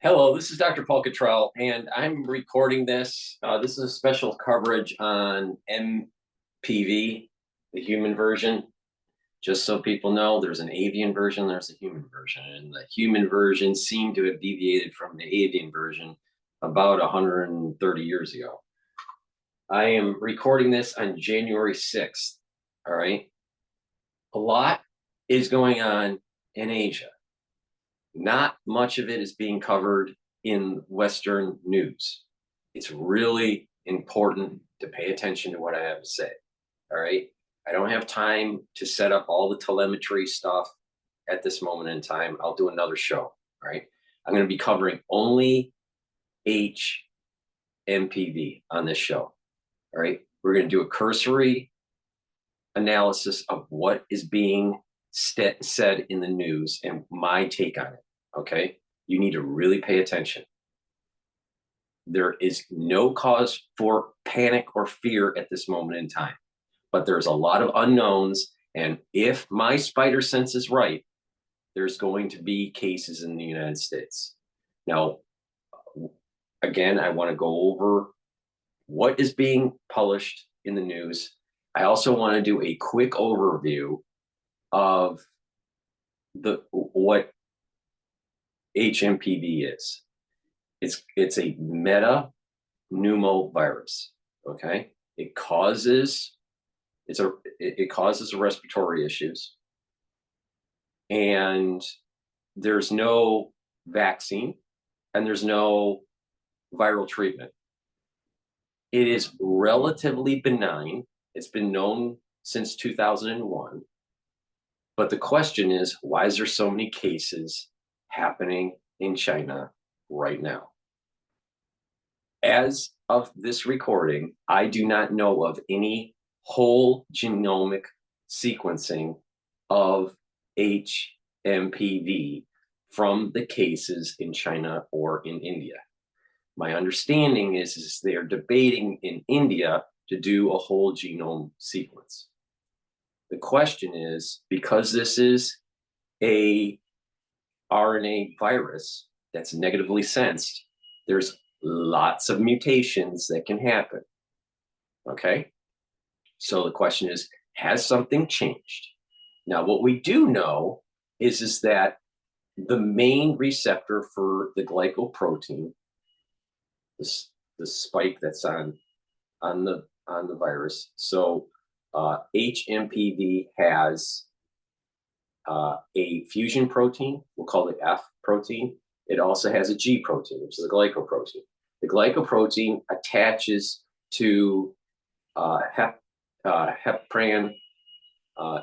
Hello, this is Dr. Paul Cottrell, and I'm recording this. This is a special coverage on hMPV, the human version. Just so people know, there's an avian version, there's a human version, and the human version seemed to have deviated from the avian version about 130 years ago. I am recording this on January 6th, all right? A lot is going on in Asia. Not much of it is being covered in Western news. It's really important to pay attention to what I have to say. All right. I don't have time to set up all the telemetry stuff at this moment in time. I'll do another show. All right. I'm going to be covering only hMPV on this show. All right. We're going to do a cursory analysis of what is being said in the news and my take on it. Okay, you need to really pay attention. There is no cause for panic or fear at this moment in time, but there's a lot of unknowns. And if my spider sense is right, there's going to be cases in the United States. Now, again, I want to go over what is being published in the news. I also want to do a quick overview of what hMPV is. It's a metapneumovirus. Okay, it causes respiratory issues, and there's no vaccine and there's no viral treatment. It is relatively benign. It's been known since 2001. But the question is, why is there so many cases happening in China right now? As of this recording, I do not know of any whole genomic sequencing of hMPV from the cases in China or in India. My understanding is they're debating in India to do a whole genome sequence. The question is, because this is a RNA virus that's negatively sensed, there's lots of mutations that can happen. Okay, so the question is, has something changed? Now, what we do know is that the main receptor for the glycoprotein, the spike that's on the virus, so hMPV has a fusion protein, we'll call it F protein. It also has a G protein, which is a glycoprotein. The glycoprotein attaches to heparan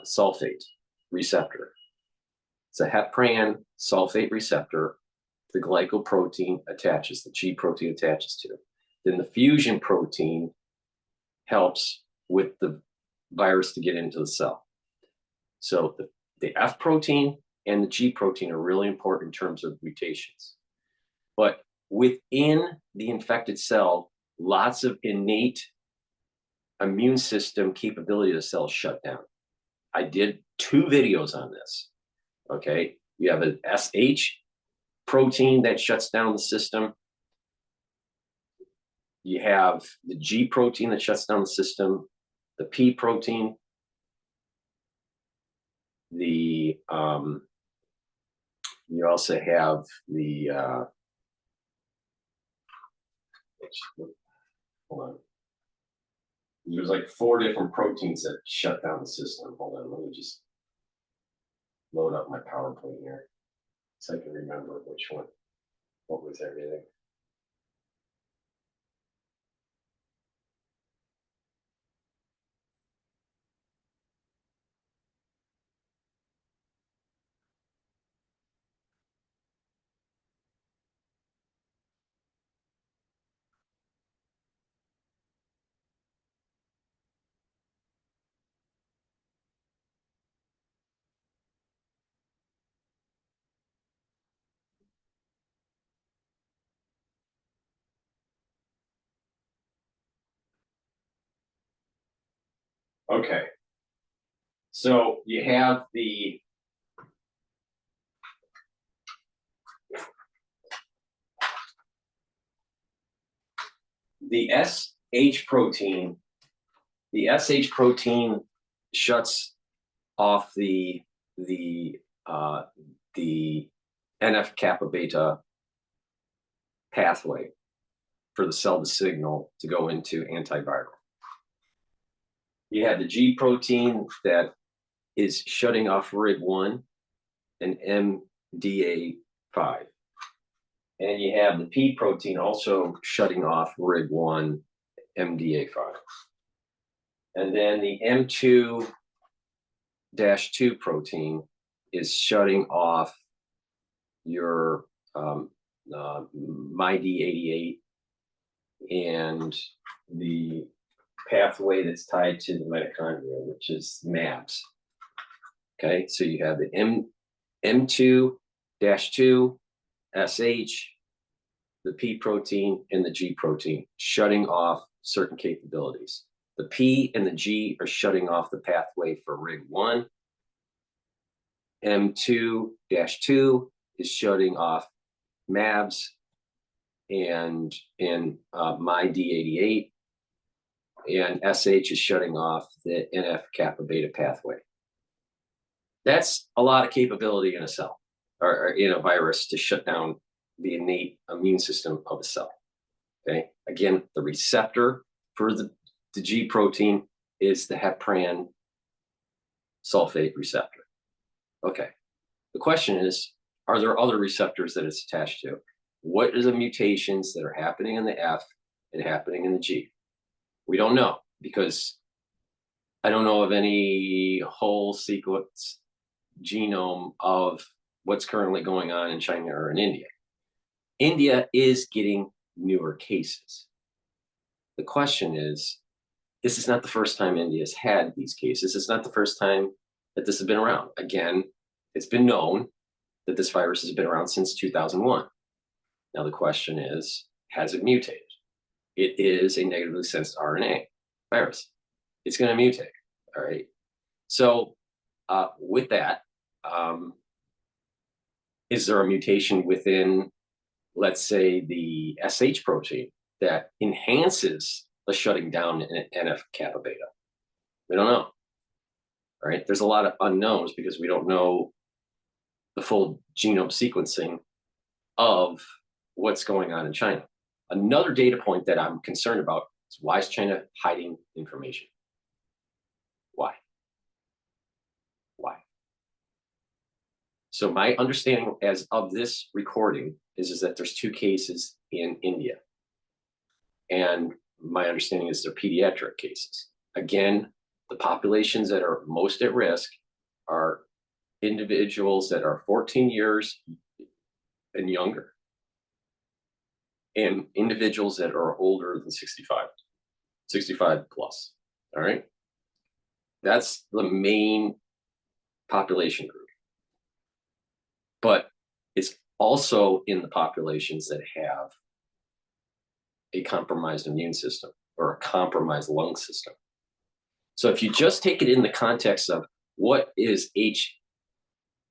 sulfate receptor. It's a heparan sulfate receptor. The glycoprotein attaches, the G protein attaches to. Then the fusion protein helps with the virus to get into the cell. So the F protein and the G protein are really important in terms of mutations. But within the infected cell, lots of innate immune system capability of the cell shut down. I did 2 videos on this. Okay, you have an SH protein that shuts down the system. You have the G protein that shuts down the system, the P protein, you also have the hold on. There's like 4 different proteins that shut down the system. Hold on, let me just load up my PowerPoint here so I can remember which one, what was everything. Okay, so you have the the SH protein, shuts off the NF kappa beta pathway for the cell to signal to go into antiviral. You have the G protein that is shutting off RIG1 and MDA5. And you have the P protein also shutting off RIG1, MDA5. And then the M2-2 protein is shutting off your MyD88 and the pathway that's tied to the mitochondria, which is MABs. Okay, so you have the M2-2, SH, the P protein, and the G protein shutting off certain capabilities. The P and the G are shutting off the pathway for RIG1. M2-2 is shutting off MABs and MyD88, and SH is shutting off the NF kappa beta pathway. That's a lot of capability in a cell or in a virus to shut down the innate immune system of a cell. Okay, again, the receptor for the G protein is the heparan sulfate receptor. Okay, the question is, are there other receptors that it's attached to? What are the mutations that are happening in the F and happening in the G? We don't know, because I don't know of any whole sequence genome of what's currently going on in China or in India. India is getting newer cases. The question is, this is not the first time India's had these cases. It's not the first time that this has been around. Again, it's been known that this virus has been around since 2001. Now the question is, has it mutated? It is a negatively sensed RNA virus. It's going to mutate, all right? So with that, is there a mutation within, let's say, the SH protein that enhances the shutting down in NF kappa beta? We don't know, all right? There's a lot of unknowns because we don't know the full genome sequencing of what's going on in China. Another data point that I'm concerned about is, why is China hiding information? Why? Why? So my understanding as of this recording is that there's 2 cases in India. And my understanding is they're pediatric cases. Again, the populations that are most at risk are individuals that are 14 years and younger, and individuals that are older than 65 plus, all right? That's the main population group. But it's also in the populations that have a compromised immune system or a compromised lung system. So if you just take it in the context of what is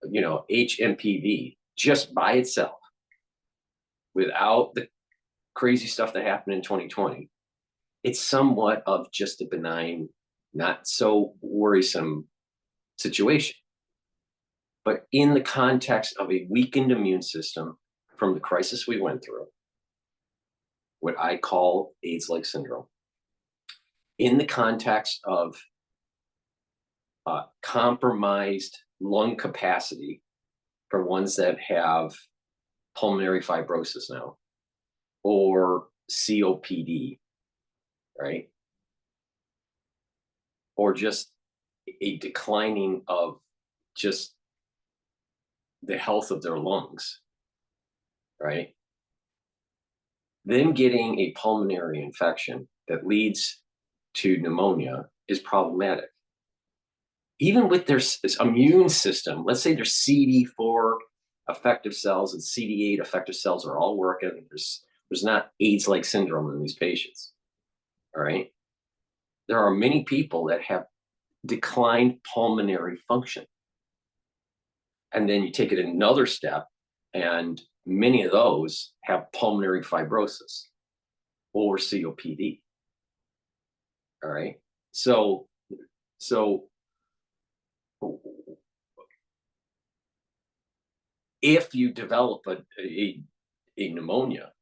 hMPV just by itself, without the crazy stuff that happened in 2020, it's somewhat of just a benign, not so worrisome situation. But in the context of a weakened immune system from the crisis we went through, what I call AIDS-like syndrome, in the context of compromised lung capacity for ones that have pulmonary fibrosis now, or COPD, right? Or just a declining of just the health of their lungs, right? Then getting a pulmonary infection that leads to pneumonia is problematic. Even with their immune system, let's say their CD4 effective cells and CD8 effective cells are all working, there's not AIDS-like syndrome in these patients, all right? There are many people that have declined pulmonary function. And then you take it another step, and many of those have pulmonary fibrosis. or COPD. All right. So if you develop a pneumonia,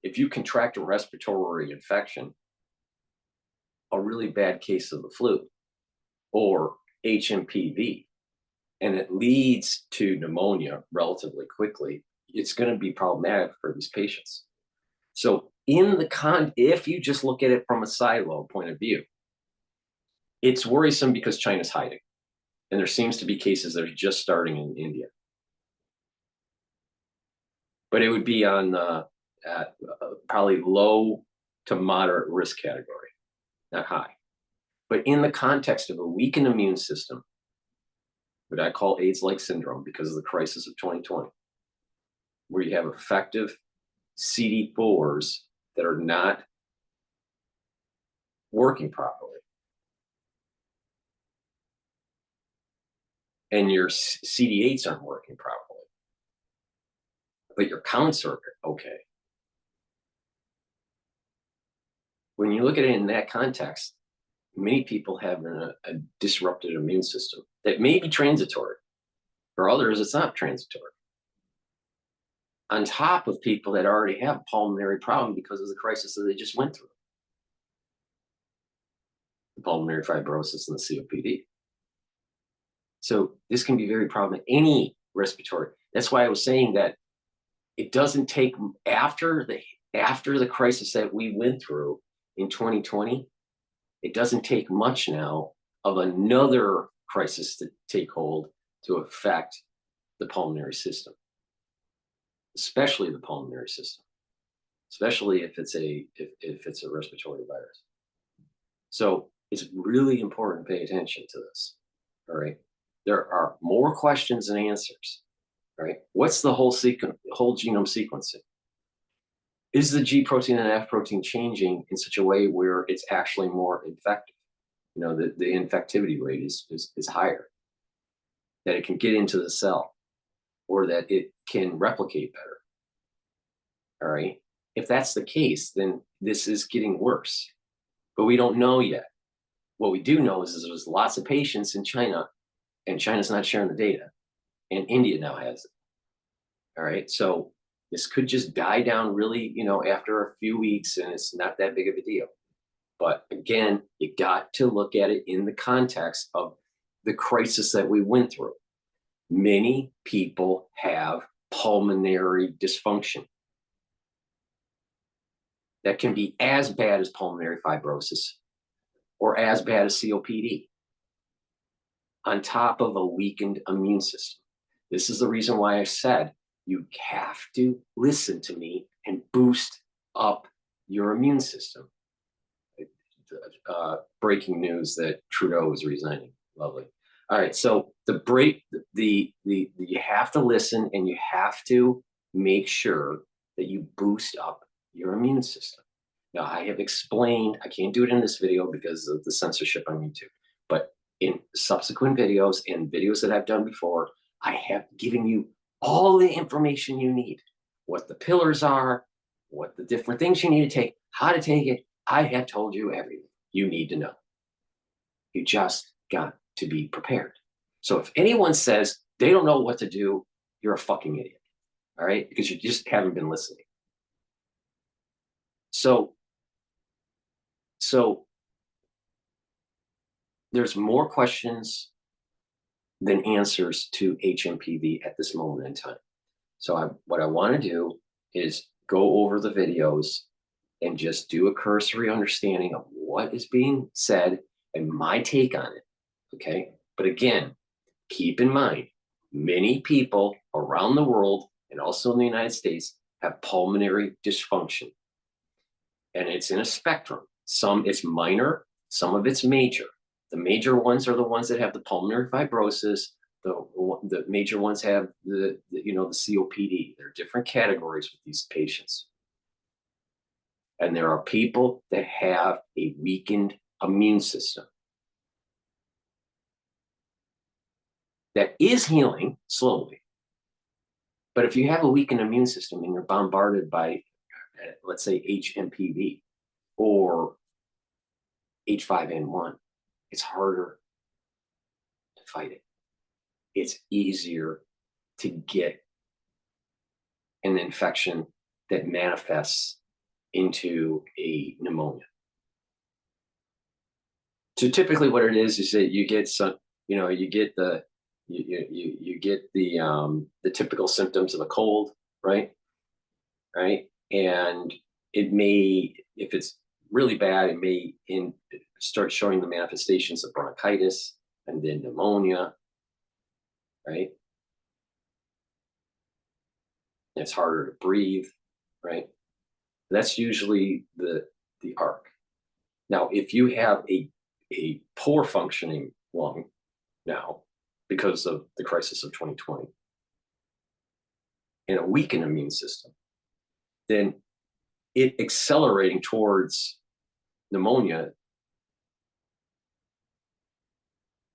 if you contract a respiratory infection, a really bad case of the flu or hMPV, and it leads to pneumonia relatively quickly, it's going to be problematic for these patients. So if you just look at it from a silo point of view, it's worrisome because China's hiding. And there seems to be cases that are just starting in India. But it would be on probably low to moderate risk category, not high. But in the context of a weakened immune system, what I call AIDS-like syndrome because of the crisis of 2020, where you have effective CD4s that are not working properly, and your CD8s aren't working properly, but your counts are okay. When you look at it in that context, many people have a disrupted immune system that may be transitory. For others, it's not transitory. On top of people that already have a pulmonary problem because of the crisis that they just went through, the pulmonary fibrosis and the COPD. So this can be very problematic. Any respiratory. That's why I was saying that it doesn't take after the crisis that we went through in 2020. It doesn't take much now of another crisis to take hold to affect the pulmonary system, especially the pulmonary system, especially if it's a respiratory virus. So it's really important to pay attention to this. All right. There are more questions than answers. All right. What's the whole genome sequencing? Is the G protein and F protein changing in such a way where it's actually more infective? You know, the infectivity rate is higher, that it can get into the cell, or that it can replicate better. All right. If that's the case, then this is getting worse, but we don't know yet. What we do know is there's lots of patients in China, and China's not sharing the data, and India now has it. All right. So this could just die down really, after a few weeks, and it's not that big of a deal. But again, you got to look at it in the context of the crisis that we went through. Many people have pulmonary dysfunction that can be as bad as pulmonary fibrosis or as bad as COPD, on top of a weakened immune system. This is the reason why I said you have to listen to me and boost up your immune system. Breaking news that Trudeau is resigning. Lovely. All right, so you have to listen, and you have to make sure that you boost up your immune system. Now, I have explained, I can't do it in this video because of the censorship on YouTube, but in subsequent videos and videos that I've done before, I have given you all the information you need, what the pillars are, what the different things you need to take, how to take it. I have told you everything you need to know. You just got to be prepared. So if anyone says they don't know what to do, you're a fucking idiot. All right? Because you just haven't been listening. So there's more questions than answers to hMPV at this moment in time. So what I want to do is go over the videos and just do a cursory understanding of what is being said and my take on it, okay? But again, keep in mind, many people around the world and also in the United States have pulmonary dysfunction. And it's in a spectrum. Some it's minor, some of it's major. The major ones are the ones that have the pulmonary fibrosis. The major ones have the COPD. There are different categories with these patients. And there are people that have a weakened immune system that is healing slowly. But if you have a weakened immune system and you're bombarded by, let's say, hMPV, or H5N1, it's harder to fight it. It's easier to get an infection that manifests into a pneumonia. So typically what it is that you get some, you get the typical symptoms of a cold, right? Right. And it may, if it's really bad, it may start showing the manifestations of bronchitis and then pneumonia, right? It's harder to breathe, right? That's usually the arc. Now, if you have a poor functioning lung now because of the crisis of 2020 and a weakened immune system, then it accelerating towards pneumonia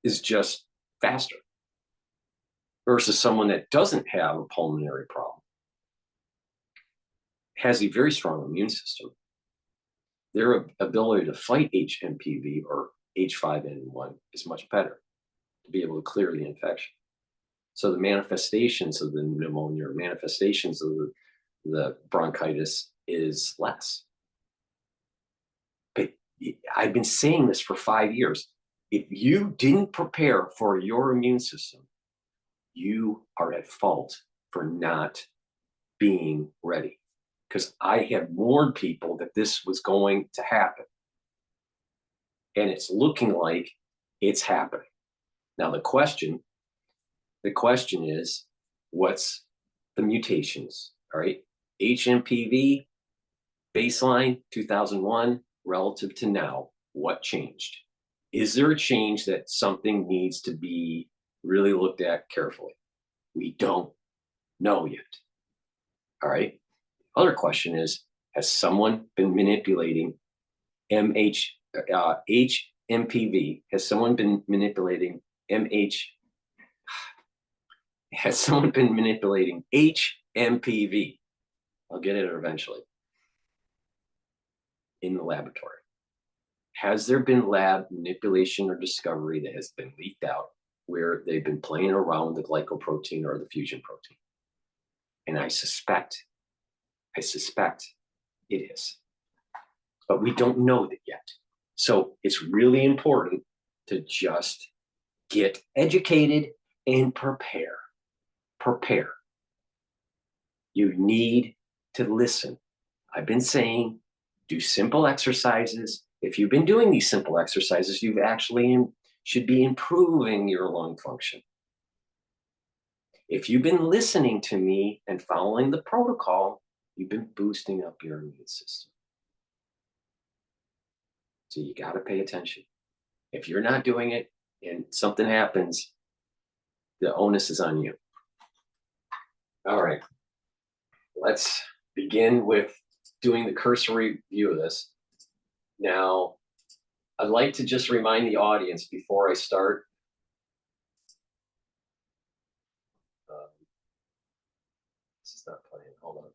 is just faster versus someone that doesn't have a pulmonary problem, has a very strong immune system. Their ability to fight hMPV or H5N1 is much better to be able to clear the infection. So the manifestations of the pneumonia or manifestations of the bronchitis is less. But I've been saying this for 5 years. If you didn't prepare for your immune system, you are at fault for not being ready. Because I have warned people that this was going to happen. And it's looking like it's happening. Now the question is, what's the mutations? All right. hMPV baseline 2001 relative to now, what changed? Is there a change that something needs to be really looked at carefully? We don't know yet. All right. Other question is, has someone been manipulating hMPV? Has someone been manipulating Has someone been manipulating hMPV? I'll get it eventually. In the laboratory. Has there been lab manipulation or discovery that has been leaked out where they've been playing around with the glycoprotein or the fusion protein? And I suspect it is. But we don't know that yet. So it's really important to just get educated and prepare. Prepare. You need to listen. I've been saying, do simple exercises. If you've been doing these simple exercises, you've actually should be improving your lung function. If you've been listening to me and following the protocol, you've been boosting up your immune system. So you got to pay attention. If you're not doing it and something happens, the onus is on you. All right. Let's begin with doing the cursory view of this. Now, I'd like to just remind the audience before I start. This is not playing. Hold on.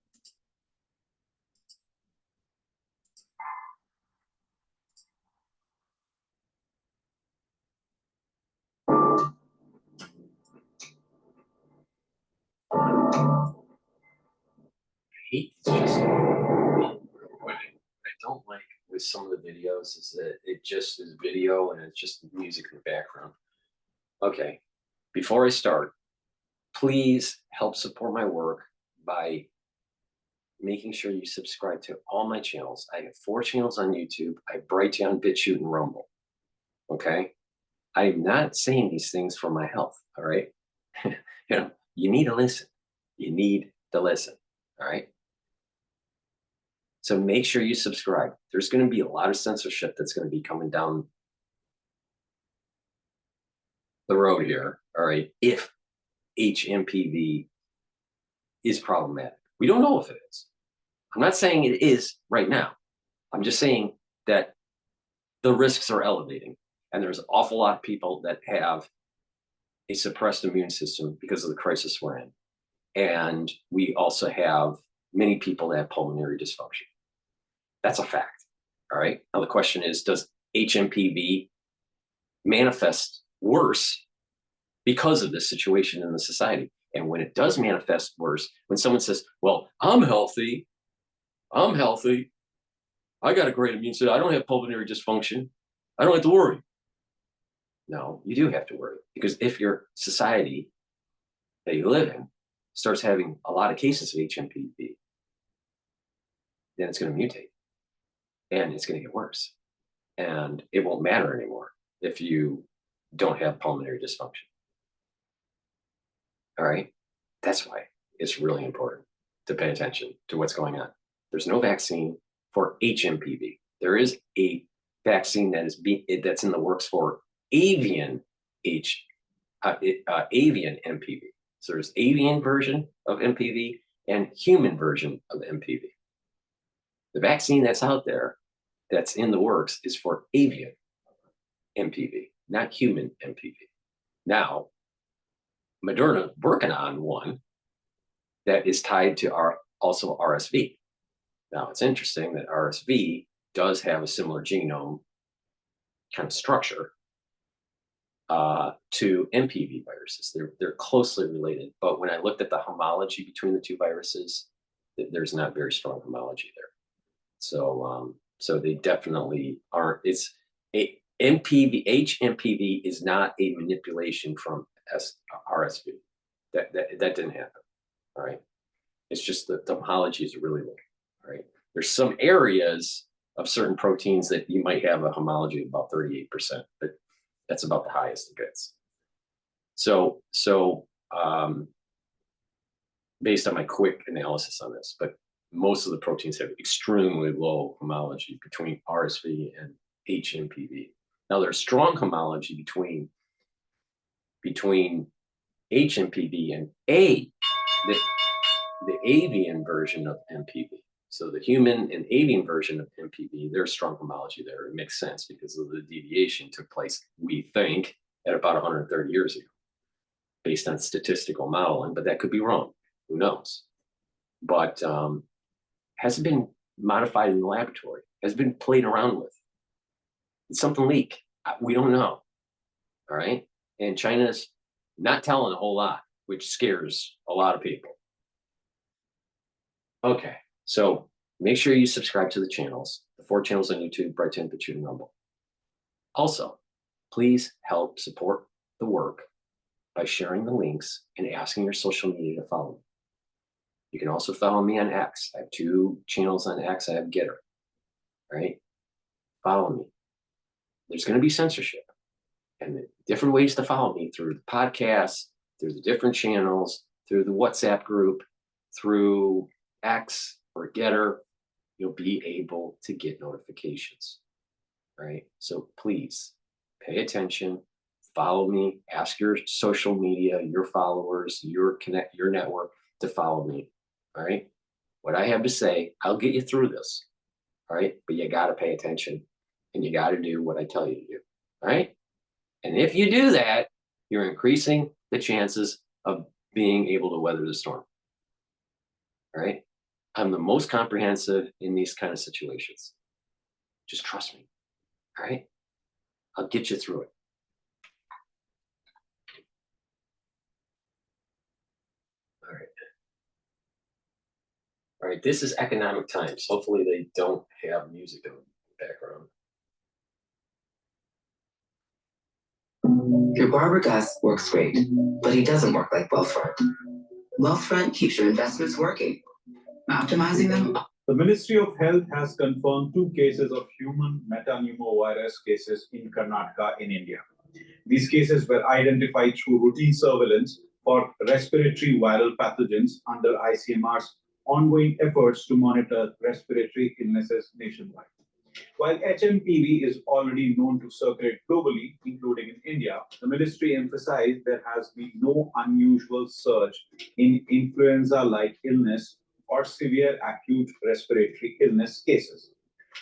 It's just what I don't like with some of the videos is that it just is video and it's just music in the background. Okay, before I start, please help support my work by making sure you subscribe to all my channels. I have 4 channels on YouTube. I have Brighteon, Bitchute, and Rumble. Okay, I'm not saying these things for my health. All right, you need to listen. You need to listen. All right. So make sure you subscribe. There's going to be a lot of censorship that's going to be coming down the road here, all right, if hMPV is problematic. We don't know if it is. I'm not saying it is right now. I'm just saying that the risks are elevating, and there's an awful lot of people that have a suppressed immune system because of the crisis we're in. And we also have many people that have pulmonary dysfunction. That's a fact. All right. Now the question is, does hMPV manifest worse because of this situation in the society? And when it does manifest worse, when someone says, well, I'm healthy, I got a great immune system, I don't have pulmonary dysfunction, I don't have to worry. No, you do have to worry, because if your society that you live in starts having a lot of cases of hMPV, then it's going to mutate and it's going to get worse. And it won't matter anymore if you don't have pulmonary dysfunction. All right. That's why it's really important to pay attention to what's going on. There's no vaccine for hMPV. There is a vaccine that's in the works for avian avian MPV. So there's avian version of MPV and human version of MPV. The vaccine that's out there that's in the works is for avian MPV, not human MPV. Now, Moderna working on one that is tied to also RSV. Now, it's interesting that RSV does have a similar genome kind of structure to MPV viruses. They're closely related, but when I looked at the homology between the two viruses, there's not very strong homology there. So, so they definitely aren't. It's a hMPV is not a manipulation from RSV. That didn't happen. All right. It's just that the homology is really low. All right. There's some areas of certain proteins that you might have a homology of about 38%, but that's about the highest it gets. So based on my quick analysis on this, but most of the proteins have extremely low homology between RSV and hMPV. Now there's strong homology between hMPV and the avian version of MPV. So the human and avian version of MPV, there's strong homology there. It makes sense because of the deviation took place, we think, at about 130 years ago, based on statistical modeling, but that could be wrong. Who knows? But has it been modified in the laboratory? Has it been played around with? Did something leak? We don't know. All right. And China's not telling a whole lot, which scares a lot of people. Okay. So make sure you subscribe to the channels, the 4 channels on YouTube, Brighteon, Bitchute, and Rumble. Also, please help support the work by sharing the links and asking your social media to follow me. You can also follow me on X. I have 2 channels on X. I have GETTR. Right? Follow me. There's going to be censorship. And different ways to follow me through the podcast, through the different channels, through the WhatsApp group, through X or GETTR, you'll be able to get notifications. Right? So please pay attention, follow me, ask your social media, your followers, your network to follow me. All right. What I have to say, I'll get you through this. All right. But you got to pay attention and you got to do what I tell you to do. All right. And if you do that, you're increasing the chances of being able to weather the storm. All right. I'm the most comprehensive in these kind of situations. Just trust me. All right. I'll get you through it. All right, this is Economic Times. Hopefully they don't have music in the background. Your barber gas works great, but he doesn't work like Wealthfront. Wealthfront keeps your investments working, optimizing them. The Ministry of Health has confirmed 2 cases of human metapneumovirus cases in Karnataka in India. These cases were identified through routine surveillance for respiratory viral pathogens under ICMR's ongoing efforts to monitor respiratory illnesses nationwide. While hMPV is already known to circulate globally, including in India, the ministry emphasized there has been no unusual surge in influenza-like illness or severe acute respiratory illness cases,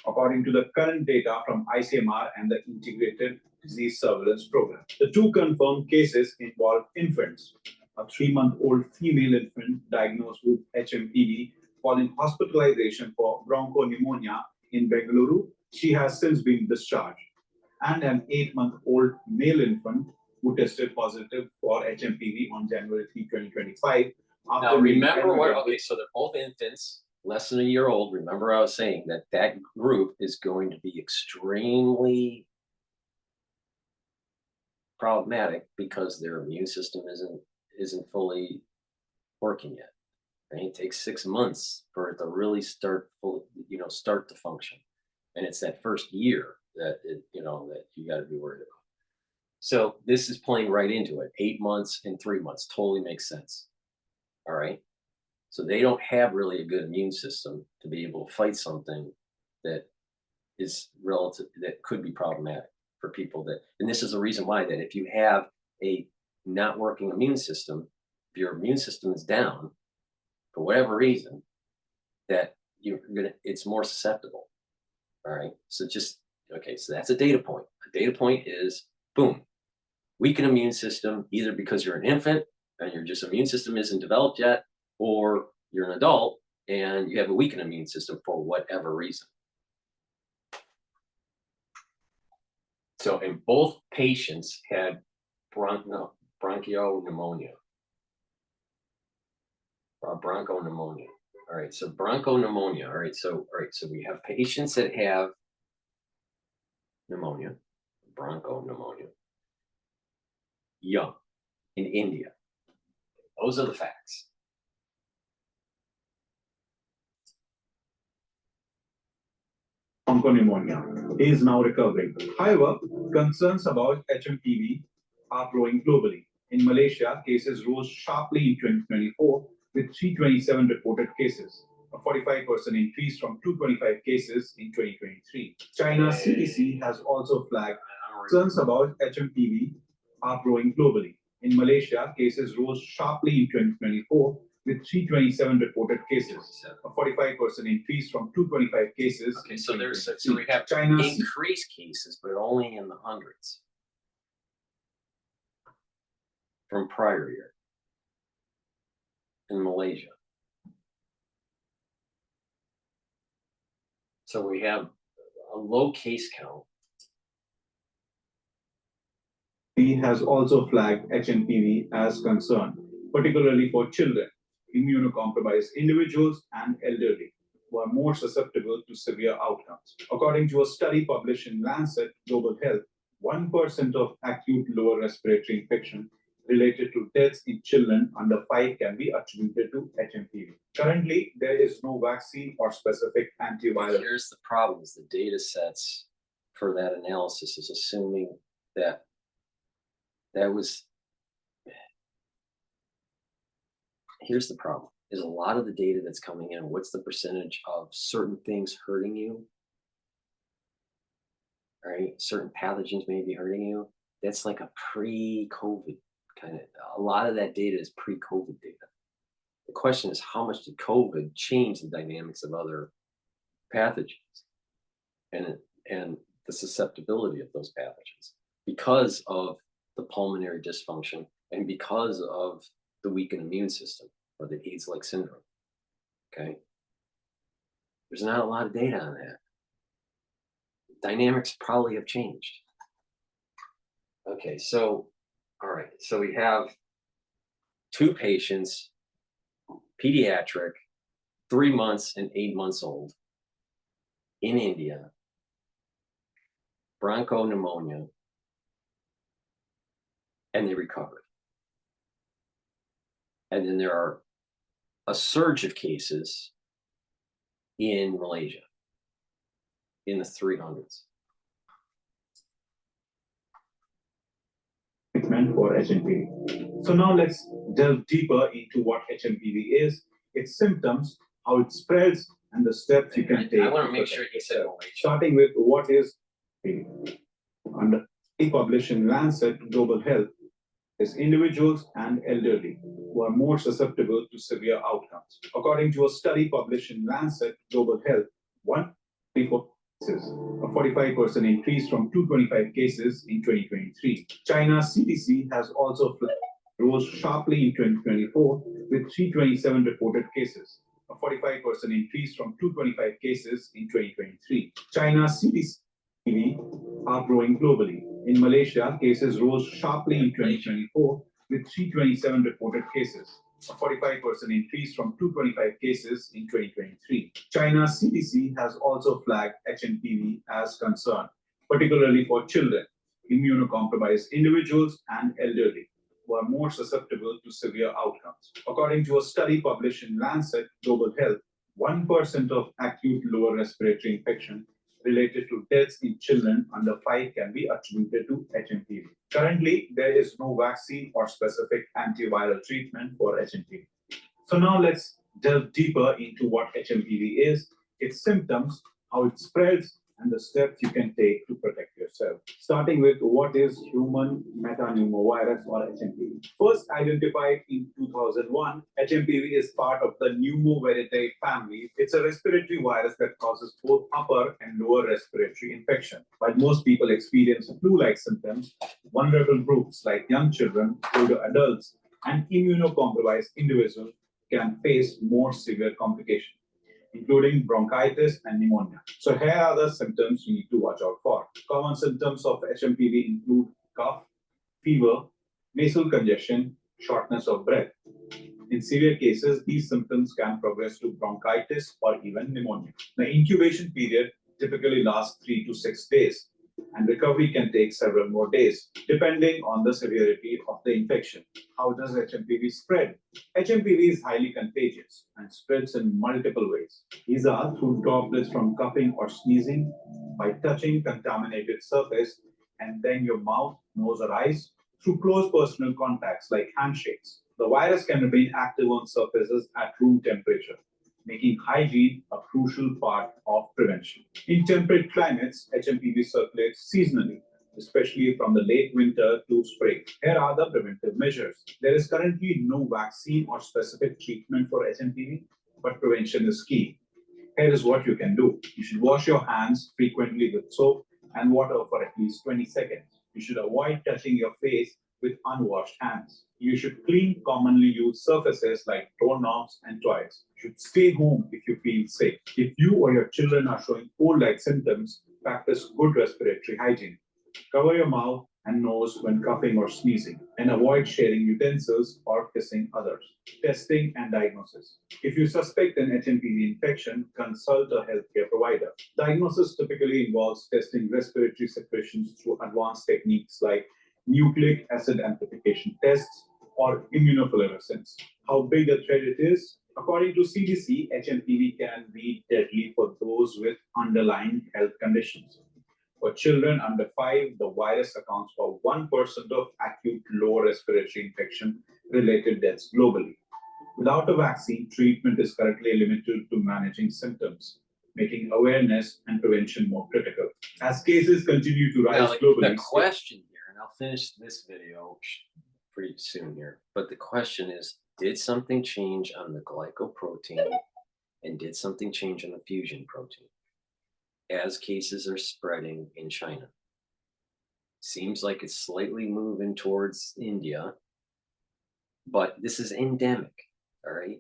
according to the current data from ICMR and the Integrated Disease Surveillance Program. The 2 confirmed cases involved infants. A 3-month-old female infant diagnosed with hMPV following hospitalization for bronchopneumonia in Bengaluru, She has since been discharged. And an 8-month-old male infant who tested positive for hMPV on January 3, 2025. Now remember what, okay, so they're both infants, less than a year old. Remember I was saying that that group is going to be extremely problematic because their immune system isn't fully working yet. Right? It takes 6 months for it to really start to function. And it's that first year that that you got to be worried about. So this is playing right into it. 8 months and 3 months totally makes sense. All right. So they don't have really a good immune system to be able to fight something that is relative, that could be problematic for people and this is the reason why, that if you have a not working immune system, if your immune system is down for whatever reason, that it's more susceptible. All right. So so that's a data point. A data point is boom, weakened immune system, either because you're an infant and your immune system isn't developed yet, or you're an adult and you have a weakened immune system for whatever reason. So, and both patients had bronchopneumonia. All right, so bronchopneumonia. All right, so we have patients that have pneumonia, bronchopneumonia, young, in India. Those are the facts. Bronchopneumonia. He is now recovering. However, concerns about hMPV are growing globally. In Malaysia, cases rose sharply in 2024 with 327 reported cases, a 45% increase from 225 cases in 2023. China's CDC has also flagged concerns about hMPV are growing globally. In Malaysia, cases rose sharply in 2024 with 327 reported cases, a 45% increase from 225 cases. Okay, so we have China's increased cases, but only in the hundreds from prior year in Malaysia. So we have a low case count. He has also flagged hMPV as concern, particularly for children, immunocompromised individuals, and elderly, who are more susceptible to severe outcomes. According to a study published in Lancet Global Health, 1% of acute lower respiratory infection related to deaths in children under 5 can be attributed to hMPV. Currently, there is no vaccine or specific antiviral. Here's the problem: is the data sets for that analysis is assuming that was. Here's the problem: is a lot of the data that's coming in, what's the percentage of certain things hurting you? Right, certain pathogens may be hurting you. That's like a pre-COVID kind of. A lot of that data is pre-COVID data. The question is, how much did COVID change the dynamics of other pathogens and the susceptibility of those pathogens because of the pulmonary dysfunction and because of the weakened immune system or the AIDS-like syndrome? Okay, there's not a lot of data on that. Dynamics probably have changed. Okay, so all right, so we have 2 patients, pediatric, 3 months and 8 months old, in India, bronchopneumonia, and they recovered. And then there are a surge of cases in Malaysia in the 300s. Treatment for hMPV. So now let's delve deeper into what hMPV is, its symptoms, how it spreads, and the steps you can take. I want to make sure you said starting with what is HMPV. Under published in Lancet Global Health, is individuals and elderly who are more susceptible to severe outcomes. According to a study published in Lancet Global Health, 134 cases, a 45% increase from 225 cases in 2023. China's CDC has also rose sharply in 2024 with 327 reported cases, a 45% increase from 225 cases in 2023. China's CDC are growing globally. In Malaysia, cases rose sharply in 2024 with 327 reported cases, a 45% increase from 225 cases in 2023. China's CDC has also flagged hMPV as concern, particularly for children, immunocompromised individuals, and elderly, who are more susceptible to severe outcomes. According to a study published in Lancet Global Health, 1% of acute lower respiratory infection related to deaths in children under 5 can be attributed to hMPV. Currently, there is no vaccine or specific antiviral treatment for hMPV. So now let's delve deeper into what hMPV is, its symptoms, how it spreads, and the steps you can take to protect yourself. Starting with what is human metapneumovirus or hMPV. First identified in 2001, hMPV is part of the Pneumoviridae family. It's a respiratory virus that causes both upper and lower respiratory infection. While most people experience flu-like symptoms, vulnerable groups like young children, older adults, and immunocompromised individuals can face more severe complications, including bronchitis and pneumonia. So here are the symptoms you need to watch out for. Common symptoms of hMPV include cough, fever, nasal congestion, shortness of breath. In severe cases, these symptoms can progress to bronchitis or even pneumonia. The incubation period typically lasts 3 to 6 days, and recovery can take several more days, depending on the severity of the infection. How does hMPV spread? hMPV is highly contagious and spreads in multiple ways. These are through droplets from coughing or sneezing, by touching contaminated surface, and then your mouth, nose, or eyes, through close personal contacts like handshakes. The virus can remain active on surfaces at room temperature, making hygiene a crucial part of prevention. In temperate climates, hMPV circulates seasonally, especially from the late winter to spring. Here are the preventive measures. There is currently no vaccine or specific treatment for hMPV, but prevention is key. Here is what you can do. You should wash your hands frequently with soap and water for at least 20 seconds. You should avoid touching your face with unwashed hands. You should clean commonly used surfaces like doorknobs and toys. You should stay home if you feel sick. If you or your children are showing cold-like symptoms, practice good respiratory hygiene. Cover your mouth and nose when coughing or sneezing, and avoid sharing utensils or kissing others. Testing and diagnosis. If you suspect an hMPV infection, consult a healthcare provider. Diagnosis typically involves testing respiratory secretions through advanced techniques like nucleic acid amplification tests or immunofluorescence. How big a threat it is? According to CDC, hMPV can be deadly for those with underlying health conditions. For children under 5, the virus accounts for 1% of acute lower respiratory infection-related deaths globally. Without a vaccine, treatment is currently limited to managing symptoms, making awareness and prevention more critical. As cases continue to rise globally, the question here, and I'll finish this video pretty soon here, but the question is, did something change on the glycoprotein and did something change on the fusion protein as cases are spreading in China? Seems like it's slightly moving towards India, but this is endemic, all right?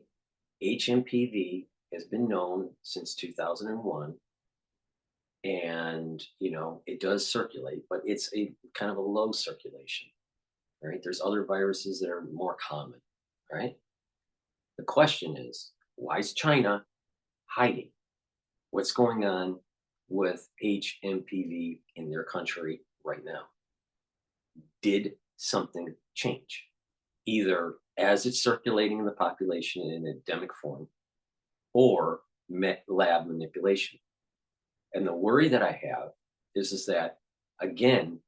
hMPV has been known since 2001, and it does circulate, but it's a kind of a low circulation, right? There's other viruses that are more common, right? The question is, why is China hiding? What's going on with hMPV in their country right now? Did something change, either as it's circulating in the population in endemic form or lab manipulation? And the worry that I have is that, again,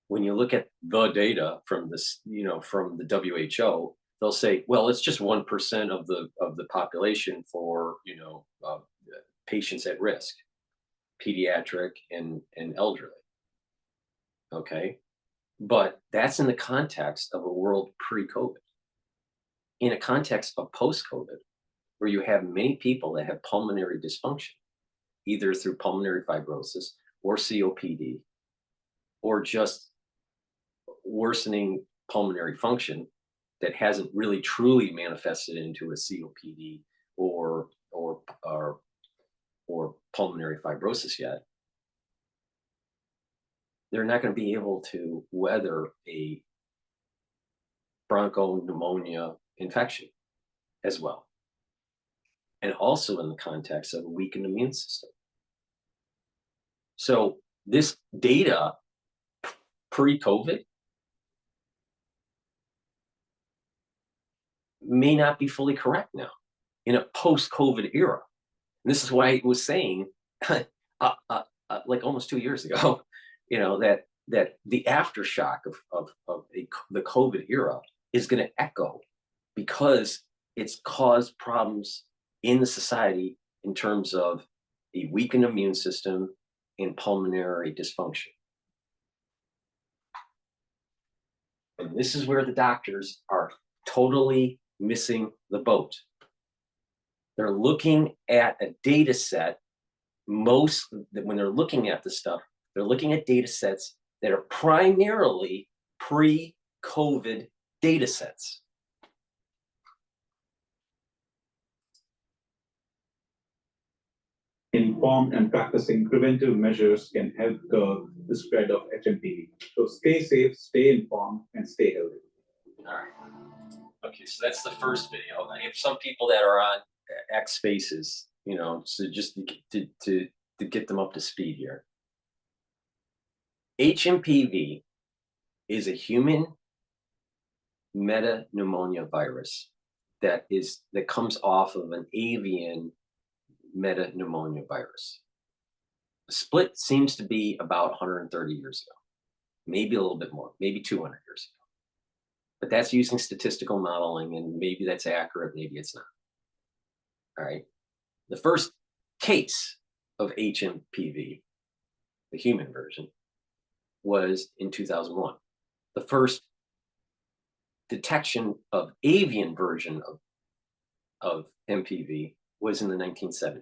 when you look at the data from this, from the WHO, they'll say, well, it's just 1% of the population for patients at risk, pediatric and elderly. Okay, but that's in the context of a world pre-COVID. In a context of post-COVID, where you have many people that have pulmonary dysfunction, either through pulmonary fibrosis or COPD, or just worsening pulmonary function that hasn't really truly manifested into a COPD or or or, or pulmonary fibrosis yet, they're not going to be able to weather a bronchopneumonia infection as well. And also in the context of a weakened immune system. So this data pre-COVID may not be fully correct now in a post-COVID era. And this is why I was saying, like almost 2 years ago, that the aftershock of the COVID era is going to echo, because it's caused problems in the society in terms of a weakened immune system and pulmonary dysfunction. And this is where the doctors are totally missing the boat. They're looking at a data set. When they're looking at this stuff, they're looking at data sets that are primarily pre-COVID data sets. Informed and practicing preventive measures can help curb the spread of hMPV. So stay safe, stay informed, and stay healthy. All right. Okay, so that's the first video. I have some people that are on X Spaces, so just to get them up to speed here. hMPV is a human metapneumonia virus that comes off of an avian metapneumonia virus. The split seems to be about 130 years ago, maybe a little bit more, maybe 200 years ago. But that's using statistical modeling, and maybe that's accurate, maybe it's not. All right. The first case of hMPV, the human version, was in 2001. The first detection of avian version of MPV was in the 1970s.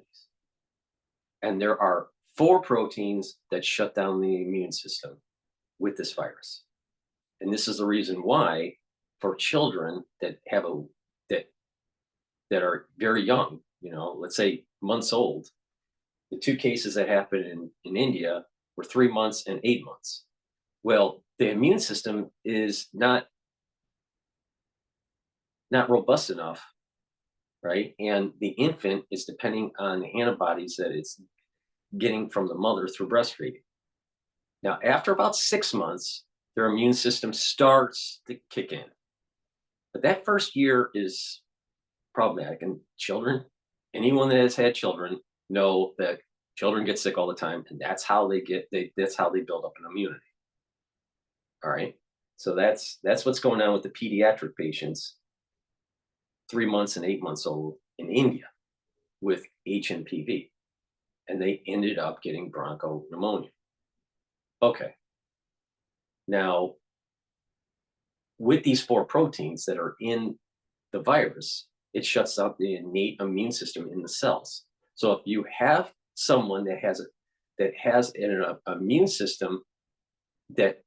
And there are 4 proteins that shut down the immune system with this virus. And this is the reason why, for children that are very young, let's say months old, the 2 cases that happened in India were 3 months and 8 months. Well, the immune system is not robust enough, right? And the infant is depending on the antibodies that it's getting from the mother through breastfeeding. Now, after about 6 months, their immune system starts to kick in. But that first year is problematic. And children, anyone that has had children, know that children get sick all the time, and that's how they build up an immunity. All right. So that's what's going on with the pediatric patients, 3 months and 8 months old in India with hMPV. And they ended up getting bronchopneumonia. Okay. Now, with these 4 proteins that are in the virus, it shuts out the innate immune system in the cells. So if you have someone that has an immune system that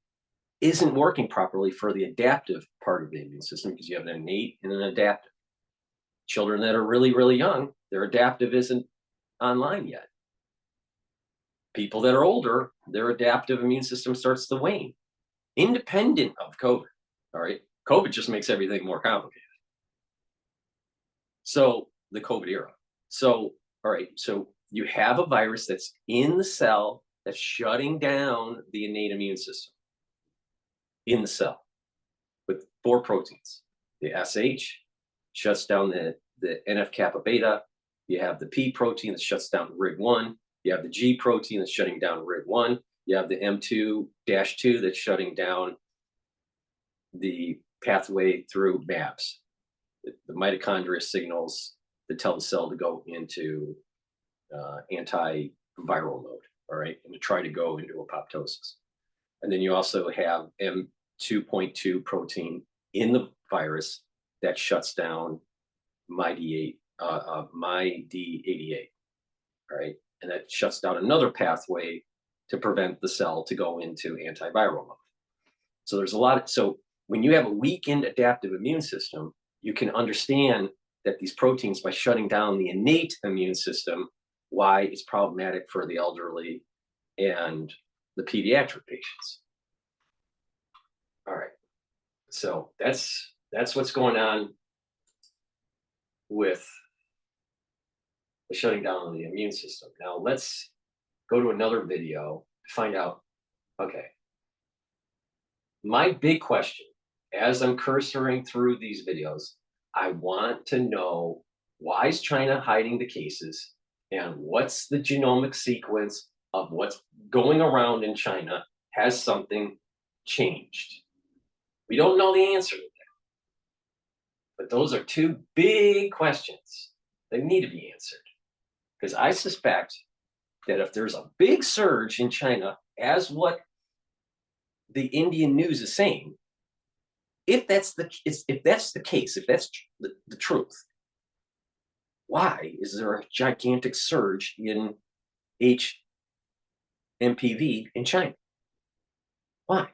isn't working properly for the adaptive part of the immune system, because you have an innate and an adaptive. Children that are really, really young, their adaptive isn't online yet. People that are older, their adaptive immune system starts to wane, independent of COVID. All right. COVID just makes everything more complicated. So the COVID era. So, all right. So you have a virus that's in the cell that's shutting down the innate immune system in the cell with 4 proteins. The SH shuts down the NF-kappa beta. You have the P protein that shuts down RIG1. You have the G protein that's shutting down RIG1. You have the M2-2 that's shutting down the pathway through MABs. The mitochondria signals that tell the cell to go into antiviral mode, all right, and to try to go into apoptosis. And then you also have M2.2 protein in the virus that shuts down MyD88, all right, and that shuts down another pathway to prevent the cell to go into antiviral mode. So there's a lot. So when you have a weakened adaptive immune system, you can understand that these proteins, by shutting down the innate immune system, why it's problematic for the elderly and the pediatric patients. All right, so that's what's going on with the shutting down of the immune system. Now let's go to another video to find out, okay, my big question as I'm cursoring through these videos, I want to know, why is China hiding the cases, and what's the genomic sequence of what's going around in China? Has something changed? We don't know the answer to that, but those are two big questions that need to be answered, because I suspect that if there's a big surge in China, as what the Indian news is saying, if that's the case, if that's the truth, why is there a gigantic surge in hMPV in China? Why?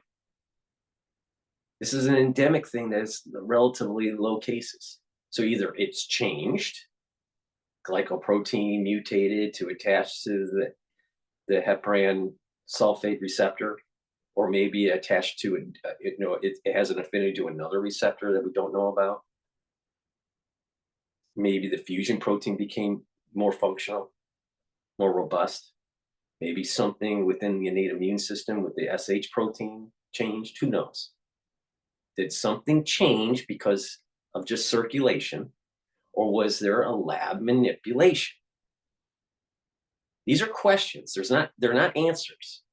This is an endemic thing that's relatively low cases. So either it's changed, glycoprotein mutated to attach to the heparan sulfate receptor, or maybe attached to it has an affinity to another receptor that we don't know about. Maybe the fusion protein became more functional, more robust. Maybe something within the innate immune system with the SH protein changed. Who knows? Did something change because of just circulation, or was there a lab manipulation? These are questions. They're not answers,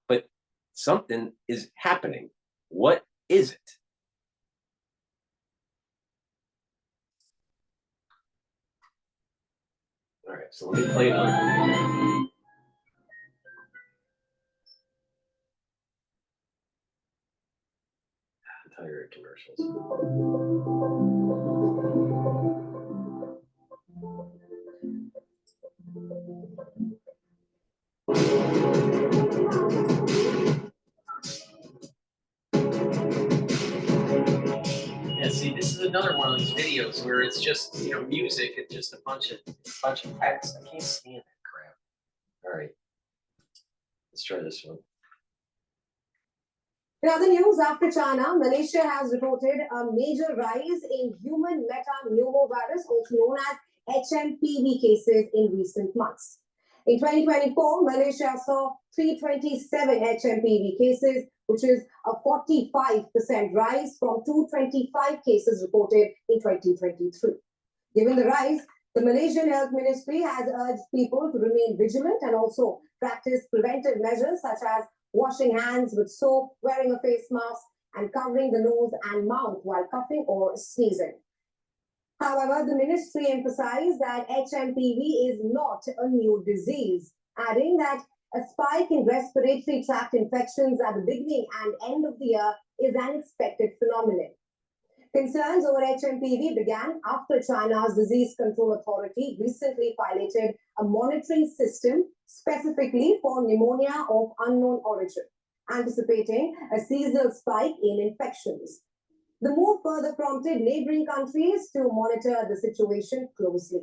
but something is happening. What is it? All right, so let me play another one. Entire commercials. Yeah, see, this is another one of those videos where it's just, music, it's just a bunch of text. I can't stand that crap. All right, let's try this one. In other news, after China, Malaysia has reported a major rise in human metapneumovirus, also known as hMPV cases in recent months. In 2024, Malaysia saw 327 hMPV cases, which is a 45% rise from 225 cases reported in 2023. Given the rise, the Malaysian Health Ministry has urged people to remain vigilant and also practice preventive measures such as washing hands with soap, wearing a face mask, and covering the nose and mouth while coughing or sneezing. However, the ministry emphasized that hMPV is not a new disease, adding that a spike in respiratory tract infections at the beginning and end of the year is an expected phenomenon. Concerns over hMPV began after China's Disease Control Authority recently piloted a monitoring system specifically for pneumonia of unknown origin, anticipating a seasonal spike in infections. The move further prompted neighboring countries to monitor the situation closely.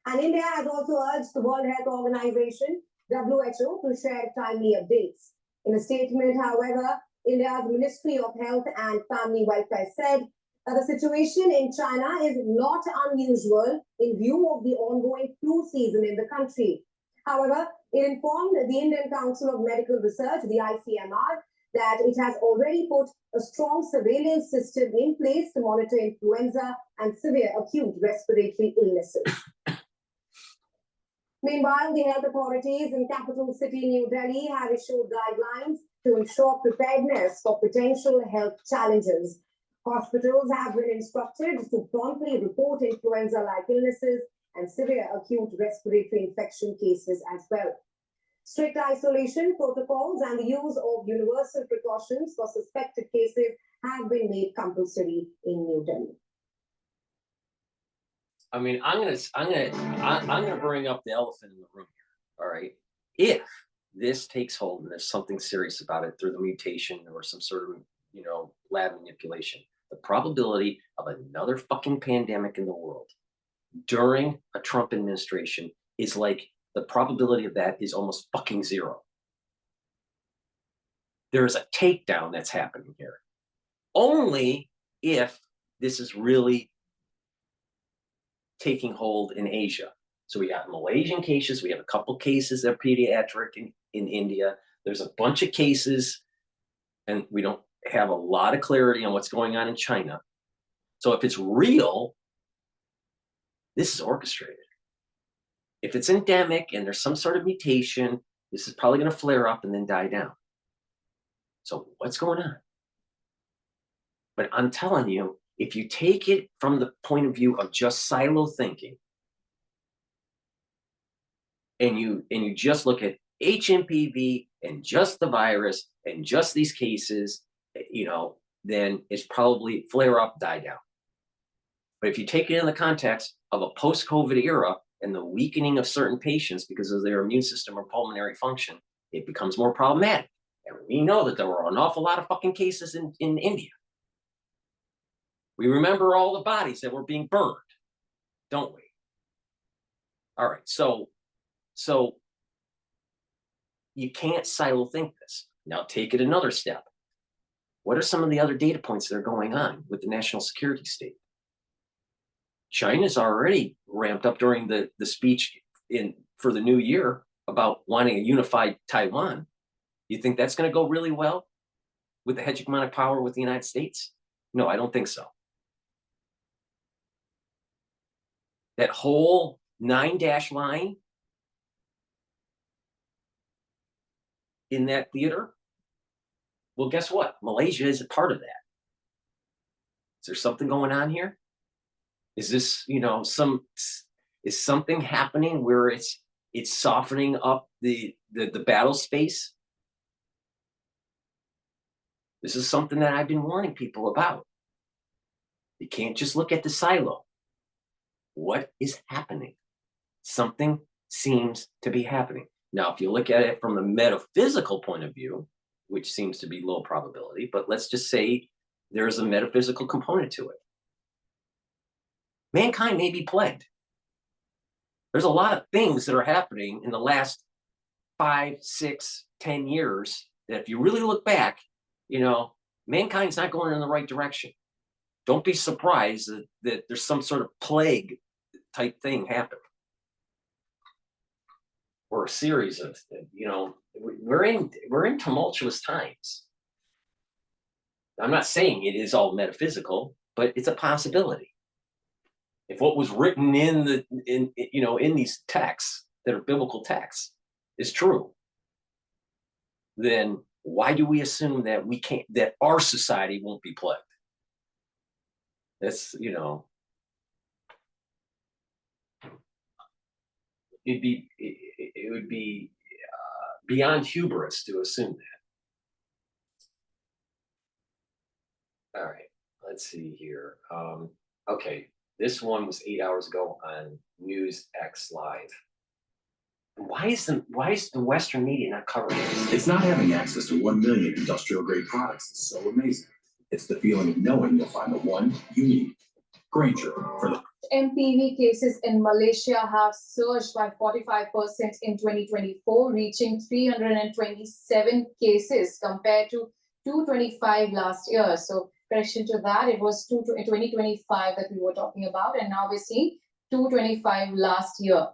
And India has also urged the World Health Organization, WHO, to share timely updates. In a statement, however, India's Ministry of Health and Family Welfare said that the situation in China is not unusual in view of the ongoing flu season in the country. However, it informed the Indian Council of Medical Research, the ICMR, that it has already put a strong surveillance system in place to monitor influenza and severe acute respiratory illnesses. Meanwhile, the health authorities in capital city New Delhi have issued guidelines to ensure preparedness for potential health challenges. Hospitals have been instructed to promptly report influenza-like illnesses and severe acute respiratory infection cases as well. Strict isolation protocols and the use of universal precautions for suspected cases have been made compulsory in New Delhi. I mean, I'm gonna bring up the elephant in the room here. All right, if this takes hold and there's something serious about it through the mutation or some sort of lab manipulation, the probability of another fucking pandemic in the world during a Trump administration is like the probability of that is almost fucking zero. There's a takedown that's happening here. Only if this is really taking hold in Asia. So we got Malaysian cases. We have a couple cases that are pediatric in India. There's a bunch of cases, and we don't have a lot of clarity on what's going on in China. So if it's real, this is orchestrated. If it's endemic and there's some sort of mutation, this is probably going to flare up and then die down. So what's going on? But I'm telling you, if you take it from the point of view of just silo thinking, and you just look at hMPV and just the virus and just these cases, you know, then it's probably flare up, die down. But if you take it in the context of a post-COVID era and the weakening of certain patients because of their immune system or pulmonary function, it becomes more problematic. And we know that there were an awful lot of fucking cases in India. We remember all the bodies that were being burned, don't we? All right, so you can't silo think this. Now take it another step. What are some of the other data points that are going on with the national security state? China's already ramped up during the speech for the new year about wanting a unified Taiwan. You think that's going to go really well with the hegemonic power with the United States? No, I don't think so. That whole 9-dash line in that theater, well, guess what? Malaysia is a part of that. Is there something going on here? Is this, you know, is something happening where it's softening up the battle space? This is something that I've been warning people about. You can't just look at the silo. What is happening? Something seems to be happening. Now, if you look at it from the metaphysical point of view, which seems to be low probability, but let's just say there's a metaphysical component to it. Mankind may be plagued. There's a lot of things that are happening in the last 5, 6, 10 years that if you really look back, you know, mankind's not going in the right direction. Don't be surprised that there's some sort of plague type thing happening. Or a series of, you know, we're in tumultuous times. I'm not saying it is all metaphysical, but it's a possibility. If what was written in these texts that are biblical texts is true, then why do we assume that that our society won't be plagued? That's, you know, it would be beyond hubris to assume that. All right, let's see here. Okay, this one was 8 hours ago on News X Live. Why is the Western media not covering this? It's not having access to 1 million industrial grade products that's so amazing. It's the feeling of knowing you'll find the one you need. Granger for the hMPV cases in Malaysia have surged by 45% in 2024, reaching 327 cases compared to 225 last year. So, correction to that, it was 2025 that we were talking about, and now we're seeing 225 last year.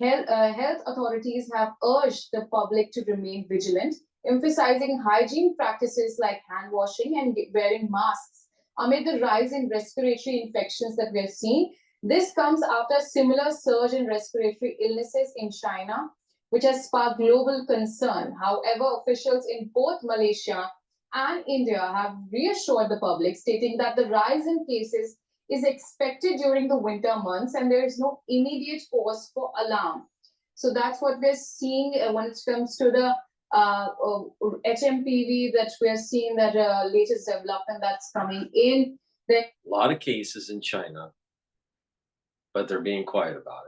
Health authorities have urged the public to remain vigilant, emphasizing hygiene practices like hand washing and wearing masks amid the rise in respiratory infections that we have seen. This comes after a similar surge in respiratory illnesses in China, which has sparked global concern. However, officials in both Malaysia and India have reassured the public, stating that the rise in cases is expected during the winter months and there is no immediate cause for alarm. So that's what we're seeing when it comes to the hMPV, that we're seeing that latest development that's coming in. A lot of cases in China, but they're being quiet about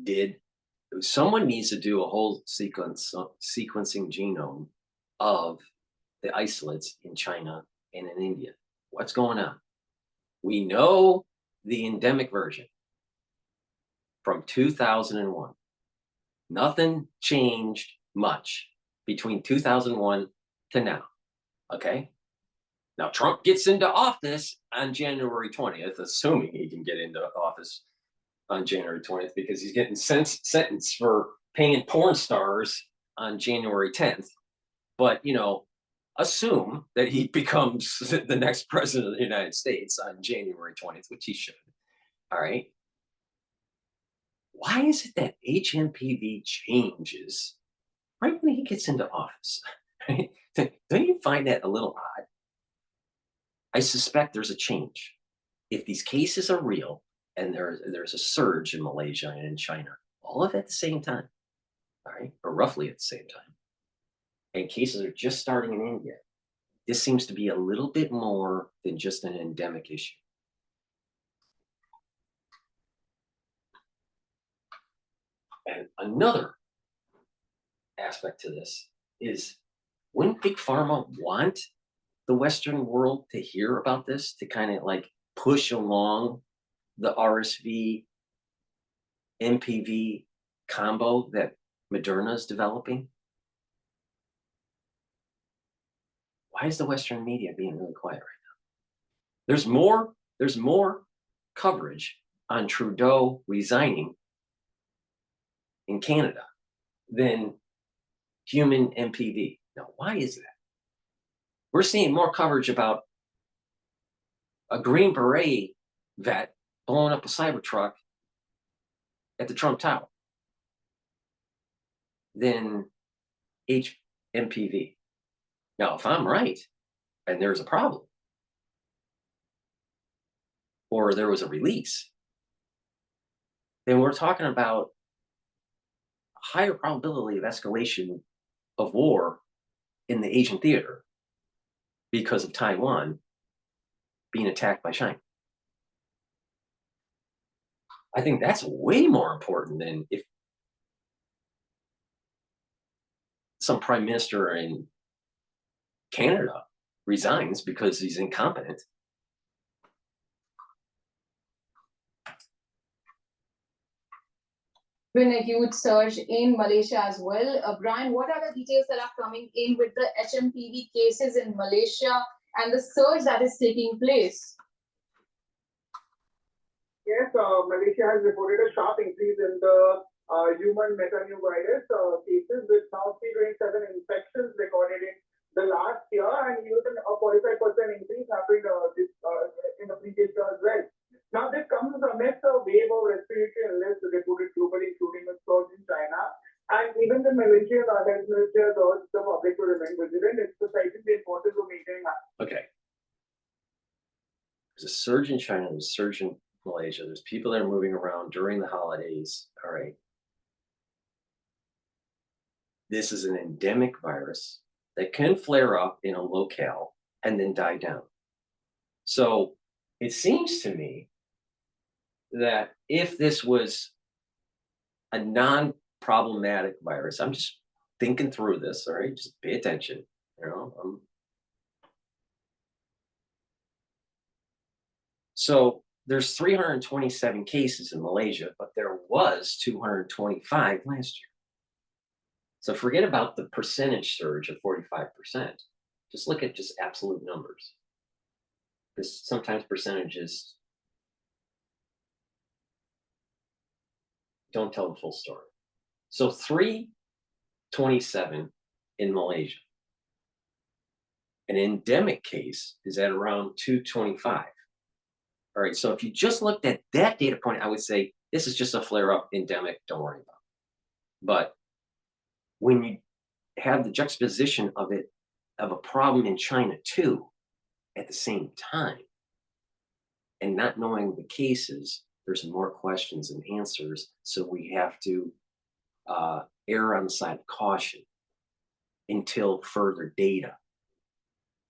it. Someone needs to do a whole sequencing genome of the isolates in China and in India. What's going on? We know the endemic version from 2001. Nothing changed much between 2001 to now, okay? Now, Trump gets into office on January 20th, assuming he can get into office on January 20th, because he's getting sentenced for paying porn stars on January 10th. But, you know, assume that he becomes the next president of the United States on January 20th, which he should. All right. Why is it that hMPV changes right when he gets into office? Right? Don't you find that a little odd? I suspect there's a change. If these cases are real and there's a surge in Malaysia and in China, all of it at the same time, all right, or roughly at the same time, and cases are just starting in India, this seems to be a little bit more than just an endemic issue. And another aspect to this is, wouldn't Big Pharma want the Western world to hear about this, to kind of like push along the RSV MPV combo that Moderna is developing? Why is the Western media being really quiet right now? There's more coverage on Trudeau resigning in Canada than human MPV. Now, why is that? We're seeing more coverage about a Green Beret vet blowing up a Cybertruck at the Trump Tower than hMPV. Now, if I'm right, and there's a problem, or there was a release, then we're talking about a higher probability of escalation of war in the Asian theater because of Taiwan being attacked by China. I think that's way more important than if some prime minister in Canada resigns because he's incompetent. Been a huge surge in Malaysia as well. Brian, what are the details that are coming in with the hMPV cases in Malaysia and the surge that is taking place? Yes, Malaysia has reported a sharp increase in the human metapneumovirus cases, with now 327 infections recorded in the last year, and even a 45% increase happened in the previous year as well. Now, this comes amidst a wave of respiratory illness reported globally, including a surge in China. And even the Malaysian health minister has urged the public to remain vigilant, emphasizing the importance of maintaining. Okay. There's a surge in China, there's a surge in Malaysia, there's people that are moving around during the holidays. All right. This is an endemic virus that can flare up in a locale and then die down. So it seems to me that if this was a non-problematic virus, I'm just thinking through this, all right? Just pay attention, you know? So there's 327 cases in Malaysia, but there was 225 last year. So forget about the percentage surge of 45%. Just look at just absolute numbers. Because sometimes percentages don't tell the full story. So 327 in Malaysia. An endemic case is at around 225. All right, so if you just looked at that data point, I would say this is just a flare-up endemic, don't worry about it. But when you have the juxtaposition of it, of a problem in China too, at the same time, and not knowing the cases, there's more questions than answers. So we have to err on the side of caution until further data.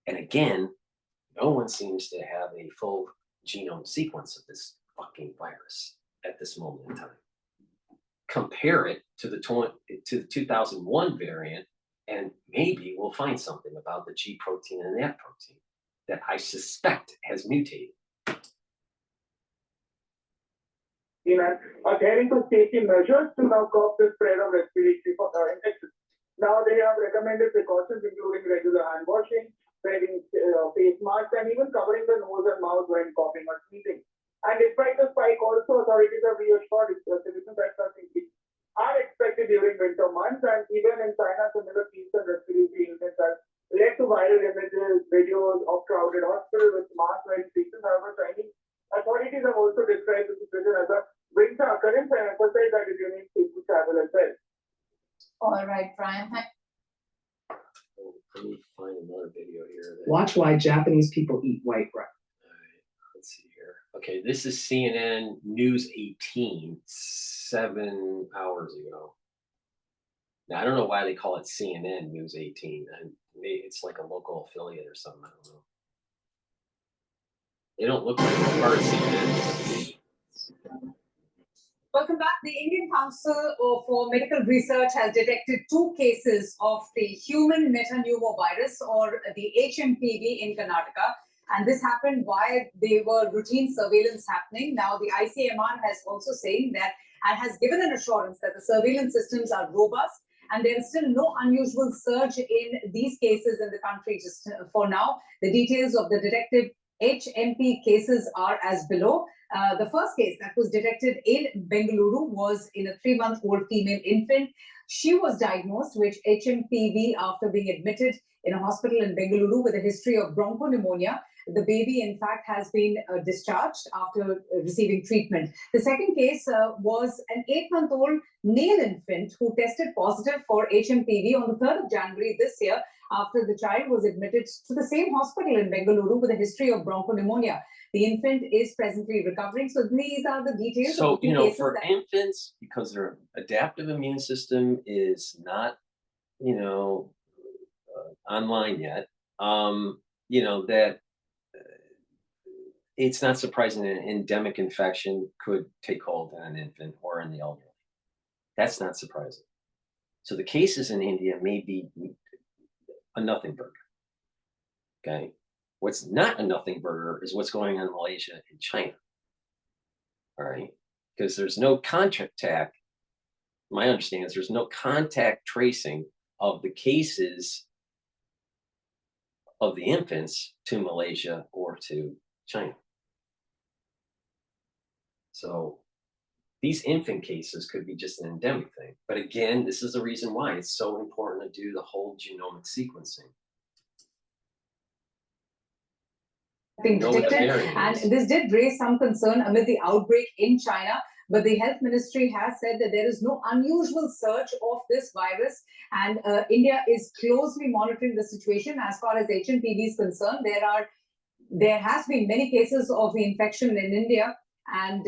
And again, no one seems to have a full genome sequence of this fucking virus at this moment in time. Compare it to the 2001 variant, and maybe we'll find something about the G protein and that protein that I suspect has mutated. taking and adhering to safety measures to now curb the spread of respiratory infections. Now they have recommended precautions including regular hand washing, wearing face masks, and even covering the nose and mouth when coughing or sneezing. And despite the spike, also authorities have reassured citizens that such increases are expected during winter months, and even in China, similar peaks and respiratory illness have led to viral images, videos of crowded hospitals with mask restrictions. However, Chinese authorities have also described the situation as a winter occurrence and emphasized that it remains safe to travel as well. All right, Brian. Let me find another video here. Watch why Japanese people eat white bread. All right, let's see here. Okay, this is CNN News 18, 7 hours ago. Now, I don't know why they call it CNN News 18. Maybe it's like a local affiliate or something. I don't know. They don't look like they're part of CNN. Welcome back. The Indian Council for Medical Research has detected 2 cases of the human metapneumovirus, or the hMPV, in Karnataka. And this happened while there were routine surveillance happening. Now, the ICMR has also saying that, and has given an assurance that the surveillance systems are robust and there is still no unusual surge in these cases in the country just for now. The details of the detected hMP cases are as below. The first case that was detected in Bengaluru was in a 3-month-old female infant. She was diagnosed with hMPV after being admitted in a hospital in Bengaluru with a history of bronchopneumonia. The baby, in fact, has been discharged after receiving treatment. The second case was an 8-month-old male infant who tested positive for hMPV on the 3rd of January this year after the child was admitted to the same hospital in Bengaluru with a history of bronchopneumonia. The infant is presently recovering. So these are the details. So, of the cases for infants, because their adaptive immune system is not, online yet, that it's not surprising an endemic infection could take hold in an infant or in the elderly. That's not surprising. So the cases in India may be a nothing burger. Okay. What's not a nothing burger is what's going on in Malaysia and China. All right. Because there's no contact. My understanding is there's no contact tracing of the cases of the infants to Malaysia or to China. So these infant cases could be just an endemic thing. But again, this is the reason why it's so important to do the whole genomic sequencing. Being detected, and this did raise some concern amid the outbreak in China, but the health ministry has said that there is no unusual surge of this virus, and India is closely monitoring the situation as far as hMPV is concerned. There has been many cases of the infection in India, and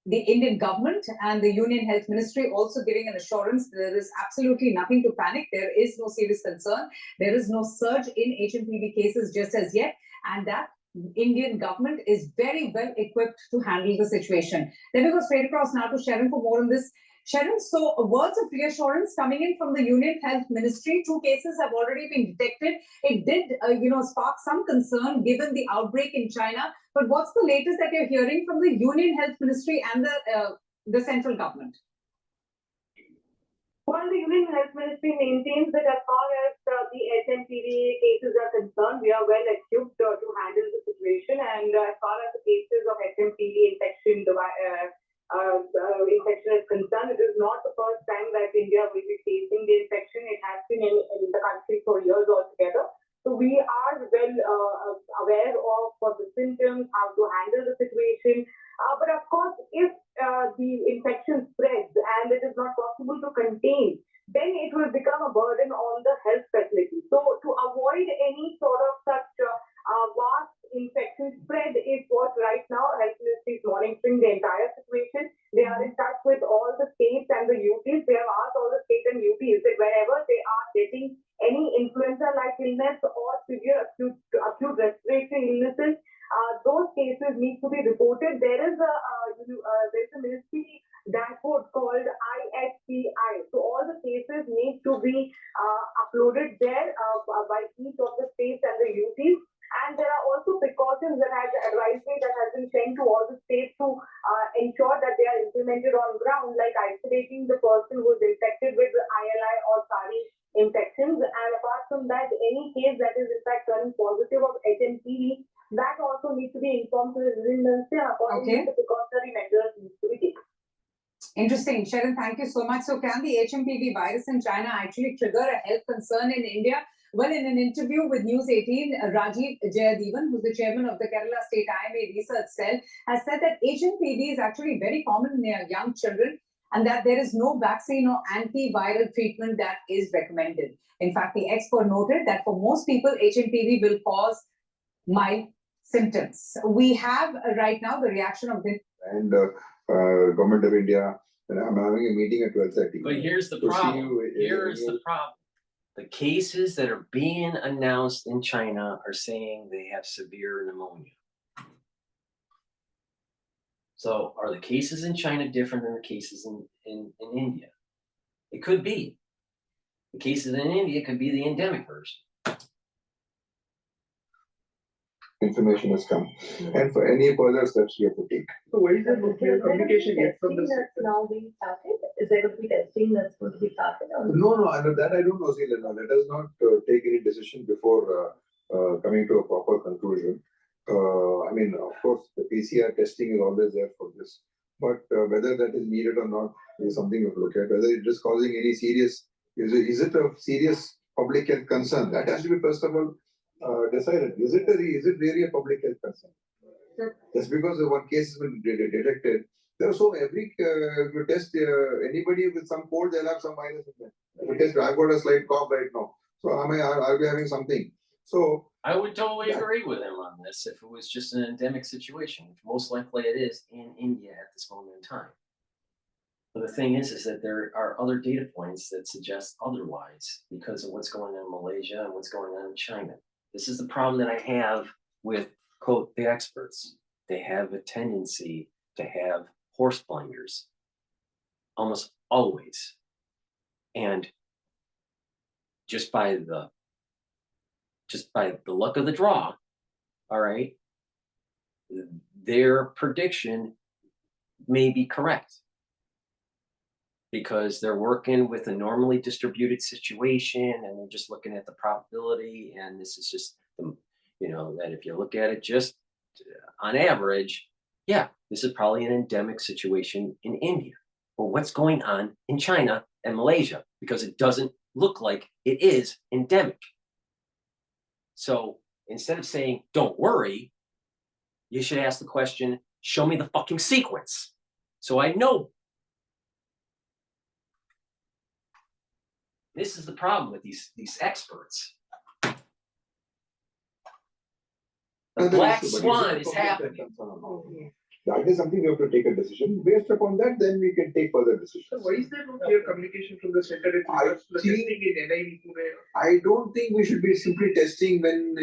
the Indian government and the Union Health Ministry also giving an assurance there is absolutely nothing to panic. There is no serious concern. There is no surge in hMPV cases just as yet, and that Indian government is very well equipped to handle the situation. Let me go straight across now to Sharon for more on this. Sharon, so words of reassurance coming in from the Union Health Ministry. 2 cases have already been detected. It did, spark some concern given the outbreak in China. But what's the latest that you're hearing from the Union Health Ministry and the central government? Well, the Union Health Ministry maintains that as far as the hMPV cases are concerned, we are well equipped to handle the situation. And as far as the cases of hMPV infection is concerned, it is not the first time that India will be facing the infection. It has been in the country for years altogether. So we are well aware of the symptoms, how to handle the situation. But of course, if the infection spreads and it is not possible to contain, then it will become a burden on the health facility. So to avoid any sort of such vast infection spread is what right now Health Ministry is monitoring the entire situation. They are in touch with all the states and the UTs. They have asked all the states and UTs that wherever they are getting any influenza-like illness or severe acute respiratory illnesses, those cases need to be reported. There is a ministry dashboard called ISCI. So all the cases need to be uploaded there by each of the states and the UTs. And there are also precautions that has advisory that has been sent to all the states to ensure that they are implemented on ground, like isolating the person who is infected with ILI or SARI infections. And apart from that, any case that is in fact turning positive of hMPV, that also needs to be informed to the redundancy and accordingly the precautionary measures need to be taken. Interesting. Sharon, thank you so much. So can the hMPV virus in China actually trigger a health concern in India? Well, in an interview with News 18, Rajiv Jayadevan, who's the chairman of the Kerala State IMA Research Cell, has said that hMPV is actually very common in young children and that there is no vaccine or antiviral treatment that is recommended. In fact, the expert noted that for most people, hMPV will cause mild symptoms. We have right now the reaction of the Government of India, and I'm having a meeting at 12:30. But here's the problem. Here's the problem. The cases that are being announced in China are saying they have severe pneumonia. So are the cases in China different than the cases in India? It could be. The cases in India could be the endemic version. Information has come, and for any further steps we have to take. So why is there no clear communication yet from the that's now being started? Is there going to be testing that's going to be started? No, I know that I don't know, Selena. Let us not take any decision before coming to a proper conclusion. I mean, of course, the PCR testing is always there for this, but whether that is needed or not is something we have to look at. Whether it is causing any serious, is it a serious public health concern? That has to be first of all decided. Is it really a public health concern? Just because one case has been detected, there are so every you test anybody with some cold, they'll have some virus in there. If you test, I've got a slight cough right now, so I'll be having something. So I would totally agree with him on this if it was just an endemic situation, which most likely it is in India at this moment in time. But the thing is that there are other data points that suggest otherwise because of what's going on in Malaysia and what's going on in China. This is the problem that I have with, quote, the experts. They have a tendency to have horse blinders almost always. And just by the luck of the draw, all right, their prediction may be correct because they're working with a normally distributed situation and they're just looking at the probability. And this is just, that if you look at it just on average, yeah, this is probably an endemic situation in India. But what's going on in China and Malaysia? Because it doesn't look like it is endemic. So instead of saying, don't worry, you should ask the question, show me the fucking sequence. So I know. This is the problem with these experts. The black swan is happening. That is something we have to take a decision. Based upon that, then we can take further decisions. So why is there no clear communication from the center in regards to the testing in NIV Pune? I don't think we should be simply testing when,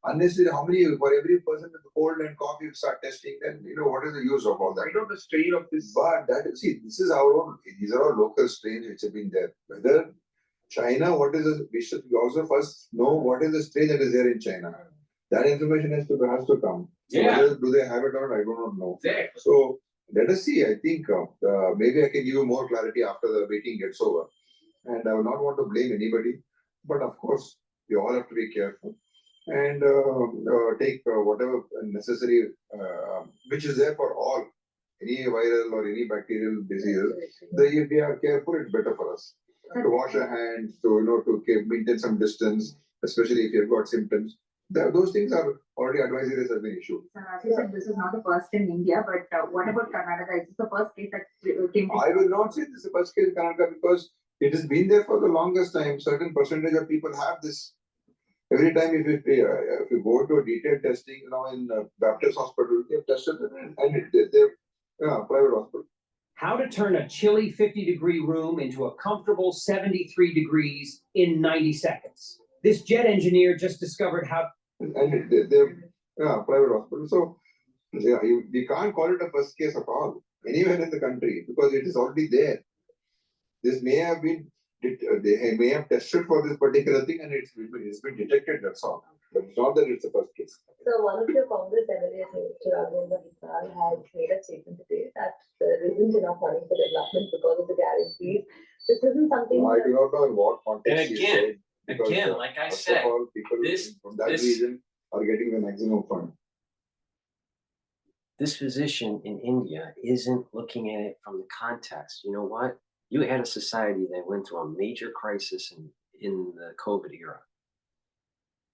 unnecessarily how many, for every person with cold and cough, you start testing, then, what is the use of all that? I don't know the strain of this. But this is our own, these are all local strains which have been there. Whether China, we should also first know what is the strain that is there in China. That information has to come. So whether do they have it or not, I do not know. Exactly. So let us see. I think maybe I can give you more clarity after the meeting gets over. And I will not want to blame anybody. But of course, we all have to be careful and take whatever necessary, which is there for all, any viral or any bacterial diseases. If we are careful, it's better for us. To wash our hands, to maintain some distance, especially if you've got symptoms. Those things are already advisories have been issued. Sir, as you said, this is not the first in India, but what about Karnataka? Is this the first case that came? I will not say this is the first case in Karnataka because it has been there for the longest time. Certain percentage of people have this. Every time if you go to a detailed testing, in Baptist hospital, they have tested them and they're private hospital. How to turn a chilly 50-degree room into a comfortable 73 degrees in 90 seconds. This jet engineer just discovered how. And they're private hospital. So we can't call it a first case at all anywhere in the country because it is already there. This may have been, they may have tested for this particular thing and it's been detected, that's all. But it's not that it's the first case. So one of your Congress MLAs, Mr. Raghavendra Vittal, has made a statement today that there isn't enough money for development because of the guarantees. This isn't something. No, I do not know in what context. And again, like I said, all, people from that region are getting the maximum fund. This physician in India isn't looking at it from the context. You know what? You had a society that went through a major crisis in the COVID era.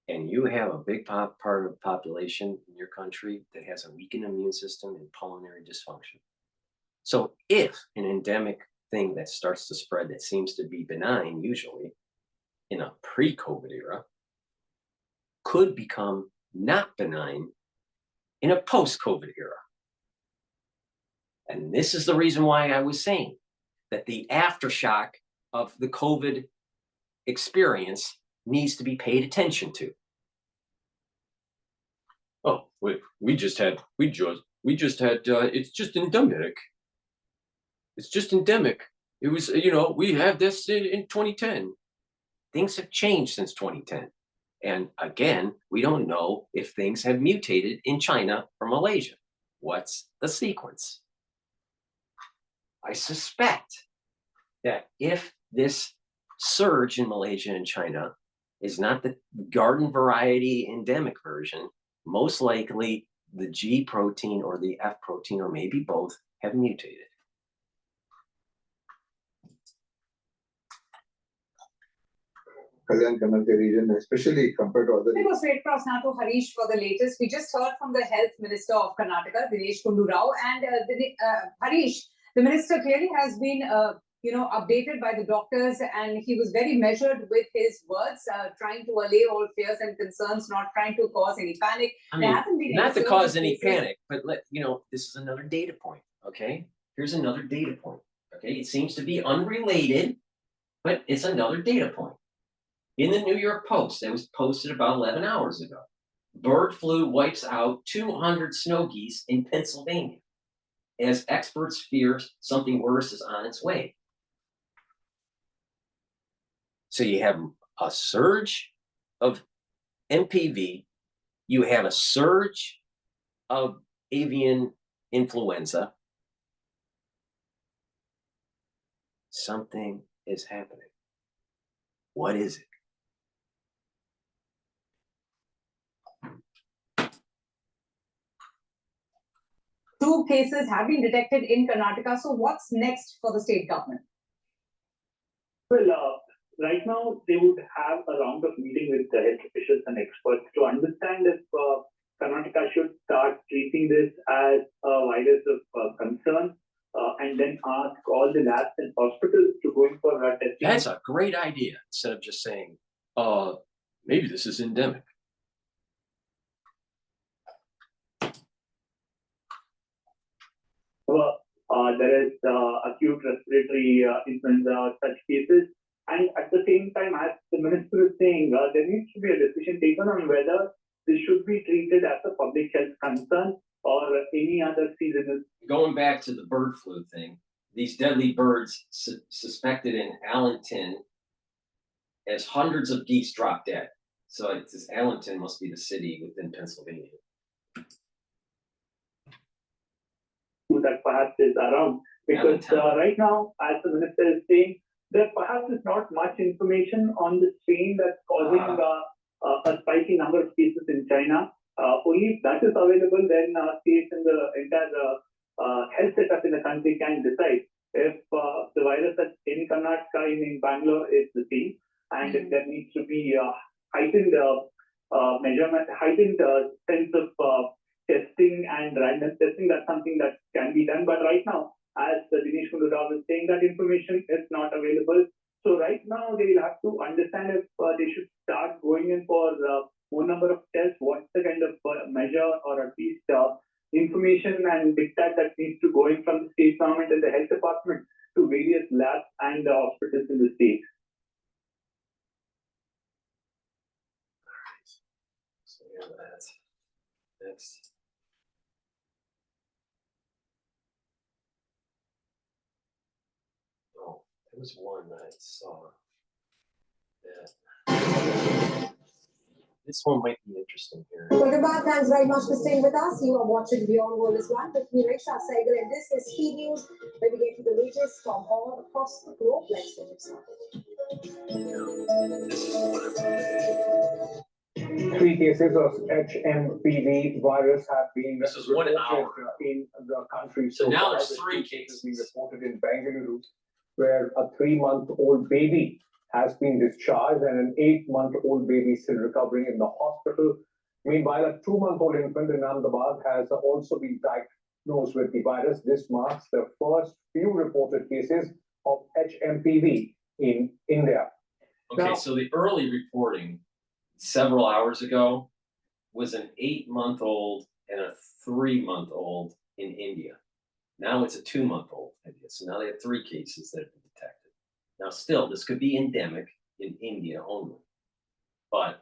And you have a big part of the population in your country that has a weakened immune system and pulmonary dysfunction. So if an endemic thing that starts to spread that seems to be benign, usually in a pre-COVID era, could become not benign in a post-COVID era. And this is the reason why I was saying that the aftershock of the COVID experience needs to be paid attention to. Oh, we just had, it's just endemic. It's just endemic. It was, we had this in 2010. Things have changed since 2010. And again, we don't know if things have mutated in China or Malaysia. What's the sequence? I suspect that if this surge in Malaysia and China is not the garden variety endemic version, most likely the G protein or the F protein, or maybe both, have mutated. Kalyan Kanaka region, especially compared to other. We go straight across now to Harish for the latest. We just heard from the Health Minister of Karnataka, Dinesh Kundu Rao, and Harish, the minister clearly has been, updated by the doctors, and he was very measured with his words, trying to allay all fears and concerns, not trying to cause any panic. I mean, not to cause any panic, but this is another data point. Okay, here's another data point. Okay, it seems to be unrelated, but it's another data point. In the New York Post, that was posted about 11 hours ago, bird flu wipes out 200 snow geese in Pennsylvania, as experts fear something worse is on its way. So you have a surge of hMPV, you have a surge of avian influenza. Something is happening. What is it? Two cases have been detected in Karnataka. So what's next for the state government? Well, right now they would have a round of meeting with the health officials and experts to understand if Karnataka should start treating this as a virus of concern, and then ask all the labs and hospitals to go in for testing. That's a great idea. Instead of just saying, maybe this is endemic. There is acute respiratory influenza, such cases. And at the same time, as the minister is saying, there needs to be a decision taken on whether this should be treated as a public health concern or any other seasonal. Going back to the bird flu thing, these deadly birds suspected in Allenton, as hundreds of geese dropped dead. So this Allenton must be the city within Pennsylvania. That perhaps is around, because right now, as the minister is saying, there perhaps is not much information on the strain that's causing a spiky number of cases in China. Only if that is available, then states and the entire health setup in the country can decide if the virus that's in Karnataka, in Bangalore, is the same, and if there needs to be heightened measurement, heightened sense of testing and random testing. That's something that can be done. But right now, as Dinesh Kundu Rao is saying, that information is not available. So right now, they will have to understand if they should start going in for more number of tests, what's the kind of measure or at least information and diktat that needs to go in from the state government and the health department to various labs and hospitals in the state. So we have that. Next. Oh, there was one that I saw that This one might be interesting here. Kulkaraj, thanks very much for staying with us. You are watching Beyond World is One with me, Reksha Sehgal, and this is Key News, where we get you the latest from all across the globe. Let's get it started. 3 cases of hMPV virus have been This is 1 hour in the country. So now far. there's 3 The cases being reported in Bengaluru, where a 3-month-old baby has been discharged and an 8-month-old baby still recovering in the hospital. Meanwhile, a 2-month-old infant in Ahmedabad has also been diagnosed with the virus. This marks the first few reported cases of hMPV in India. Okay, Now, so the early reporting several hours ago was an 8-month-old and a 3-month-old in India. Now it's a 2-month-old in India. So now they have 3 cases that have been detected. Now, still, this could be endemic in India only. But,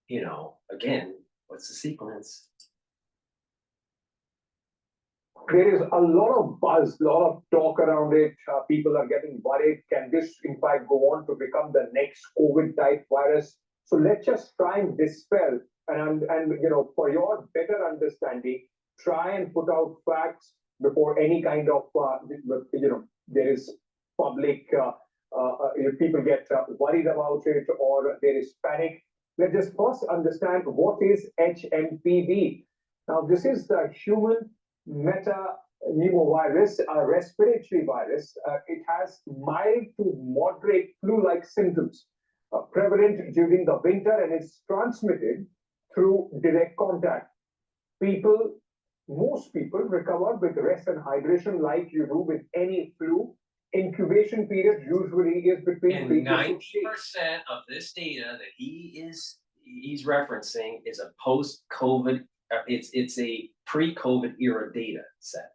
you know, again, what's the sequence? there is a lot of buzz, a lot of talk around it. People are getting worried. Can this, in fact, go on to become the next COVID-type virus? So let's just try and dispel and you know, for your better understanding, try and put out facts before any kind of you know, there is public if people get worried about it or there is panic. Let's just first understand what is hMPV. Now, this is the human metapneumovirus, a respiratory virus. It has mild to moderate flu-like symptoms, prevalent during the winter, and it's transmitted through direct contact. Most people recover with rest and hydration like you do with any flu. Incubation period usually is between And 3 to 6 90% of this data that he's referencing is a post-COVID. It's a pre-COVID era data set.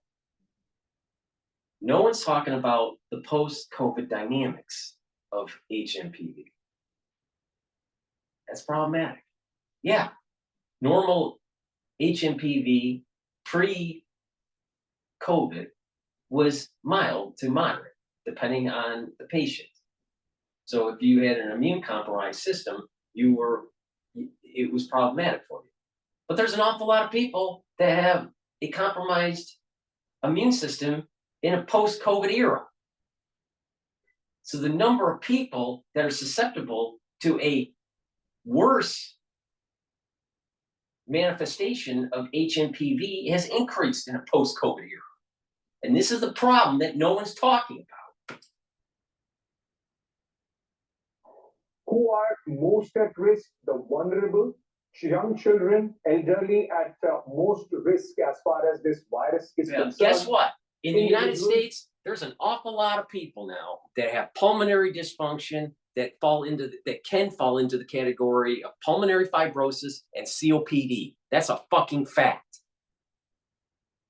No one's talking about the post-COVID dynamics of hMPV. That's problematic. Yeah, normal hMPV pre-COVID was mild to moderate, depending on the patient. So if you had an immune compromised system, it was problematic for you. But there's an awful lot of people that have a compromised immune system in a post-COVID era. So the number of people that are susceptible to a worse manifestation of hMPV has increased in a post-COVID era. And this is the problem that no one's talking about. Who are most at risk? The vulnerable, young children, elderly at most risk as far as this virus is concerned. Guess what? In the United States, there's an awful lot of people now that have pulmonary dysfunction that can fall into the category of pulmonary fibrosis and COPD. That's a fucking fact.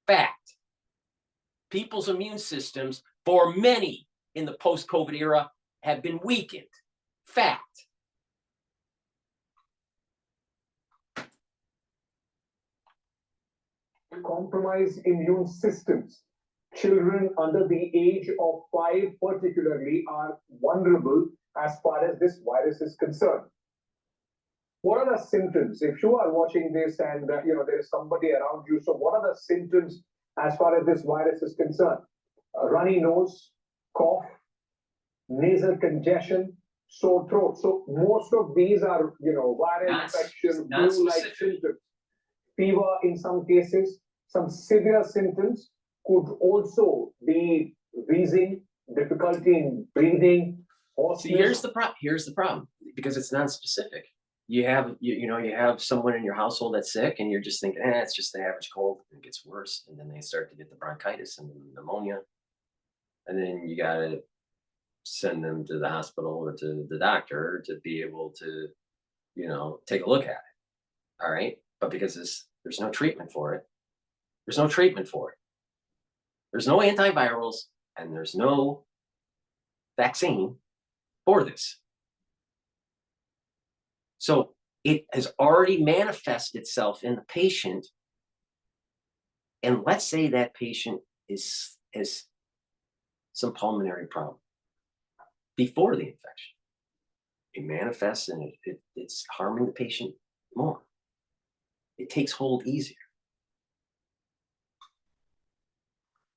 Fact. People's immune systems, for many in the post-COVID era, have been weakened. Fact. Compromised immune systems. Children under the age of 5 particularly are vulnerable as far as this virus is concerned. What are the symptoms? If you are watching this and you know there is somebody around you, so what are the symptoms as far as this virus is concerned? A runny nose, cough, nasal congestion, sore throat. So most of these are, you know, viral infection, flu-like symptoms. Fever in some cases, some severe symptoms could also be wheezing, difficulty in breathing. See, here's the problem, because it's non-specific. You have someone in your household that's sick, and you're just thinking, it's just the average cold. It gets worse, and then they start to get the bronchitis and the pneumonia, and then you gotta send them to the hospital or to the doctor to be able to, you know, take a look at it. All right, but because there's no treatment for it. There's no treatment for it. There's no antivirals, and there's no vaccine for this. So it has already manifested itself in the patient. And let's say that patient has some pulmonary problem before the infection. It manifests and it's harming the patient more. It takes hold easier.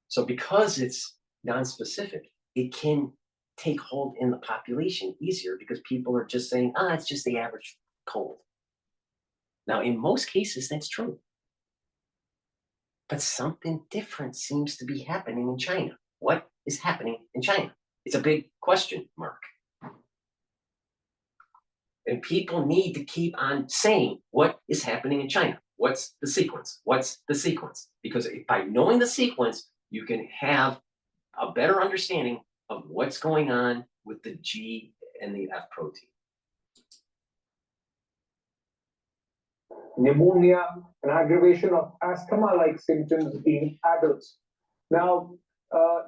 So because it's non-specific, it can take hold in the population easier because people are just saying, ah, it's just the average cold. Now, in most cases, that's true. But something different seems to be happening in China. What is happening in China? It's a big question mark. And people need to keep on saying what is happening in China. What's the sequence? What's the sequence? Because by knowing the sequence, you can have a better understanding of what's going on with the G and the F protein. Pneumonia, an aggravation of asthma-like symptoms in adults. Now,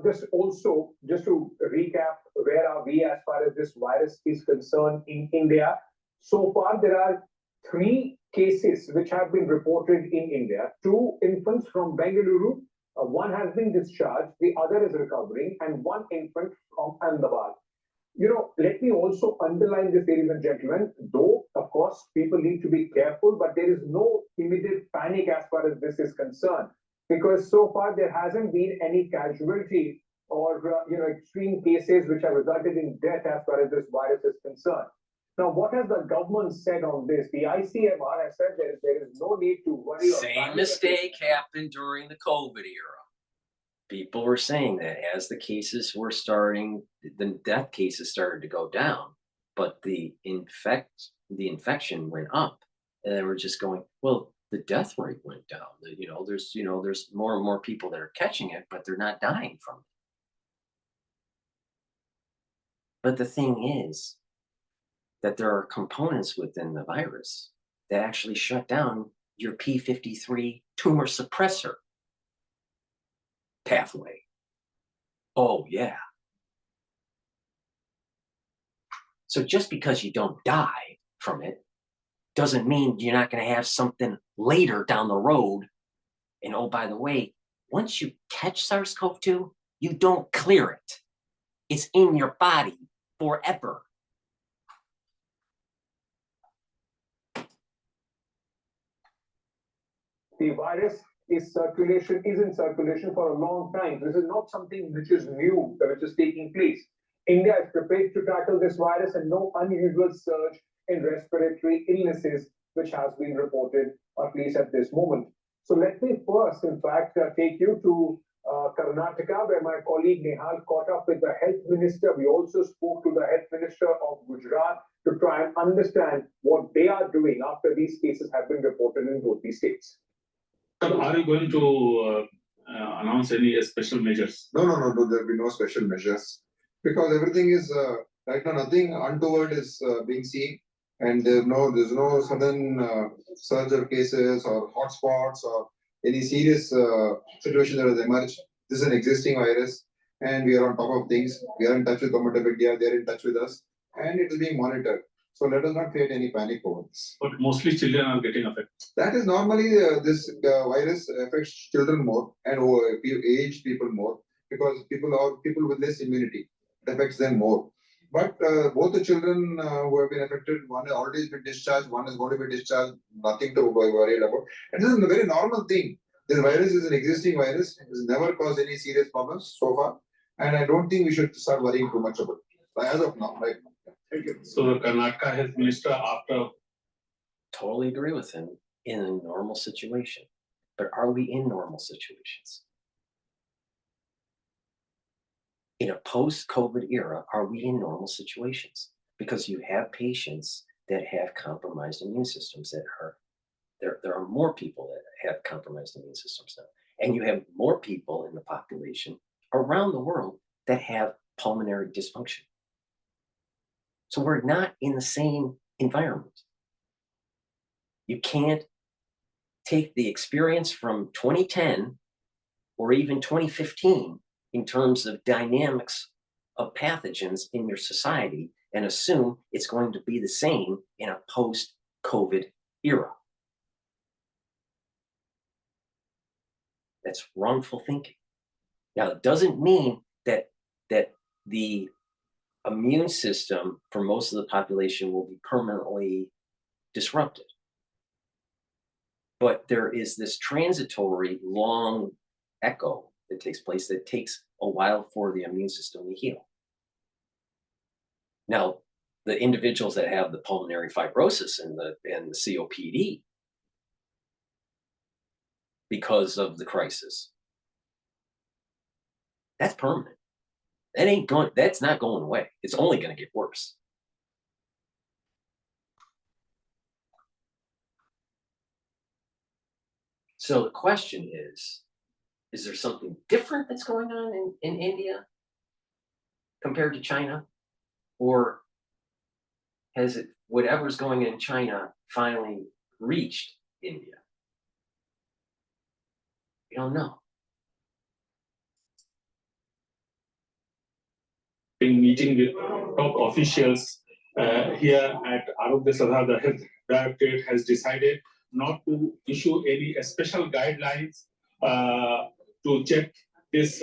just to recap, where are we as far as this virus is concerned in India? So far, there are 3 cases which have been reported in India. 2 infants from Bengaluru, one has been discharged, the other is recovering, and 1 infant from Ahmedabad. Let me also underline this, ladies and gentlemen, though, of course, people need to be careful, but there is no immediate panic as far as this is concerned, because so far there hasn't been any casualty or, extreme cases which have resulted in death as far as this virus is concerned. Now, what has the government said on this? The ICMR has said there is no need to worry. Same mistake happened during the COVID era. People were saying that as the cases were starting, the death cases started to go down, but the infection went up, and they were just going, well, the death rate went down. There's more and more people that are catching it, but they're not dying from it. But the thing is that there are components within the virus that actually shut down your P53 tumor suppressor pathway. Oh, yeah. So just because you don't die from it doesn't mean you're not going to have something later down the road. And oh, by the way, once you catch SARS-CoV-2, you don't clear it. It's in your body forever. The virus is in circulation for a long time. This is not something which is new, which is taking place. India is prepared to tackle this virus, and no unusual surge in respiratory illnesses which has been reported, at least at this moment. So let me first, in fact, take you to Karnataka, where my colleague Nehal caught up with the health minister. We also spoke to the health minister of Gujarat to try and understand what they are doing after these cases have been reported in both these states. Are you going to announce any special measures? No, there will be no special measures because everything is right now, nothing untoward is being seen, and there's no sudden surge of cases or hotspots or any serious situation that has emerged. This is an existing virus, and we are on top of things. We are in touch with Government of India, they are in touch with us, and it is being monitored. So let us not create any panic over this. But mostly children are getting affected. That is normally this virus affects children more and aged people more because people with less immunity. It affects them more. But both the children who have been affected, one has already been discharged, one is going to be discharged, nothing to be worried about. And this is a very normal thing. This virus is an existing virus. It has never caused any serious problems so far. And I don't think we should start worrying too much about it. As of now, right now. Thank you. So the Karnataka health minister after. Totally agree with him in a normal situation. But are we in normal situations? In a post-COVID era, are we in normal situations? Because you have patients that have compromised immune systems there are more people that have compromised immune systems now. And you have more people in the population around the world that have pulmonary dysfunction. So we're not in the same environment. You can't take the experience from 2010 or even 2015 in terms of dynamics of pathogens in your society and assume it's going to be the same in a post-COVID era. That's wrongful thinking. Now, it doesn't mean that the immune system for most of the population will be permanently disrupted. But there is this transitory long echo that takes place that takes a while for the immune system to heal. Now, the individuals that have the pulmonary fibrosis and the COPD, because of the crisis, that's permanent. That's not going away. It's only going to get worse. So the question is there something different that's going on in India compared to China? Or has it, whatever's going in China finally reached India? We don't know. In meeting with top officials here at Arogya Sabha, the Health Directorate has decided not to issue any special guidelines to check this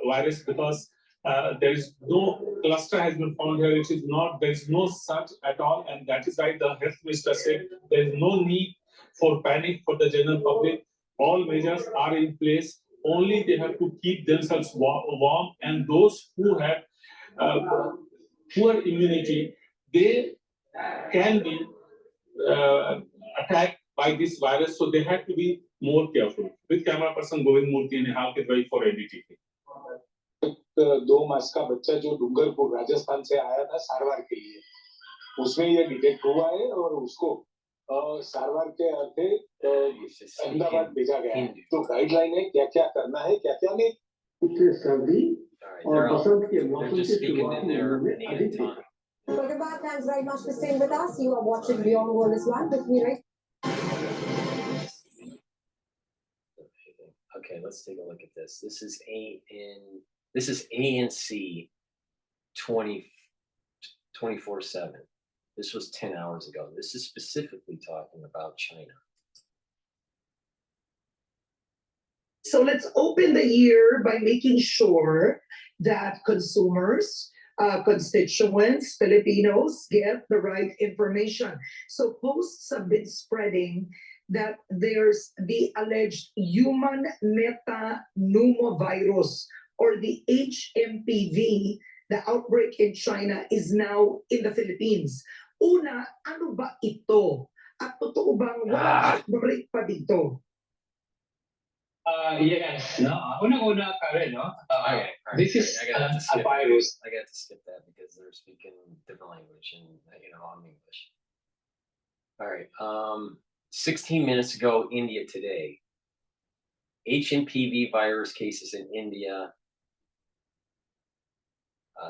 virus, because there is no cluster has been found here. It is not, there is no such at all, and that is why the health minister said there is no need for panic for the general public. All measures are in place. Only they have to keep themselves warm, and those who have poor immunity, they can be attacked by this virus, so they have to be more careful. With camera person Govind Murthy and Halkit Bhai for NDTV. 2 मास का बच्चा जो डूंगरपुर राजस्थान से आया था सारवार के लिए, उसमें ये डिटेक्ट हुआ है और उसको सारवार के अर्थे अहमदाबाद भेजा गया है। तो गाइडलाइन है क्या क्या करना है, क्या क्या नहीं। सर्दी और बसंत के मौसम के शुरुआती दिनों में अधिक है। Welcome back. Thanks very much for staying with us. You are watching Beyond World is One with me, right? Okay, let's take a look at this. This is ANC 24/7. This was 10 hours ago. This is specifically talking about China. So let's open the year by making sure that consumers, constituents, Filipinos get the right information. So posts have been spreading that there's the alleged human metapneumovirus, or the hMPV. The outbreak in China is now in the Philippines. Una, ano ba ito? At totoo bang walang outbreak pa dito? Yes, no. Una-una ka rin, no? This is a virus. I got to skip that because they're speaking different language and I'm English. All right. 16 minutes ago, India Today. hMPV virus cases in India.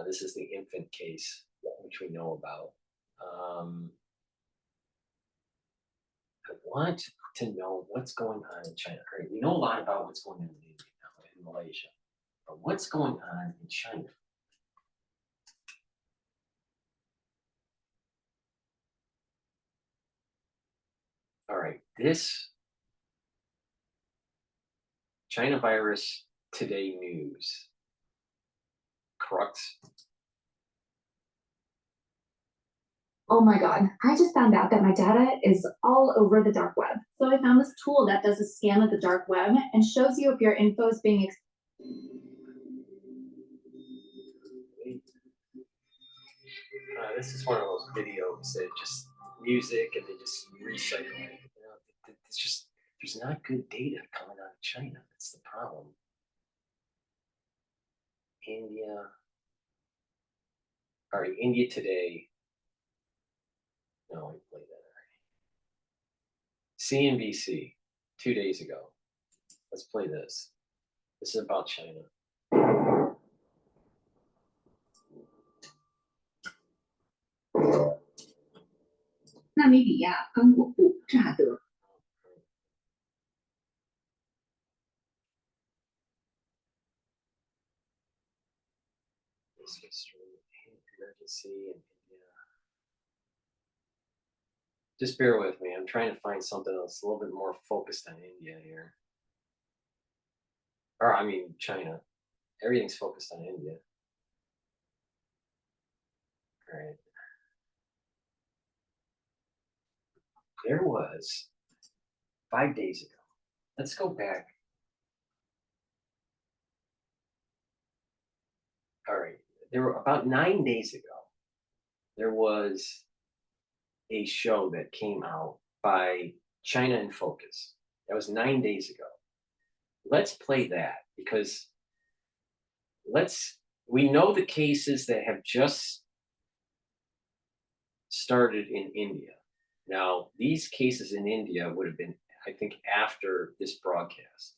This is the infant case, which we know about. I want to know what's going on in China. All right, we know a lot about what's going on in India now, in Malaysia, but what's going on in China? All right, this China virus today news. Correct. Oh my God, I just found out that my data is all over the dark web. So I found this tool that does a scan of the dark web and shows you if your info is being this is one of those videos that just music and they just recycle it. It's just, there's not good data coming out of China. That's the problem. India. All right, India Today. No, I played that already. CNBC, 2 days ago. Let's play this. This is about China. 纳米比亚刚果布乍得。Emergency in India. Just bear with me. I'm trying to find something that's a little bit more focused on India here. Or I mean China. Everything's focused on India. All right. There was 5 days ago. Let's go back. All right. There were about 9 days ago. There was a show that came out by China in Focus. That was 9 days ago. Let's play that because we know the cases that have just started in India. Now, these cases in India would have been, I think, after this broadcast.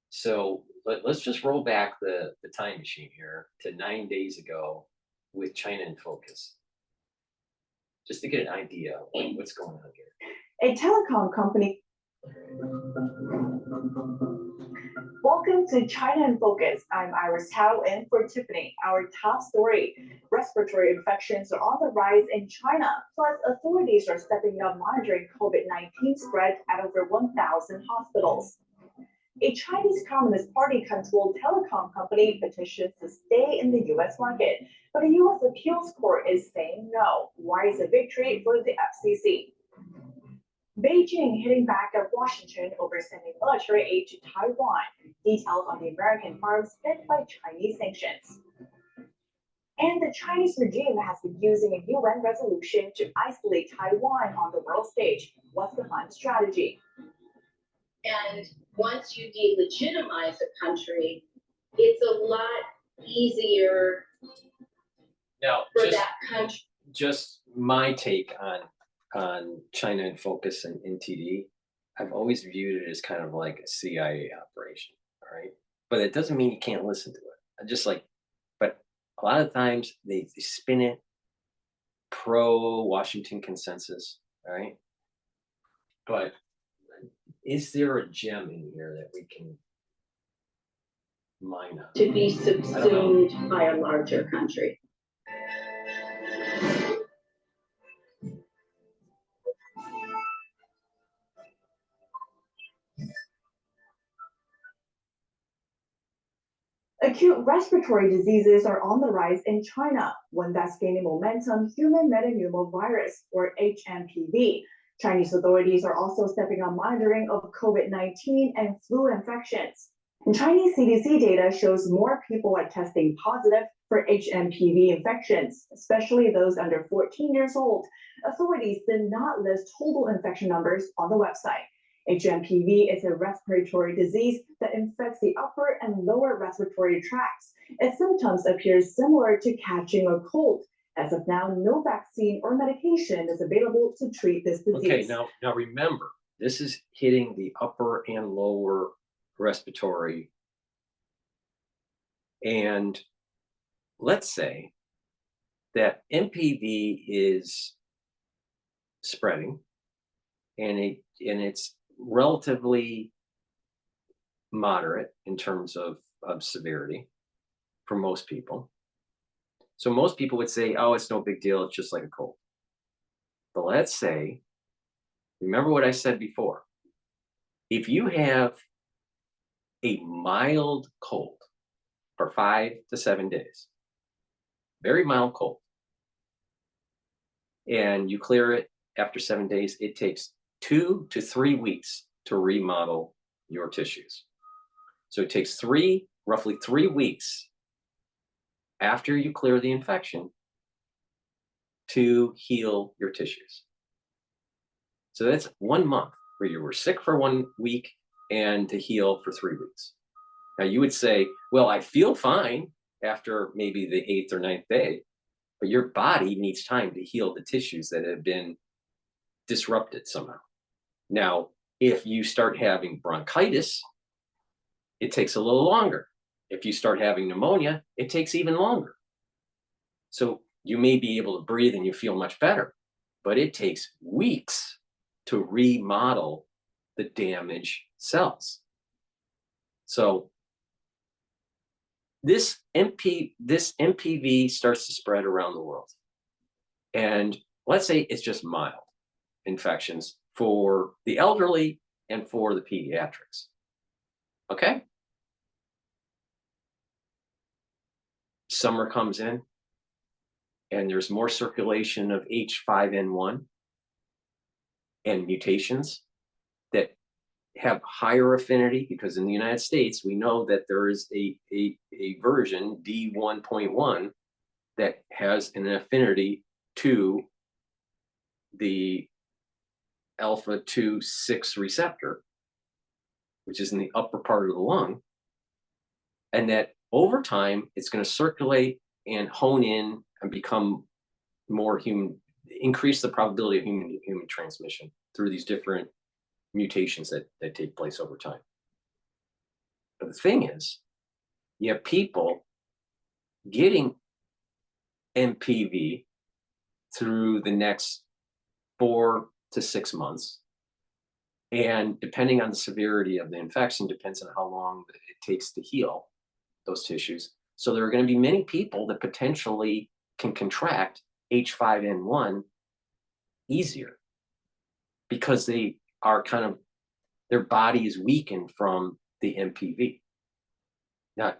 So let's just roll back the time machine here to 9 days ago with China in Focus, just to get an idea of what's going on here. A telecom company. Welcome to China in Focus. I'm Iris Tao in for Tiffany. Our top story, respiratory infections are on the rise in China, plus authorities are stepping up monitoring COVID-19 spread at over 1,000 hospitals. A Chinese Communist Party-controlled telecom company petitions to stay in the U.S. market, but a U.S. appeals court is saying no. Why is a victory for the FCC? Beijing hitting back at Washington over sending military aid to Taiwan. Details on the American farms hit by Chinese sanctions. And the Chinese regime has been using a UN resolution to isolate Taiwan on the world stage. What's behind the strategy? And once you delegitimize a country, it's a lot easier Now, for that country. Just my take on China in Focus and NTD, I've always viewed it as kind of like a CIA operation, all right? But it doesn't mean you can't listen to it. I just like, but a lot of times they spin it pro-Washington consensus, all right? But is there a gem in here that we can mine up? To be subsumed by a larger country. Acute respiratory diseases are on the rise in China. One that's gaining momentum, human metapneumovirus, or hMPV. Chinese authorities are also stepping up monitoring of COVID-19 and flu infections. And Chinese CDC data shows more people are testing positive for hMPV infections, especially those under 14 years old. Authorities did not list total infection numbers on the website. hMPV is a respiratory disease that infects the upper and lower respiratory tracts. Its symptoms appear similar to catching a cold. As of now, no vaccine or medication is available to treat this disease. Okay, now remember, this is hitting the upper and lower respiratory. And let's say that MPV is spreading and it's relatively moderate in terms of severity for most people. So most people would say, oh, it's no big deal. It's just like a cold. But let's say, remember what I said before. If you have a mild cold for 5 to 7 days, very mild cold, and you clear it after 7 days, it takes 2 to 3 weeks to remodel your tissues. So it takes roughly 3 weeks after you clear the infection to heal your tissues. So that's 1 month where you were sick for 1 week and to heal for 3 weeks. Now you would say, well, I feel fine after maybe the 8th or 9th day, but your body needs time to heal the tissues that have been disrupted somehow. Now, if you start having bronchitis, it takes a little longer. If you start having pneumonia, it takes even longer. So you may be able to breathe and you feel much better, but it takes weeks to remodel the damaged cells. So this MPV starts to spread around the world. And let's say it's just mild infections for the elderly and for the pediatrics. Okay? Summer comes in, and there's more circulation of H5N1 and mutations that have higher affinity, because in the United States, we know that there is a version, D1.1, that has an affinity to the alpha-2/6 receptor, which is in the upper part of the lung, and that over time, it's going to circulate and hone in and become more human, increase the probability of human transmission through these different mutations that take place over time. But the thing is, you have people getting hMPV through the next 4 to 6 months. And depending on the severity of the infection, depends on how long it takes to heal those tissues. So there are going to be many people that potentially can contract H5N1 easier because they are kind of, their body is weakened from the hMPV. Now,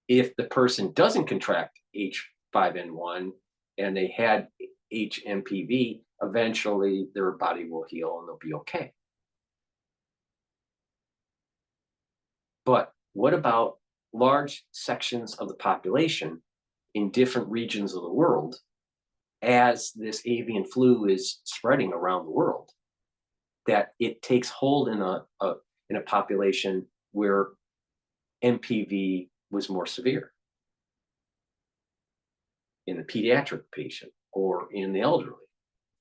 if the person doesn't contract H5N1 and they had hMPV, eventually their body will heal and they'll be okay. But what about large sections of the population in different regions of the world as this avian flu is spreading around the world, that it takes hold in a population where hMPV was more severe, in the pediatric patient or in the elderly,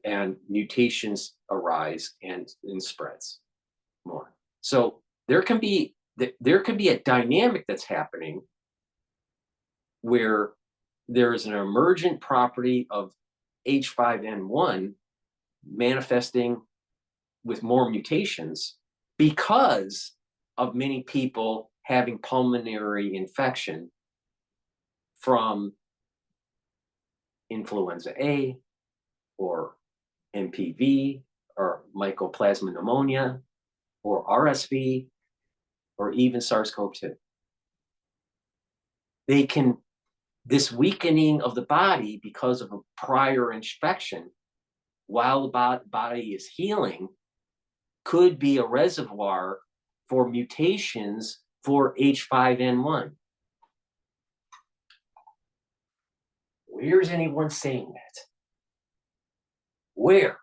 and mutations arise and spreads more. So there can be a dynamic that's happening where there is an emergent property of H5N1 manifesting with more mutations because of many people having pulmonary infection from influenza A or hMPV or mycoplasma pneumonia or RSV or even SARS-CoV-2. This weakening of the body because of a prior infection while the body is healing could be a reservoir for mutations for H5N1. Where is anyone saying that? Where?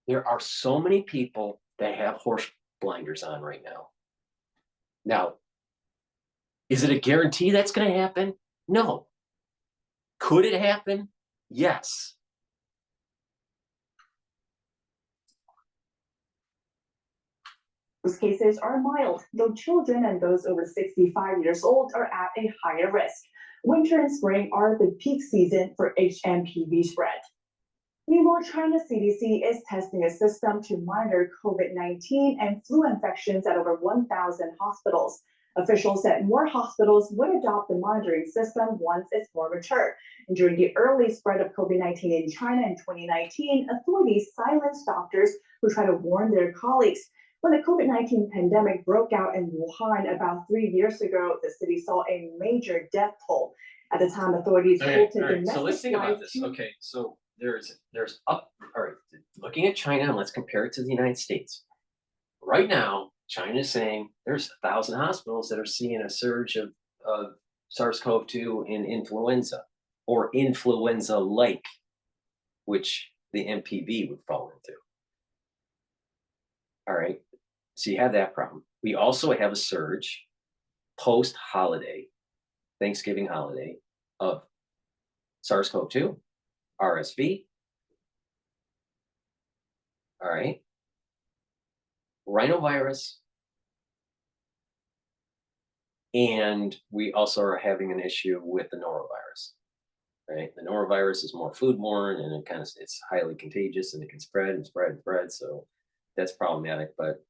There are so many people that have horse blinders on right now. Now, is it a guarantee that's going to happen? No. Could it happen? Yes. Those cases are mild, though children and those over 65 years old are at a higher risk. Winter and spring are the peak season for hMPV spread. Meanwhile, China CDC is testing a system to monitor COVID-19 and flu infections at over 1,000 hospitals. Officials said more hospitals would adopt the monitoring system once it's more mature. And during the early spread of COVID-19 in China in 2019, authorities silenced doctors who tried to warn their colleagues. When the COVID-19 pandemic broke out in Wuhan about 3 years ago, the city saw a major death toll. At the time, authorities halted domestic So let's think about flights this. Okay, so there's all right, looking at China, and let's compare it to the United States. Right now, China is saying there's 1,000 hospitals that are seeing a surge of SARS-CoV-2 in influenza or influenza-like, which the hMPV would fall into. All right, so you have that problem. We also have a surge post-holiday, Thanksgiving holiday, of SARS-CoV-2, RSV, all right, rhinovirus, and we also are having an issue with the norovirus, right? The norovirus is more foodborne and it's highly contagious and it can spread and spread and spread, so that's problematic, but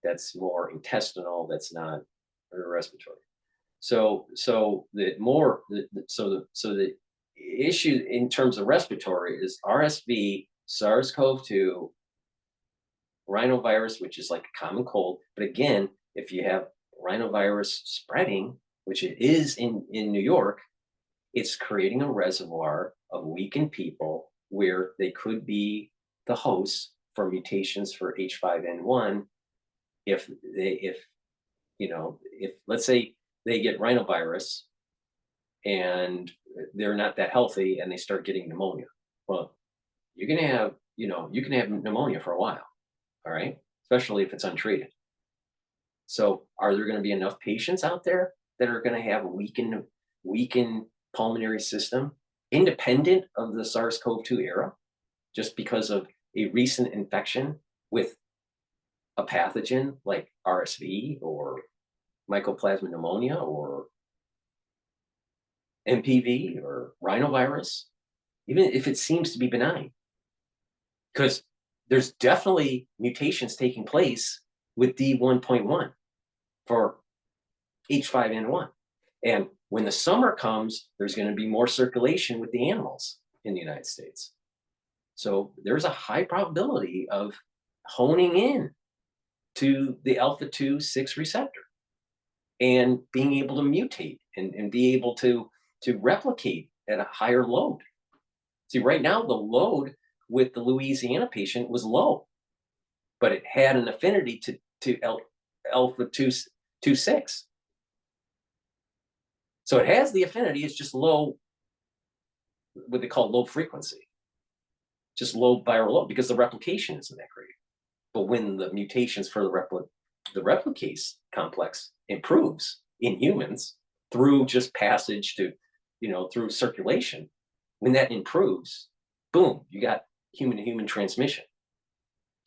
that's more intestinal, that's not respiratory. So the issue in terms of respiratory is RSV, SARS-CoV-2, rhinovirus, which is like a common cold. But again, if you have rhinovirus spreading, which it is in New York, it's creating a reservoir of weakened people where they could be the hosts for mutations for H5N1 if let's say they get rhinovirus and they're not that healthy and they start getting pneumonia. Well, you're gonna have, you can have pneumonia for a while, all right? Especially if it's untreated. So are there gonna be enough patients out there that are gonna have a weakened pulmonary system independent of the SARS-CoV-2 era, just because of a recent infection with a pathogen like RSV or mycoplasma pneumonia or hMPV or rhinovirus, even if it seems to be benign? Because there's definitely mutations taking place with D1.1 for H5N1. And when the summer comes, there's going to be more circulation with the animals in the United States. So there's a high probability of honing in to the alpha-2 6 receptor and being able to mutate and be able to replicate at a higher load. See, right now the load with the Louisiana patient was low, but it had an affinity to alpha-2 6. So it has the affinity, it's just low, what they call low frequency, just low viral load, because the replication isn't that great. But when the mutations for the replicase complex improves in humans through just passage to, through circulation, when that improves, boom, you got human-to-human transmission.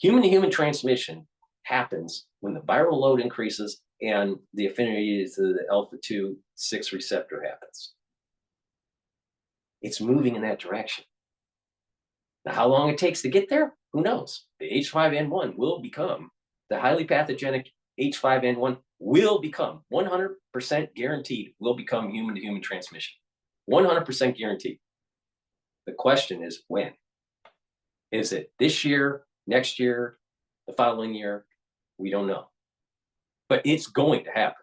Human-to-human transmission happens when the viral load increases and the affinity to the alpha-2 6 receptor happens. It's moving in that direction. Now, how long it takes to get there, who knows? The H5N1 will become, the highly pathogenic H5N1 will become, 100% guaranteed, will become human-to-human transmission. 100% guaranteed. The question is when? Is it this year, next year, the following year? We don't know. But it's going to happen.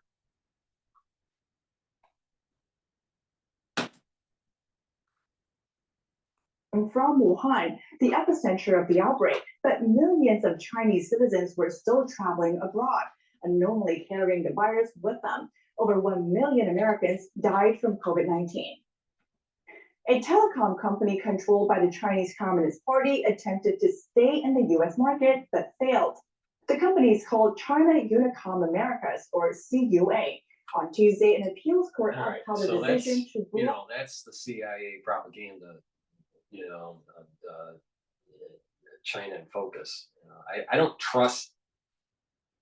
From Wuhan, the epicenter of the outbreak, but millions of Chinese citizens were still traveling abroad, unknowingly carrying the virus with them. Over 1 million Americans died from COVID-19. A telecom company controlled by the Chinese Communist Party attempted to stay in the US market, but failed. The company is called China Unicom Americas, or CUA. On Tuesday, an appeals court upheld a decision to block. That's the CIA propaganda, China in focus. I don't trust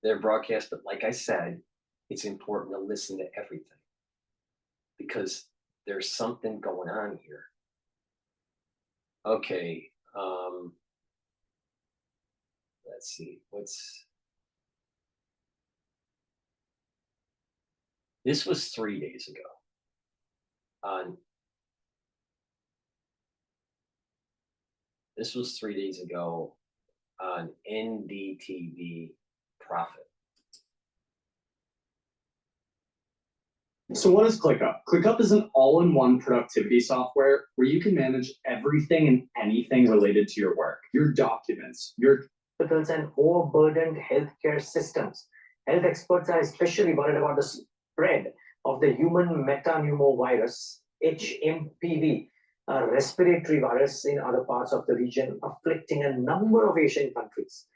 their broadcast, but like I said, it's important to listen to everything because there's something going on here. Okay, let's see, this was 3 days ago. This was 3 days ago on NDTV Profit. So what is ClickUp? ClickUp is an all-in-one productivity software where you can manage everything and anything related to your work, your documents, your hospitals and overburdened healthcare systems. Health experts are especially worried about the spread of the human metapneumovirus, hMPV, a respiratory virus in other parts of the region, afflicting a number of Asian countries.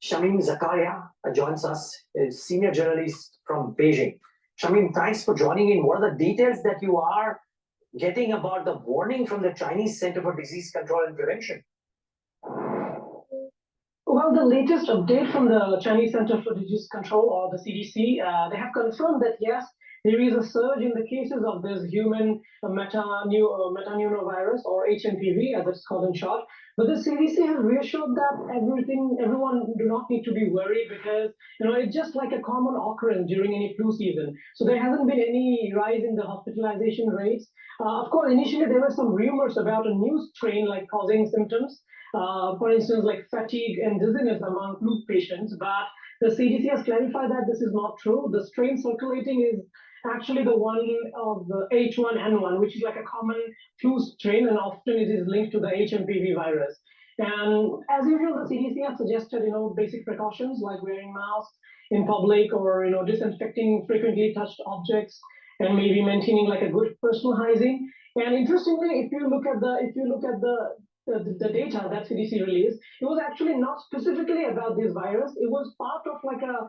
Shamim Zakaria joins us, a senior journalist from Beijing. Shamim, thanks for joining in. What are the details that you are getting about the warning from the Chinese Center for Disease Control and Prevention? Well, the latest update from the Chinese Center for Disease Control, or the CDC, they have confirmed that yes, there is a surge in the cases of this human metapneumovirus, or hMPV, as it's called in short. But the CDC has reassured that everyone do not need to be worried because it's just like a common occurrence during any flu season. So there hasn't been any rise in the hospitalization rates. Of course, initially there were some rumors about a new strain like causing symptoms. For instance, like fatigue and dizziness among flu patients, but the CDC has clarified that this is not true. The strain circulating is actually the one of the H1N1, which is like a common flu strain, and often it is linked to the hMPV virus. And as usual, the CDC has suggested, basic precautions like wearing masks in public, or, disinfecting frequently touched objects, and maybe maintaining like a good personal hygiene. And interestingly, if you look at the data that CDC released, it was actually not specifically about this virus. It was part of like a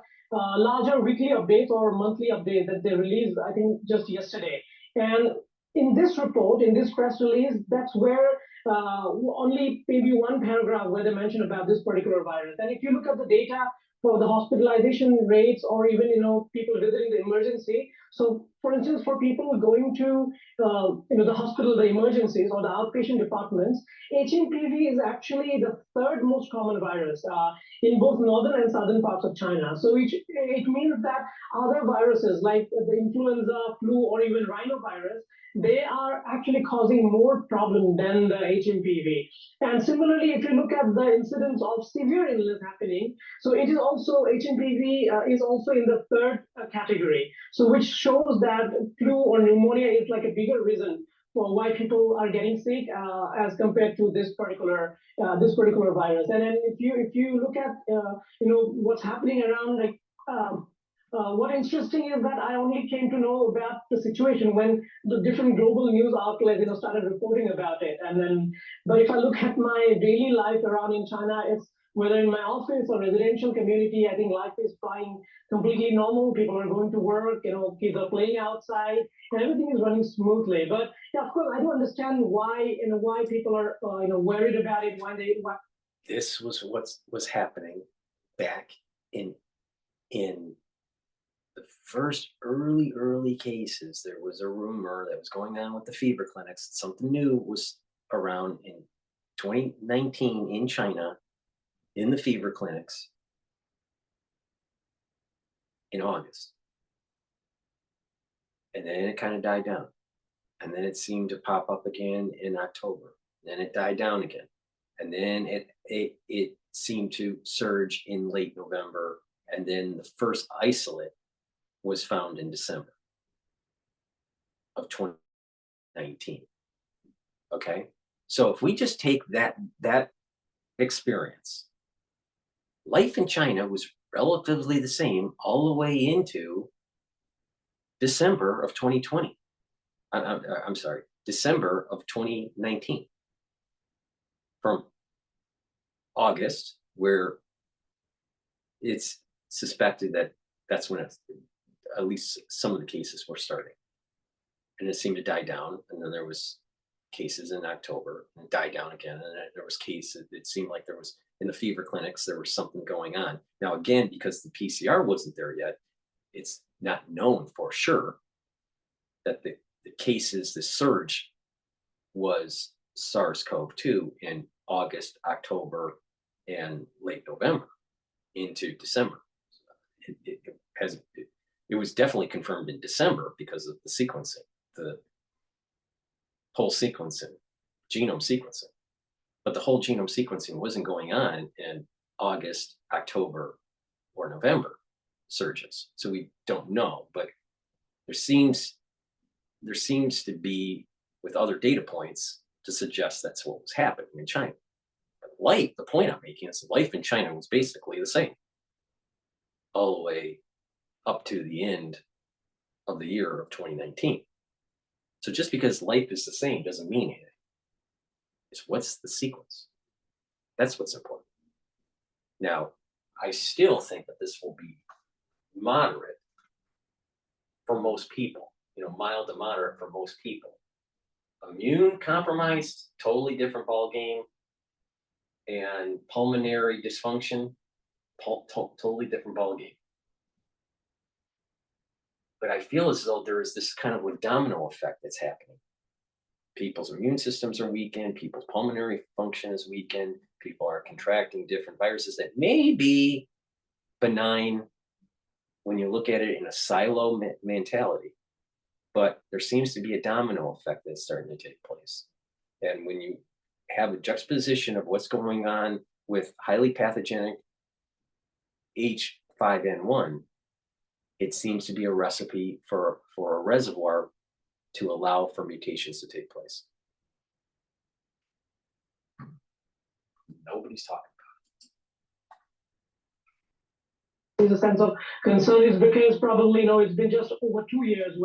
larger weekly update or monthly update that they released, I think, just yesterday. And in this report, in this press release, that's where only maybe one paragraph where they mention about this particular virus. And if you look at the data for the hospitalization rates, or even people visiting the emergency. So, for instance, for people going to the hospital, the emergencies or the outpatient departments, hMPV is actually the third most common virus in both northern and southern parts of China. So it means that other viruses like the influenza, flu, or even rhinovirus, they are actually causing more problem than the hMPV. And similarly, if you look at the incidence of severe illness happening, so it is also, hMPV is also in the third category. So which shows that flu or pneumonia is like a bigger reason for why people are getting sick as compared to this particular virus. And then if you look at what's happening around, like what interesting is that I only came to know about the situation when the different global news outlets started reporting about it. And then, but if I look at my daily life around in China, it's whether in my office or residential community, I think life is flying completely normal. People are going to work, kids are playing outside, and everything is running smoothly. But yeah, of course, I don't understand why people are worried about it. This was what was happening back in the first early cases. There was a rumor that was going on with the fever clinics. Something new was around in 2019 in China, in the fever clinics in August. And then it kind of died down. And then it seemed to pop up again in October. Then it died down again. And then it seemed to surge in late November. And then the first isolate was found in December of 2019. Okay. So if we just take that experience, life in China was relatively the same all the way into December of 2020. I'm sorry, December of 2019. From August, where it's suspected that that's when at least some of the cases were starting. And it seemed to die down. And then there was cases in October and died down again. And then there was cases, it seemed like there was, in the fever clinics, there was something going on. Now, again, because the PCR wasn't there yet, it's not known for sure that the cases, the surge was SARS-CoV-2 in August, October, and late November into December. It was definitely confirmed in December because of the sequencing, the whole sequencing, genome sequencing. But the whole genome sequencing wasn't going on in August, October, or November surges. So we don't know, but there seems to be, with other data points, to suggest that's what was happening in China. But the point I'm making is life in China was basically the same all the way up to the end of the year of 2019. So just because life is the same doesn't mean anything. It's what's the sequence. That's what's important. Now, I still think that this will be moderate for most people, mild to moderate for most people. Immune compromised, totally different ballgame. And pulmonary dysfunction, totally different ballgame. But I feel as though there is this kind of a domino effect that's happening. People's immune systems are weakened, people's pulmonary function is weakened, people are contracting different viruses that may be benign when you look at it in a silo mentality. But there seems to be a domino effect that's starting to take place. And when you have a juxtaposition of what's going on with highly pathogenic H5N1 it seems to be a recipe for a reservoir to allow for mutations to take place. Nobody's talking. There's a sense of concern is because probably, it's been just over 2 years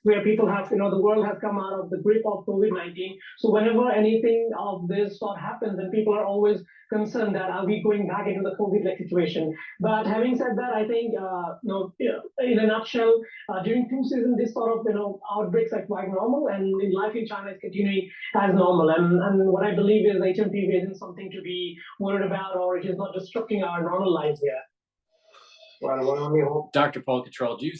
where people have, the world has come out of the grip of COVID-19. So whenever anything of this sort happens, then people are always concerned that are we going back into the COVID-like situation. But having said that, I think, in a nutshell, during flu season, this sort of, outbreaks are quite normal, and in life in China is continuing as normal. And what I believe is hMPV isn't something to be worried about, or it is not disrupting our normal lives here. Well, DrPaulCottrell, do you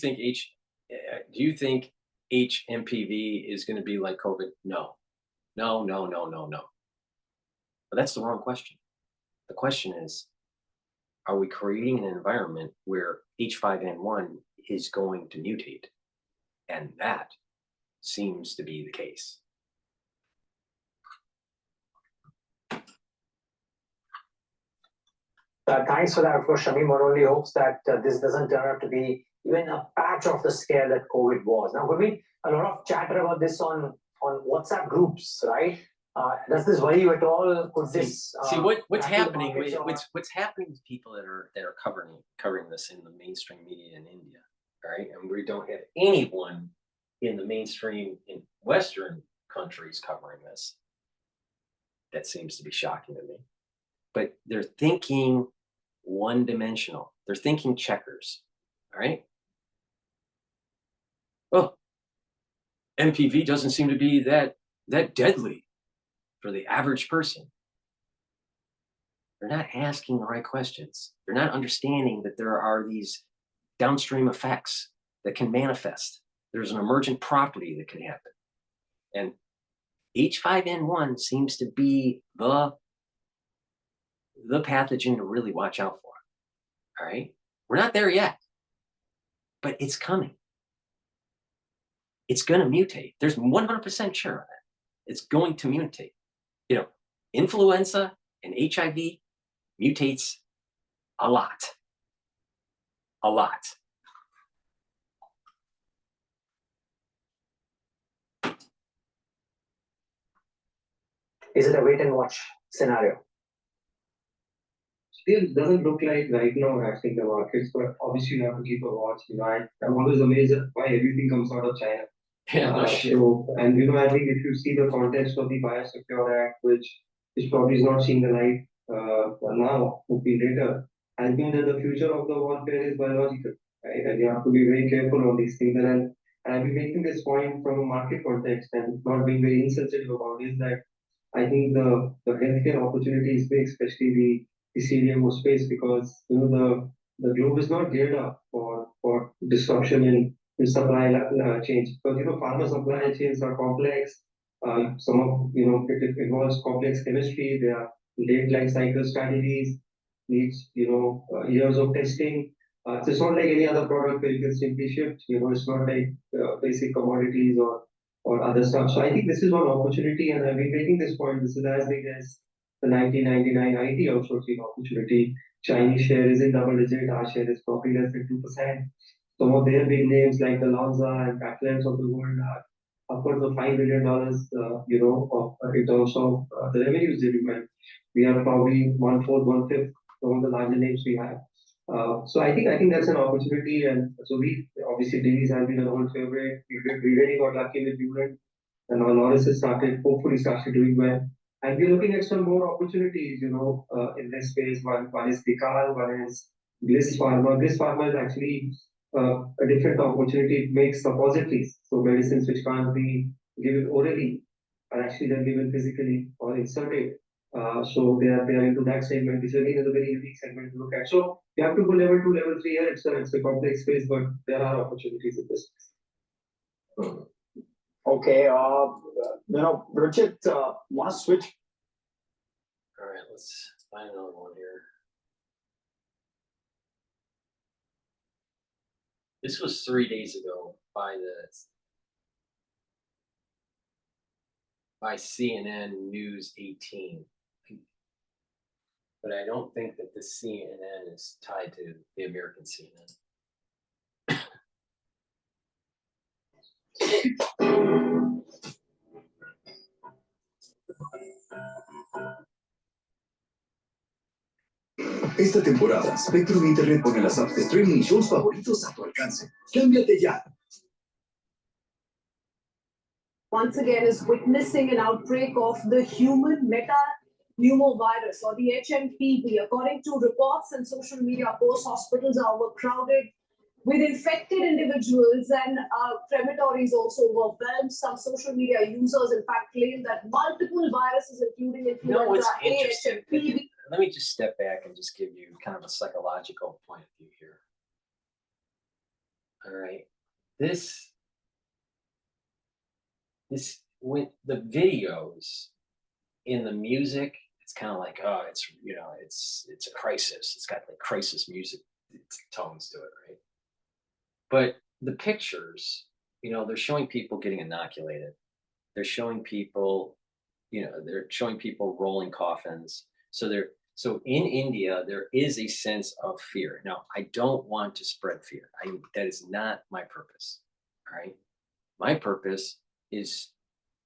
think hMPV is going to be like COVID? No. But that's the wrong question. The question is, are we creating an environment where H5N1 is going to mutate? And that seems to be the case. Thanks for that, of course. Shamim only hopes that this doesn't turn out to be even a patch of the scare that COVID was. Now, could be a lot of chatter about this on WhatsApp groups, right? Does this worry you at all? Could this see what's happening? What's happening to people that are covering this in the mainstream media in India, right? And we don't have anyone in the mainstream in Western countries covering this. That seems to be shocking to me. But they're thinking one-dimensional. They're thinking checkers, all right? Well, MPV doesn't seem to be that deadly for the average person. They're not asking the right questions. They're not understanding that there are these downstream effects that can manifest. There's an emergent property that can happen. And H5N1 seems to be the pathogen to really watch out for. All right, we're not there yet, but it's coming. It's going to mutate. There's 100% sure of that. It's going to mutate. Influenza and HIV mutates a lot. A lot. Is it a wait and watch scenario? It doesn't look like right now hacking the markets, but obviously you have to keep a watch. I'm always amazed at why everything comes out of China. I think if you see the context of the Biosecure Act, which probably is not seeing the light now, would be later, I think that the future of the warfare is biological, right? And you have to be very careful on these things. And I've been making this point from a market context and not being very insensitive about it, is that I think the healthcare opportunity is big, especially the CDMO space, because the globe is not geared up for disruption in supply chains. Because pharma supply chains are complex. Some of it involves complex chemistry. There are late life cycle strategies, needs years of testing. So it's not like any other product where you can simply shift. It's not like basic commodities or other stuff. So I think this is one opportunity, and I've been making this point. This is as big as the 1999 IT outsourcing opportunity. Chinese share is in double digit. Our share is probably less than 2%. Some of their big names like the Lonza and Cottrell of the world are upwards of $5 billion, in terms of the revenues they do. We are probably 1/4, 1/5 of the larger names we have. So I think that's an opportunity, and so we obviously Divi's has been an old favorite. We really got lucky with Buren, and now Norris has hopefully started doing well. And we're looking at some more opportunities, in this space. One is Tikal, one is Bliss Pharma. Bliss Pharma is actually a different opportunity. It makes suppositories, so medicines which can't be given orally are actually then given physically or inserted. So they are into that segment, which again is a very unique segment to look at. So you have to go level 2, level 3 here. It's a complex space, but there are opportunities in this space. Okay, Richard, want to switch? All right, let's find another one here. This was 3 days ago by CNN News 18. But I don't think that this CNN is tied to the American CNN. Esta temporada, Spectrum Internet pone las apps de streaming y shows favoritos a tu alcance. ¡Cámbiate ya! Once again is witnessing an outbreak of the human metapneumovirus or the hMPV. According to reports and social media posts, hospitals are overcrowded with infected individuals and crematories also overwhelmed. Some social media users, in fact, claim that multiple viruses, including influenza A, hMPV. Let me just step back and just give you kind of a psychological point of view here. All right, when the videos in the music, it's kind of like, oh, it's, you know, it's a crisis. It's got like crisis music tones to it, right? But the pictures, you know, they're showing people getting inoculated. They're showing people, you know, they're showing people rolling coffins. So in India, there is a sense of fear. Now, I don't want to spread fear. That is not my purpose. All right. My purpose is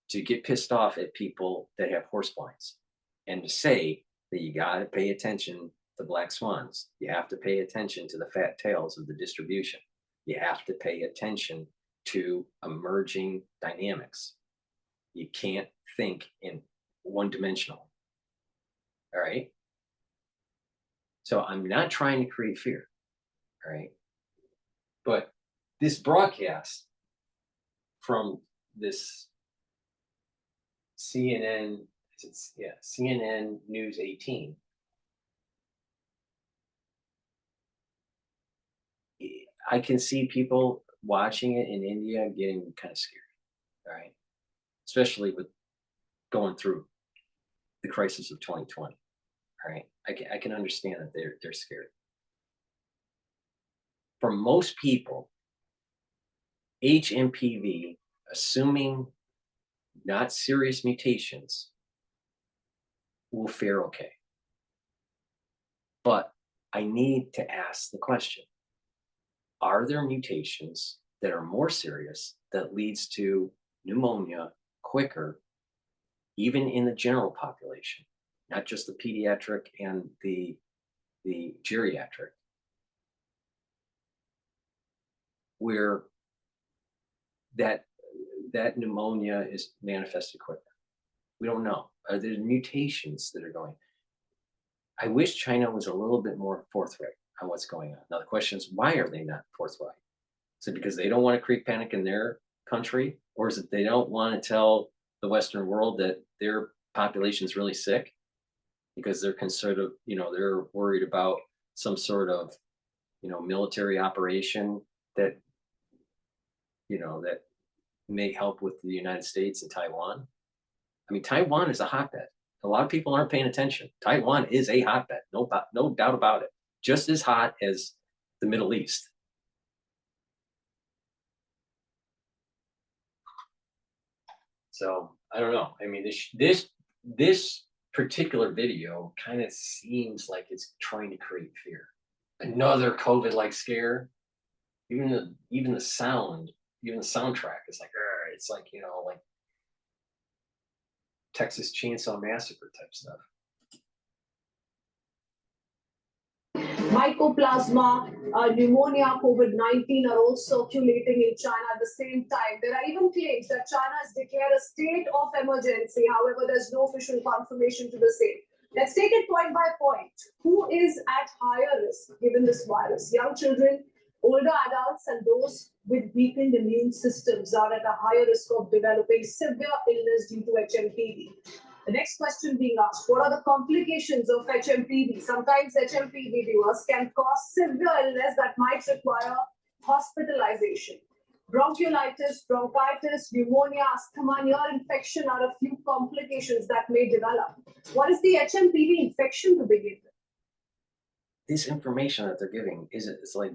to get pissed off at people that have horse blinds and to say that you got to pay attention to black swans. You have to pay attention to the fat tails of the distribution. You have to pay attention to emerging dynamics. You can't think in one-dimensional. All right. So I'm not trying to create fear. All right. But this broadcast from this CNN, CNN News 18. I can see people watching it in India getting kind of scared, all right? Especially with going through the crisis of 2020, all right? I can understand that they're scared. For most people, hMPV, assuming not serious mutations, will fare okay. But I need to ask the question, are there mutations that are more serious that leads to pneumonia quicker, even in the general population, not just the pediatric and the geriatric, where that pneumonia is manifested quicker? We don't know. Are there mutations that are going? I wish China was a little bit more forthright on what's going on. Now the question is, why are they not forthright? Is it because they don't want to create panic in their country? Or is it they don't want to tell the Western world that their population is really sick? Because they're concerned, you know, they're worried about some sort of, you know, military operation that, you know, that may help with the United States and Taiwan. I mean, Taiwan is a hotbed. A lot of people aren't paying attention. Taiwan is a hotbed, no doubt about it. Just as hot as the Middle East. So I don't know. I mean, this particular video kind of seems like it's trying to create fear. Another COVID-like scare. Even the sound, even the soundtrack is like, it's like, you know, like Texas Chainsaw Massacre type stuff. Mycoplasma, pneumonia, COVID-19 are all circulating in China at the same time. There are even claims that China has declared a state of emergency. However, there's no official confirmation to the same. Let's take it point by point. Who is at higher risk given this virus? Young children, older adults, and those with weakened immune systems are at a higher risk of developing severe illness due to hMPV. The next question being asked, what are the complications of hMPV? Sometimes hMPV viewers can cause severe illness that might require hospitalization. Bronchiolitis, bronchitis, pneumonia, asthma, ear infection are a few complications that may develop. What is the hMPV infection to begin with? This information that they're giving it's like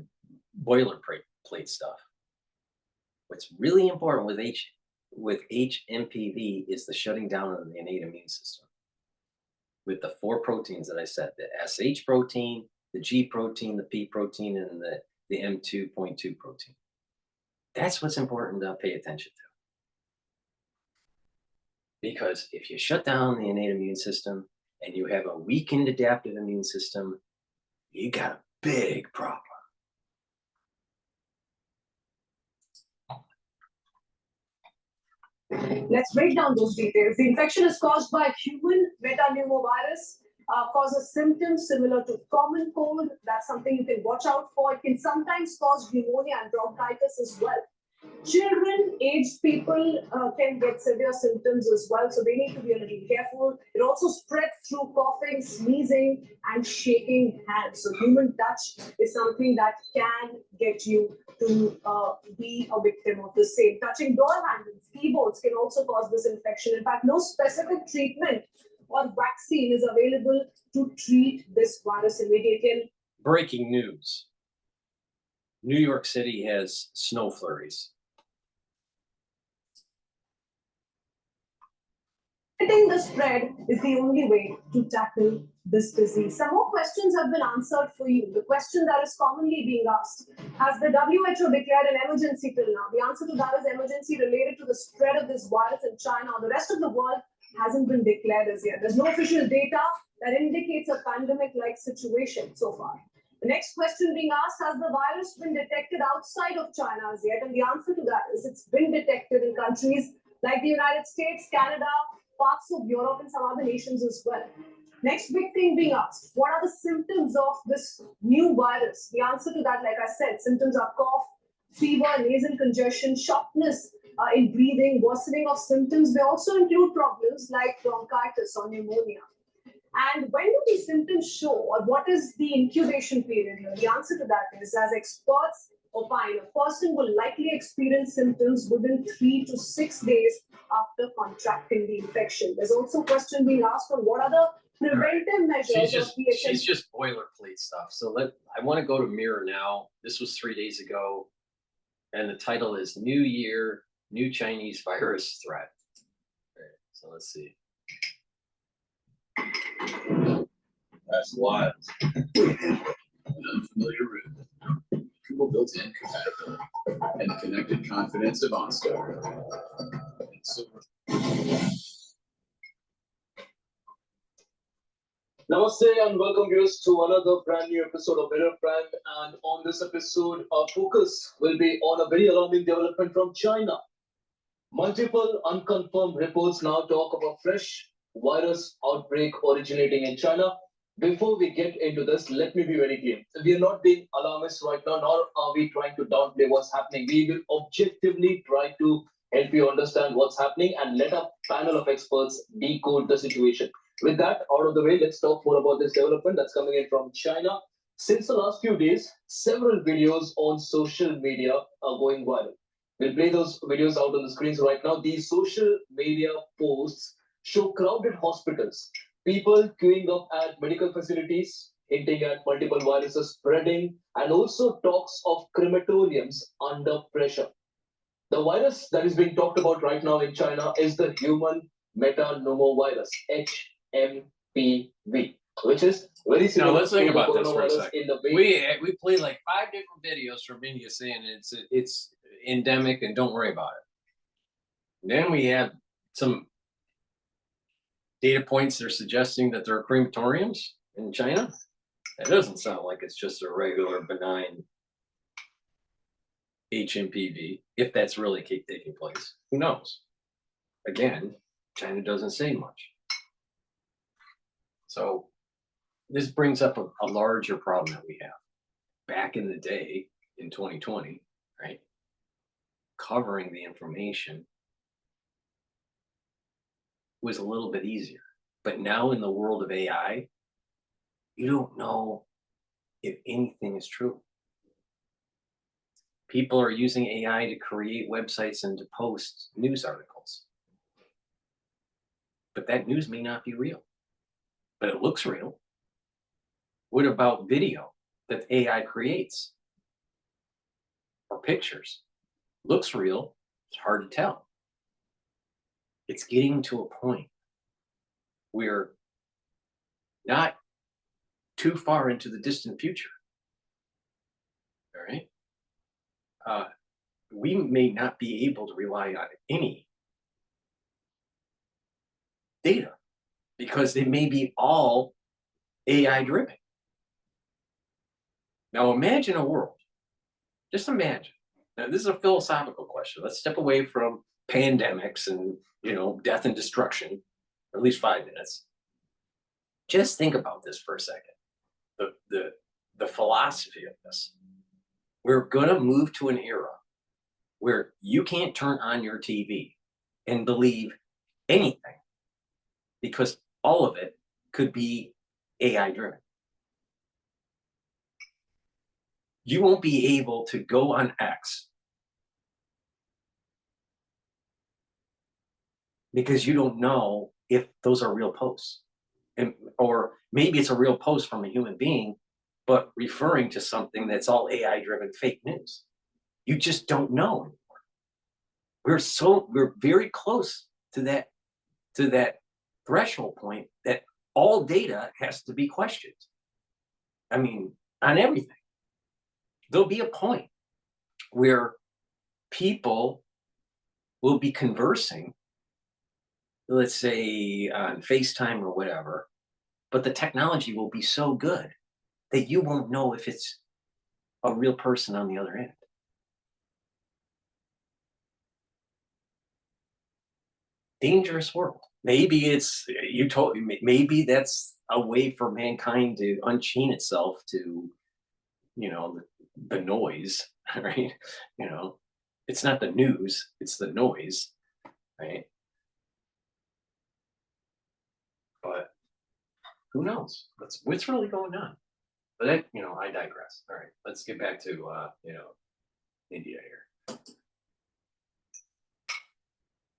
boilerplate stuff. What's really important with hMPV is the shutting down of the innate immune system. With the 4 proteins that I said, the SH protein, the G protein, the P protein, and the M2.2 protein. That's what's important to pay attention to. Because if you shut down the innate immune system and you have a weakened adaptive immune system, you got a big problem. Let's break down those details. The infection is caused by human metapneumovirus, causes symptoms similar to common cold. That's something you can watch out for. It can sometimes cause pneumonia and bronchitis as well. Children, aged people can get severe symptoms as well, so they need to be a little careful. It also spreads through coughing, sneezing, and shaking hands. So human touch is something that can get you to be a victim of the same. Touching door handles, keyboards can also cause this infection. In fact, no specific treatment or vaccine is available to treat this virus immediately. Breaking news. New York City has snow flurries. Limiting the spread is the only way to tackle this disease. Some more questions have been answered for you. The question that is commonly being asked, has the WHO declared an emergency till now? The answer to that is emergency related to the spread of this virus in China. The rest of the world hasn't been declared as yet. There's no official data that indicates a pandemic-like situation so far. The next question being asked, has the virus been detected outside of China as yet? And the answer to that is it's been detected in countries like the United States, Canada, parts of Europe, and some other nations as well. Next big thing being asked, what are the symptoms of this new virus? The answer to that, like I said, symptoms are cough, fever, nasal congestion, shortness in breathing, worsening of symptoms. They also include problems like bronchitis or pneumonia. And when do these symptoms show, or what is the incubation period here? The answer to that is, as experts opine, a person will likely experience symptoms within 3 to 6 days after contracting the infection. There's also a question being asked on what are the preventive measures She's just boilerplate stuff. So I want to go to Mirror now. This was 3 days ago, and the title is New Year, New Chinese Virus Threat. All right, so let's see. That's wild. Unfamiliar route. Triple built-in compatibility and the connected confidence of OnStar. Namaste and welcome viewers to another brand new episode of Better Brand. And on this episode, our focus will be on a very alarming development from China. Multiple unconfirmed reports now talk of a fresh virus outbreak originating in China. Before we get into this, let me be very clear. We are not being alarmist right now, nor are we trying to downplay what's happening. We will objectively try to help you understand what's happening and let a panel of experts decode the situation. With that out of the way, let's talk more about this development that's coming in from China. Since the last few days, several videos on social media are going viral. We'll play those videos out on the screens right now. These social media posts show crowded hospitals, people queuing up at medical facilities, hinting at multiple viruses spreading, and also talks of crematoriums under pressure. The virus that is being talked about right now in China is the human metapneumovirus, hMPV, which is very similar. Now let's think to about the this for a coronavirus second. in the way. We played like 5 different videos from India saying it's endemic and don't worry about it. Then we have some data points that are suggesting that there are crematoriums in China. That doesn't sound like it's just a regular benign hMPV, if that's really taking place. Who knows? Again, China doesn't say much. So this brings up a larger problem that we have. Back in the day, in 2020, right, covering the information was a little bit easier. But now in the world of AI, you don't know if anything is true. People are using AI to create websites and to post news articles. But that news may not be real, but it looks real. What about video that AI creates? Or pictures? Looks real, it's hard to tell. It's getting to a point where not too far into the distant future, all right? we may not be able to rely on any data because they may be all AI driven. Now imagine a world, just imagine. Now this is a philosophical question. Let's step away from pandemics and death and destruction, or at least 5 minutes. Just think about this for a second. The philosophy of this. We're gonna move to an era where you can't turn on your TV and believe anything because all of it could be AI driven. You won't be able to go on X because you don't know if those are real posts. Or maybe it's a real post from a human being, but referring to something that's all AI driven fake news. You just don't know anymore. We're very close to that threshold point that all data has to be questioned. I mean, on everything. There'll be a point where people will be conversing, let's say on FaceTime or whatever, but the technology will be so good that you won't know if it's a real person on the other end. Dangerous world. Maybe maybe that's a way for mankind to unchain itself to, the noise, right? It's not the news, it's the noise, right? But who knows? What's really going on? But I digress. All right, let's get back to India here.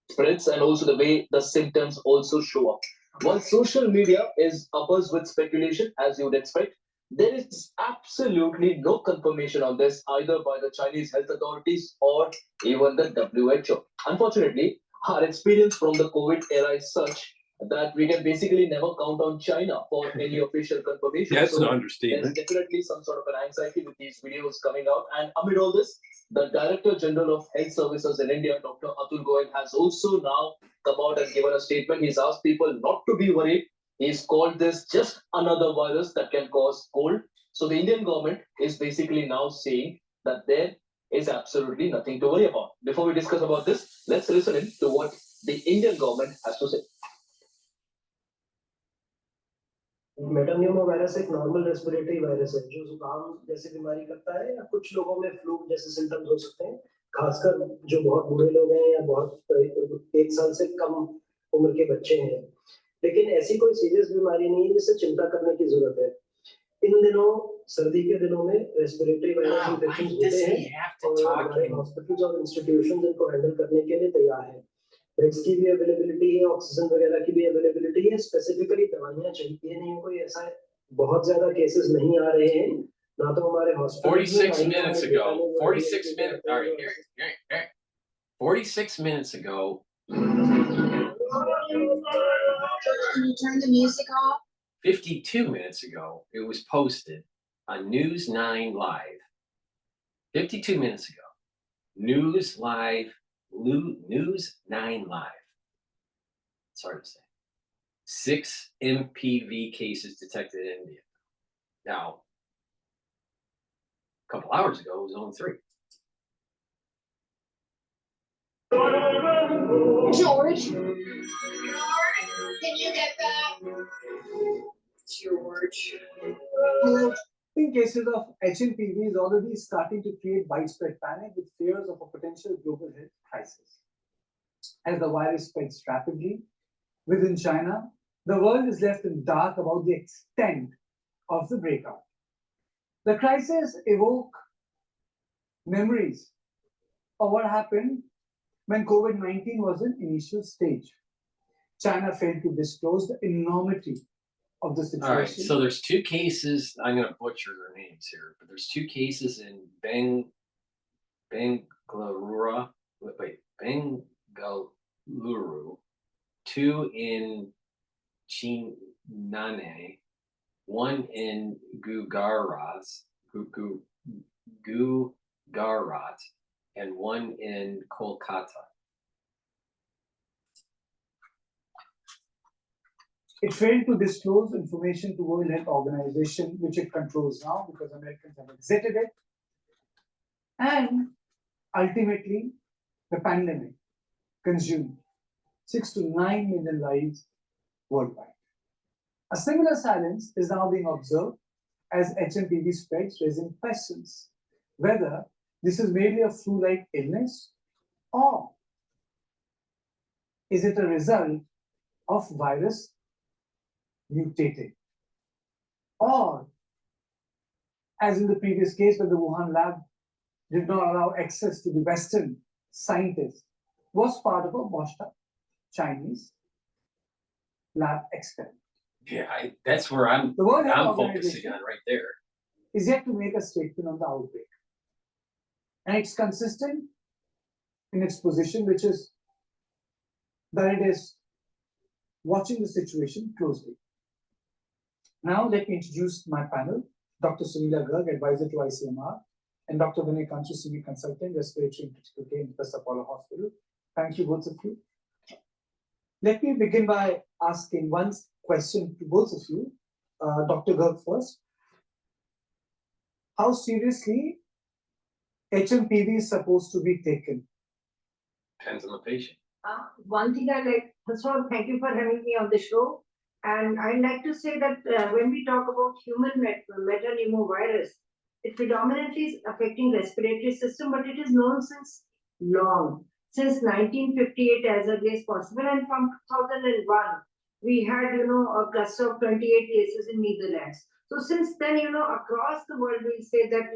Spreads and also the way the symptoms also show up. While social media is abuzz with speculation, as you would expect, there is absolutely no confirmation on this either by the Chinese health authorities or even the WHO. Unfortunately, our experience from the COVID era is such that we can basically never count on China for any official confirmation. That's an understatement. There's definitely some sort of an anxiety with these videos coming out. And amid all this, the Director General of Health Services in India, Dr. Atul Goyal, has also now come out and given a statement. He's asked people not to be worried. He's called this just another virus that can cause cold. So the Indian government is basically now saying that there is absolutely nothing to worry about. Before we discuss about this, let's listen in to what the Indian government has to say. Metapneumo virus एक normal respiratory virus है जो जुकाम जैसी बीमारी करता है या कुछ लोगों में फ्लू जैसे सिम्टम्स हो सकते हैं, खासकर जो बहुत बूढ़े लोग हैं या बहुत 1 साल से कम उम्र के बच्चे हैं। लेकिन ऐसी कोई सीरियस बीमारी नहीं है जिससे चिंता करने की जरूरत है। इन दिनों सर्दी के दिनों में रेस्पिरेटरी वायरस इन्फेक्शन होते हैं और हमारे हॉस्पिटल्स और इंस्टीट्यूशंस इनको हैंडल करने के लिए तैयार हैं। बेड्स की भी अवेलेबिलिटी है, ऑक्सीजन वगैरह की भी अवेलेबिलिटी है। स्पेसिफिकली दवाइयां चाहिए नहीं, कोई ऐसा बहुत ज्यादा केसेस नहीं आ रहे हैं ना तो हमारे hospital 46 minutes ago 46 minutes all right here 46 minutes ago. Can you turn the music off? 52 minutes ago it was posted on News 9 Live. 52 minutes ago, News 9 Live. It's hard to say. 6 hMPV cases detected in India. Now, a couple hours ago, it was only 3. George? Can you get that? George. In cases of hMPV is already starting to create widespread panic with fears of a potential global health crisis. As the virus spreads rapidly within China, the world is left in dark about the extent of the breakout. The crisis evokes memories of what happened when COVID-19 was in initial stage. China failed to disclose the enormity of the situation. All right, so there's 2 cases. I'm going to butcher their names here, but there's 2 cases in Bengaluru, 2 in Chinane, 1 in Gujarat, and one in Kolkata. It failed to disclose information to World Health Organization, which it controls now because Americans have exited it. And ultimately, the pandemic consumed 6 to 9 million lives worldwide. A similar silence is now being observed as hMPV spreads, raising questions whether this is merely a flu-like illness or is it a result of virus mutating, or as in the previous case where the Wuhan lab did not allow access to the Western scientists, was part of a washed up Chinese lab experiment. Yeah, that's where I'm focusing on right there. Is yet to make a statement on the outbreak. And it's consistent in its position, which is that it is watching the situation closely. Now let me introduce my panel, Dr. Sunila Garg, advisor to ICMR, and Dr. Vinay Kanchu, senior consultant, respiratory and critical care in the Apollo Hospital. Thank you, both of you. Let me begin by asking one question to both of you. Dr. Garg first. How seriously hMPV is supposed to be taken? Depends on the patient. One thing I like, first of all, thank you for having me on the show. And I'd like to say that when we talk about human metapneumovirus, it predominantly is affecting respiratory system, but it is known since long, since 1958 as early as possible. And from 2001, we had, a cluster of 28 cases in Netherlands. So since then, across the world, we say that,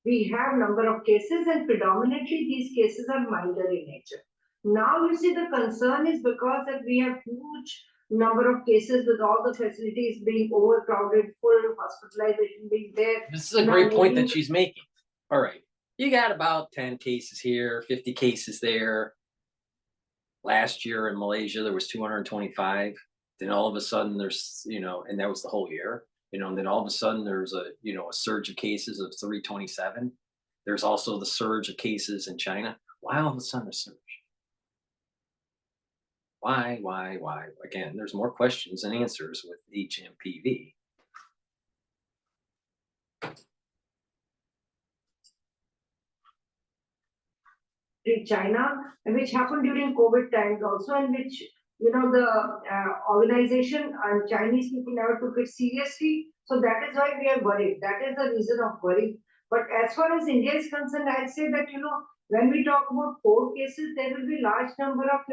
we have number of cases and predominantly these cases are milder in nature. Now you see the concern is because that we have huge number of cases with all the facilities being overcrowded, full hospitalization being there. This is a great point that she's making. All right, you got about 10 cases here, 50 cases there. Last year in Malaysia, there was 225. Then all of a sudden there's, and that was the whole year, and then all of a sudden there's a surge of cases of 327. There's also the surge of cases in China. Why all of a sudden a surge? Why? Again, there's more questions than answers with hMPV. In China, and which happened during COVID times also, and which, the organization and Chinese people never took it seriously. So that is why we are worried. That is the reason of worry. But as far as India is concerned, I'd say that, when we talk about 4 cases, there will be large number of,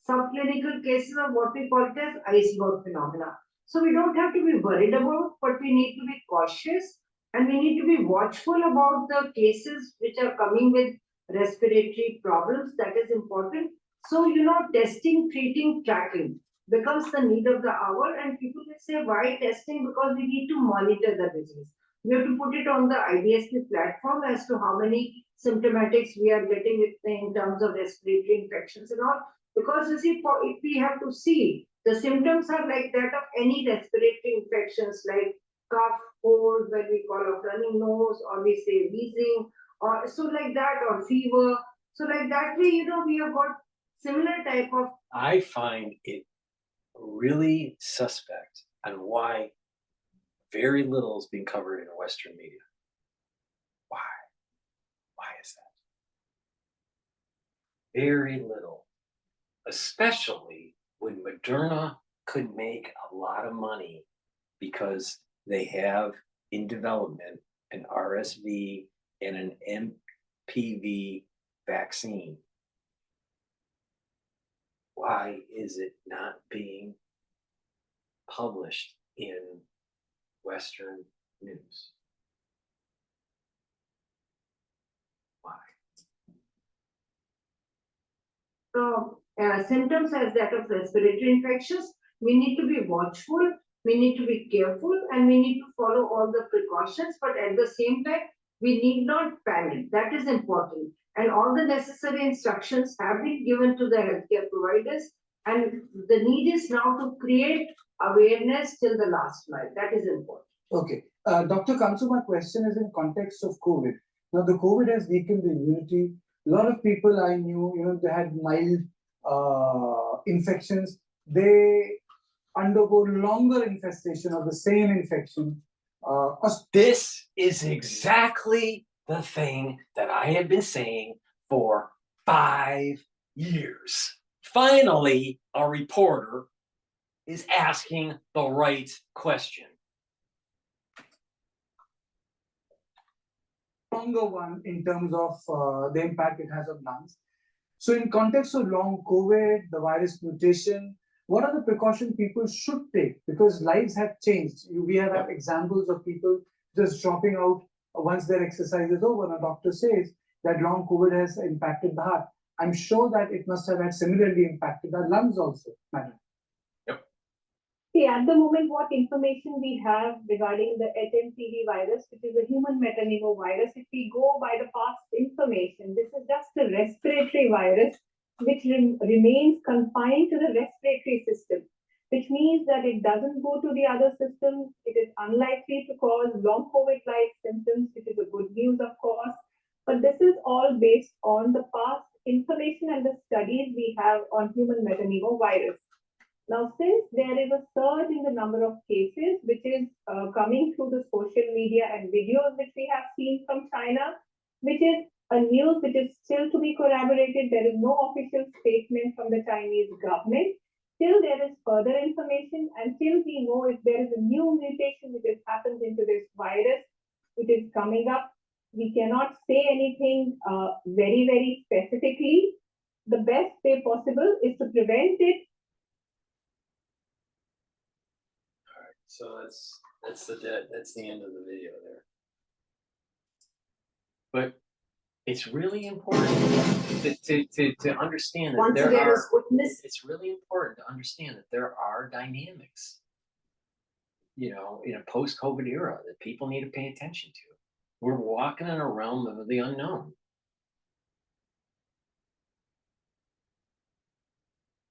subclinical cases of what we call it as iceberg phenomena. So we don't have to be worried about, but we need to be cautious and we need to be watchful about the cases which are coming with respiratory problems. That is important. So, testing, treating, tracking becomes the need of the hour, and people will say, why testing? Because we need to monitor the disease. We have to put it on the IDSP platform as to how many symptomatics we are getting in terms of respiratory infections and all. Because you see, if we have to see, the symptoms are like that of any respiratory infections like cough, cold, when we call a running nose, or we say wheezing, or so like that, or fever. So like that way, we have got similar type of. I find it really suspect on why very little is being covered in Western media. Why? Why is that? Very little. Especially when Moderna could make a lot of money because they have in development an RSV and an hMPV vaccine. Why is it not being published in Western news? Why? So, symptoms as that of respiratory infections, we need to be watchful, we need to be careful, and we need to follow all the precautions, but at the same time, we need not panic. That is important. And all the necessary instructions have been given to the healthcare providers, and the need is now to create awareness till the last mile. That is important. Okay. Dr. Kanchu, my question is in context of COVID. Now, the COVID has weakened the immunity A lot of people I knew, they had mild infections. They undergo longer infestation of the same infection. This is exactly the thing that I have been saying for 5 years. Finally, a reporter is asking the right question. Stronger one in terms of the impact it has on lungs. So in context of long COVID, the virus mutation, what are the precautions people should take? Because lives have changed. We have examples of people just dropping out once their exercise is over. A doctor says that long COVID has impacted the heart. I'm sure that it must have had similarly impacted our lungs also, madam. See, at the moment, what information we have regarding the hMPV virus, which is a human metapneumovirus, if we go by the past information, this is just a respiratory virus which remains confined to the respiratory system, which means that it doesn't go to the other systems. It is unlikely to cause long COVID-like symptoms, which is a good news, of course. But this is all based on the past information and the studies we have on human metapneumovirus. Now, since there is a surge in the number of cases, which is coming through the social media and videos which we have seen from China, which is a news which is still to be corroborated. There is no official statement from the Chinese government. Till there is further information, until we know if there is a new mutation which has happened into this virus, which is coming up, we cannot say anything very, very specifically. The best way possible is to prevent it. So that's the end of the video there. But it's really important to understand that it's really important to understand that there are dynamics, in a post-COVID era that people need to pay attention to. We're walking in a realm of the unknown.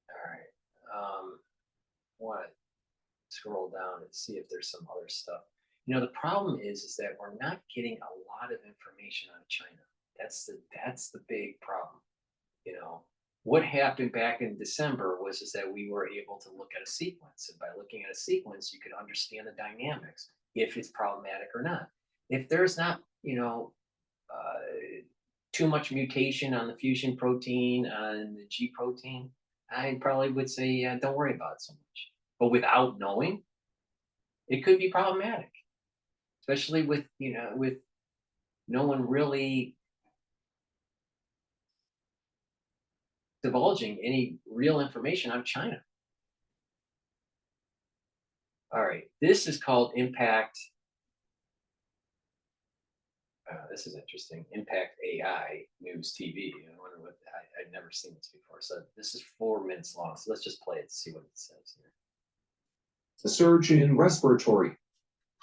All right. What? Scroll down and see if there's some other stuff. The problem is that we're not getting a lot of information out of China. That's the big problem. What happened back in December was that we were able to look at a sequence, and by looking at a sequence, you could understand the dynamics, if it's problematic or not. If there's not, too much mutation on the fusion protein, on the G protein, I probably would say, don't worry about it so much. But without knowing, it could be problematic, especially with no one really divulging any real information out of China. All right, this is called Impact. This is interesting. Impact AI News TV. I wonder what I've never seen this before. So this is 4 minutes long. So let's just play it to see what it says here. A surge in respiratory.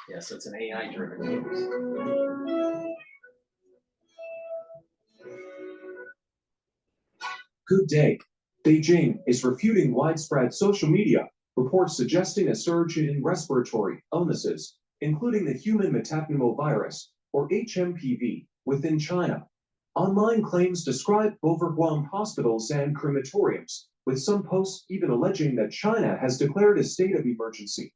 Yeah, so it's an AI-driven news. Good day. Beijing is refuting widespread social media reports suggesting a surge in respiratory illnesses, including the human metapneumovirus, or hMPV, within China. Online claims describe overwhelmed hospitals and crematoriums, with some posts even alleging that China has declared a state of emergency.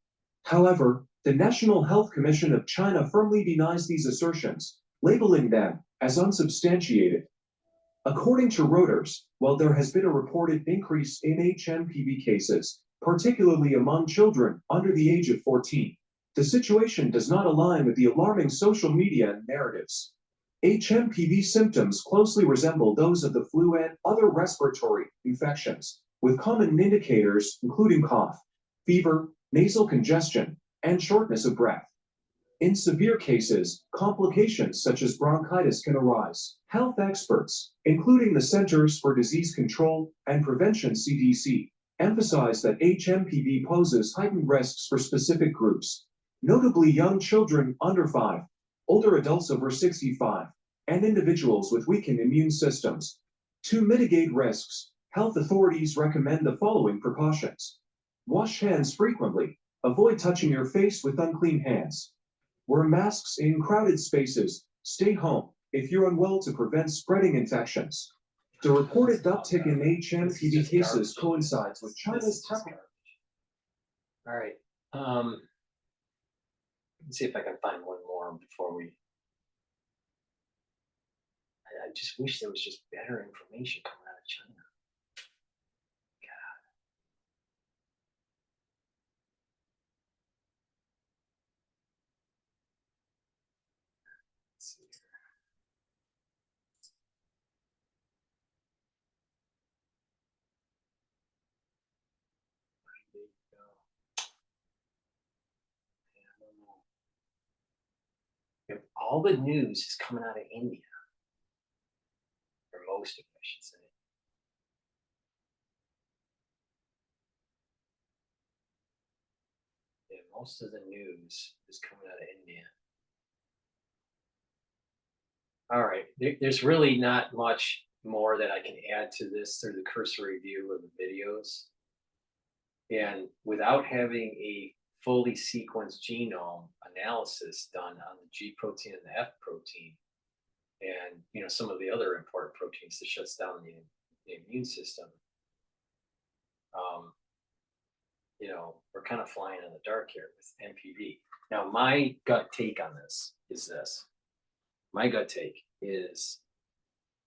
However, the National Health Commission of China firmly denies these assertions, labeling them as unsubstantiated. According to Reuters, while there has been a reported increase in hMPV cases, particularly among children under the age of 14, the situation does not align with the alarming social media narratives. hMPV symptoms closely resemble those of the flu and other respiratory infections, with common indicators including cough, fever, nasal congestion, and shortness of breath. In severe cases, complications such as bronchitis can arise. Health experts, including the Centers for Disease Control and Prevention (CDC), emphasize that hMPV poses heightened risks for specific groups, notably young children under 5, older adults over 65, and individuals with weakened immune systems. To mitigate risks, health authorities recommend the following precautions. Wash hands frequently. Avoid touching your face with unclean hands. Wear masks in crowded spaces. Stay home if you're unwell to prevent spreading infections. The reported uptick in hMPV cases coincides with China's temper. All right. Let's see if I can find one more before we. I just wish there was just better information coming out of China. God. Let's see here. There you go. Yeah, I don't know. If all the news is coming out of India, or most of it, I should say. Yeah, most of the news is coming out of India. All right, there's really not much more that I can add to this through the cursory view of the videos. And without having a fully sequenced genome analysis done on the G protein and the F protein, and some of the other important proteins that shuts down the immune system, we're kind of flying in the dark here with MPV. Now, my gut take on this is this. My gut take is,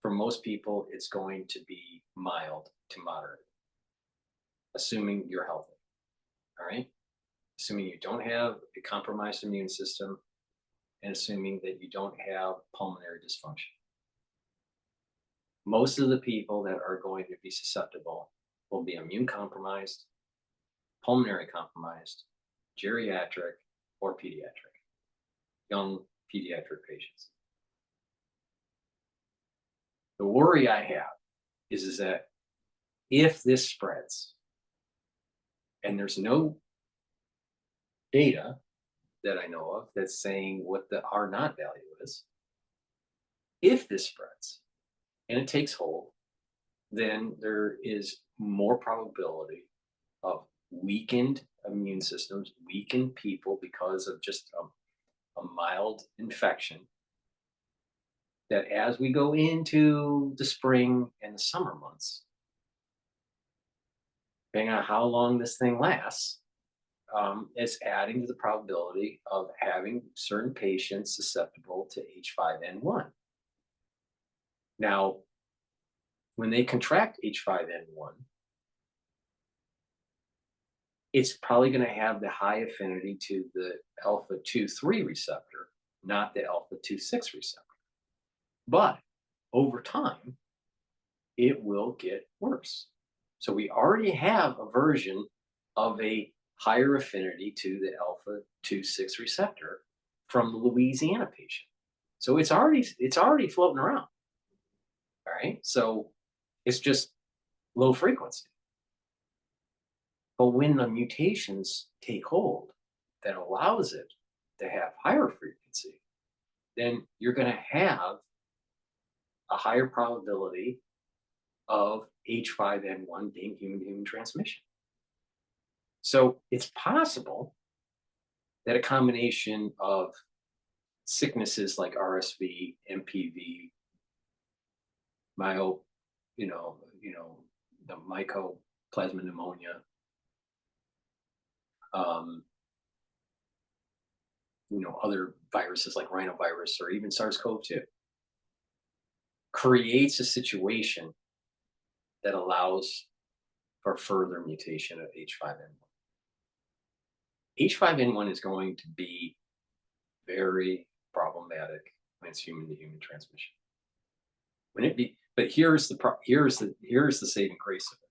for most people, it's going to be mild to moderate, assuming you're healthy. All right? Assuming you don't have a compromised immune system, and assuming that you don't have pulmonary dysfunction. Most of the people that are going to be susceptible will be immune compromised, pulmonary compromised, geriatric, or pediatric, young pediatric patients. The worry I have is that if this spreads, and there's no data that I know of that's saying what the R naught value is, if this spreads and it takes hold, then there is more probability of weakened immune systems, weakened people because of just a mild infection, that as we go into the spring and the summer months, depending on how long this thing lasts, it's adding to the probability of having certain patients susceptible to H5N1. Now, when they contract H5N1, it's probably going to have the high affinity to the alpha 2/3 receptor, not the alpha 2/6 receptor. But over time, it will get worse. So we already have a version of a higher affinity to the alpha 2/6 receptor from the Louisiana patient. So it's already floating around. All right. So it's just low frequency. But when the mutations take hold that allows it to have higher frequency, then you're going to have a higher probability of H5N1 being human-to-human transmission. So it's possible that a combination of sicknesses like RSV, MPV, the mycoplasma pneumonia, other viruses like rhinovirus or even SARS-CoV-2, creates a situation that allows for further mutation of H5N1. H5N1 is going to be very problematic when it's human-to-human transmission. But here's the saving grace of it.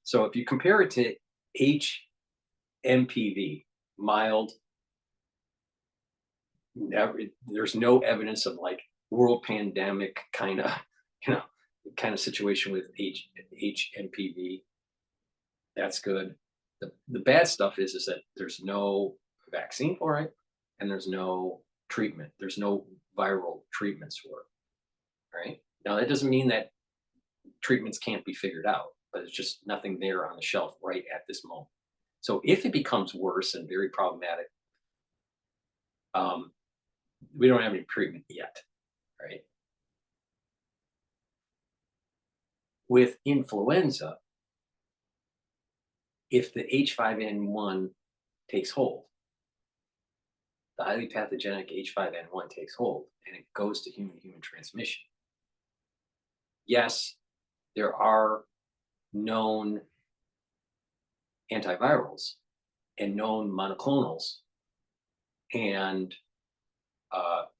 So if you compare it to hMPV, mild, there's no evidence of like world pandemic kind of situation with hMPV. That's good. The bad stuff is that there's no vaccine for it, and there's no treatment. There's no viral treatments for it. Right? Now that doesn't mean that treatments can't be figured out, but it's just nothing there on the shelf right at this moment. So if it becomes worse and very problematic, we don't have any treatment yet. right? With influenza, if the H5N1 takes hold, the highly pathogenic H5N1 takes hold and it goes to human-human transmission. Yes, there are known antivirals and known monoclonals, and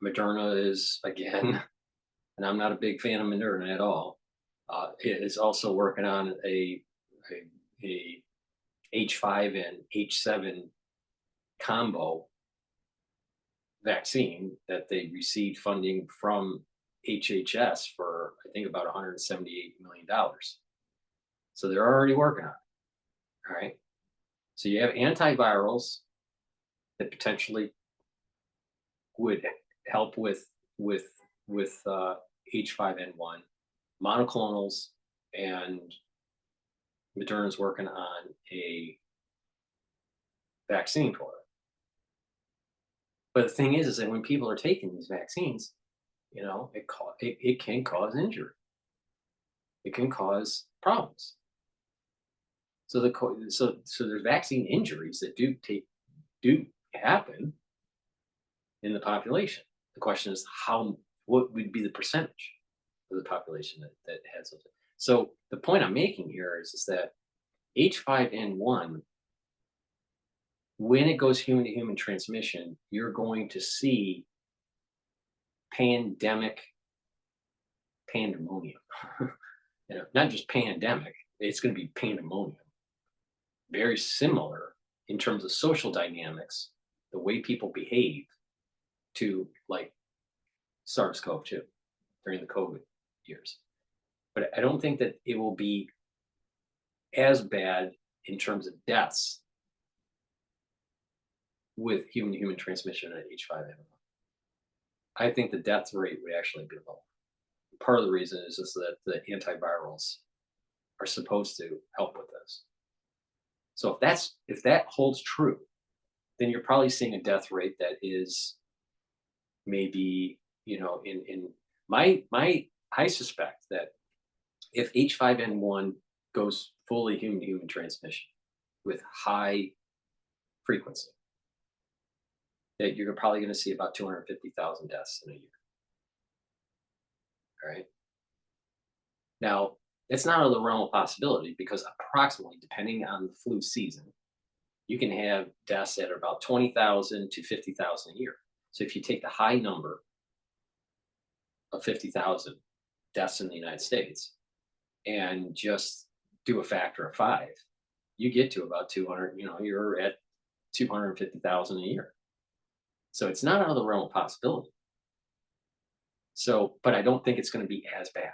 Moderna is, again, and I'm not a big fan of Moderna at all, it is also working on a H5 and H7 combo vaccine that they received funding from HHS for, I think, about $178 million. So they're already working on it. All right. So you have antivirals that potentially would help with H5N1, monoclonals, and Moderna's working on a vaccine for it. But the thing is that when people are taking these vaccines, you know, it can cause injury. It can cause problems. So there's vaccine injuries that do happen in the population. The question is what would be the percentage of the population that has those? So the point I'm making here is that H5N1, when it goes human to human transmission, you're going to see pandemonium. You know, not just pandemic, it's going to be pandemonium. Very similar in terms of social dynamics, the way people behave, to like SARS-CoV-2 during the COVID years. But I don't think that it will be as bad in terms of deaths with human-to-human transmission at H5N1. I think the death rate would actually be low. Part of the reason is just that the antivirals are supposed to help with this. So if that holds true, then you're probably seeing a death rate that is maybe, you know, I suspect that if H5N1 goes fully human-to-human transmission with high frequency, that you're probably going to see about 250,000 deaths in a year. All right. Now, it's not out of the realm of possibility, because approximately, depending on the flu season, you can have deaths that are about 20,000 to 50,000 a year. So if you take the high number of 50,000 deaths in the United States and just do a factor of 5, you get to about 200, you know, you're at 250,000 a year. So it's not out of the realm of possibility. So, but I don't think it's going to be as bad.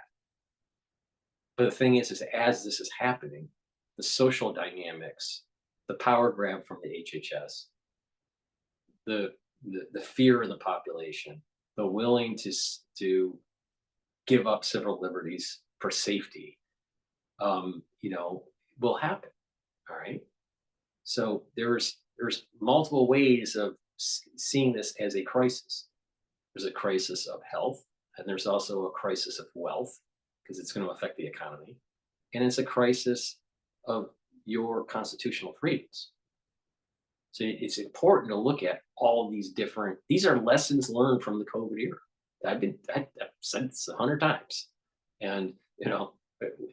But the thing is as this is happening, the social dynamics, the power grab from the HHS, the fear in the population, the willing to give up civil liberties for safety, you know, will happen. All right. So there's multiple ways of seeing this as a crisis. There's a crisis of health, and there's also a crisis of wealth, because it's going to affect the economy. And it's a crisis of your constitutional freedoms. So it's important to look at all these different, these are lessons learned from the COVID era. I've said this 100 times. And, you know,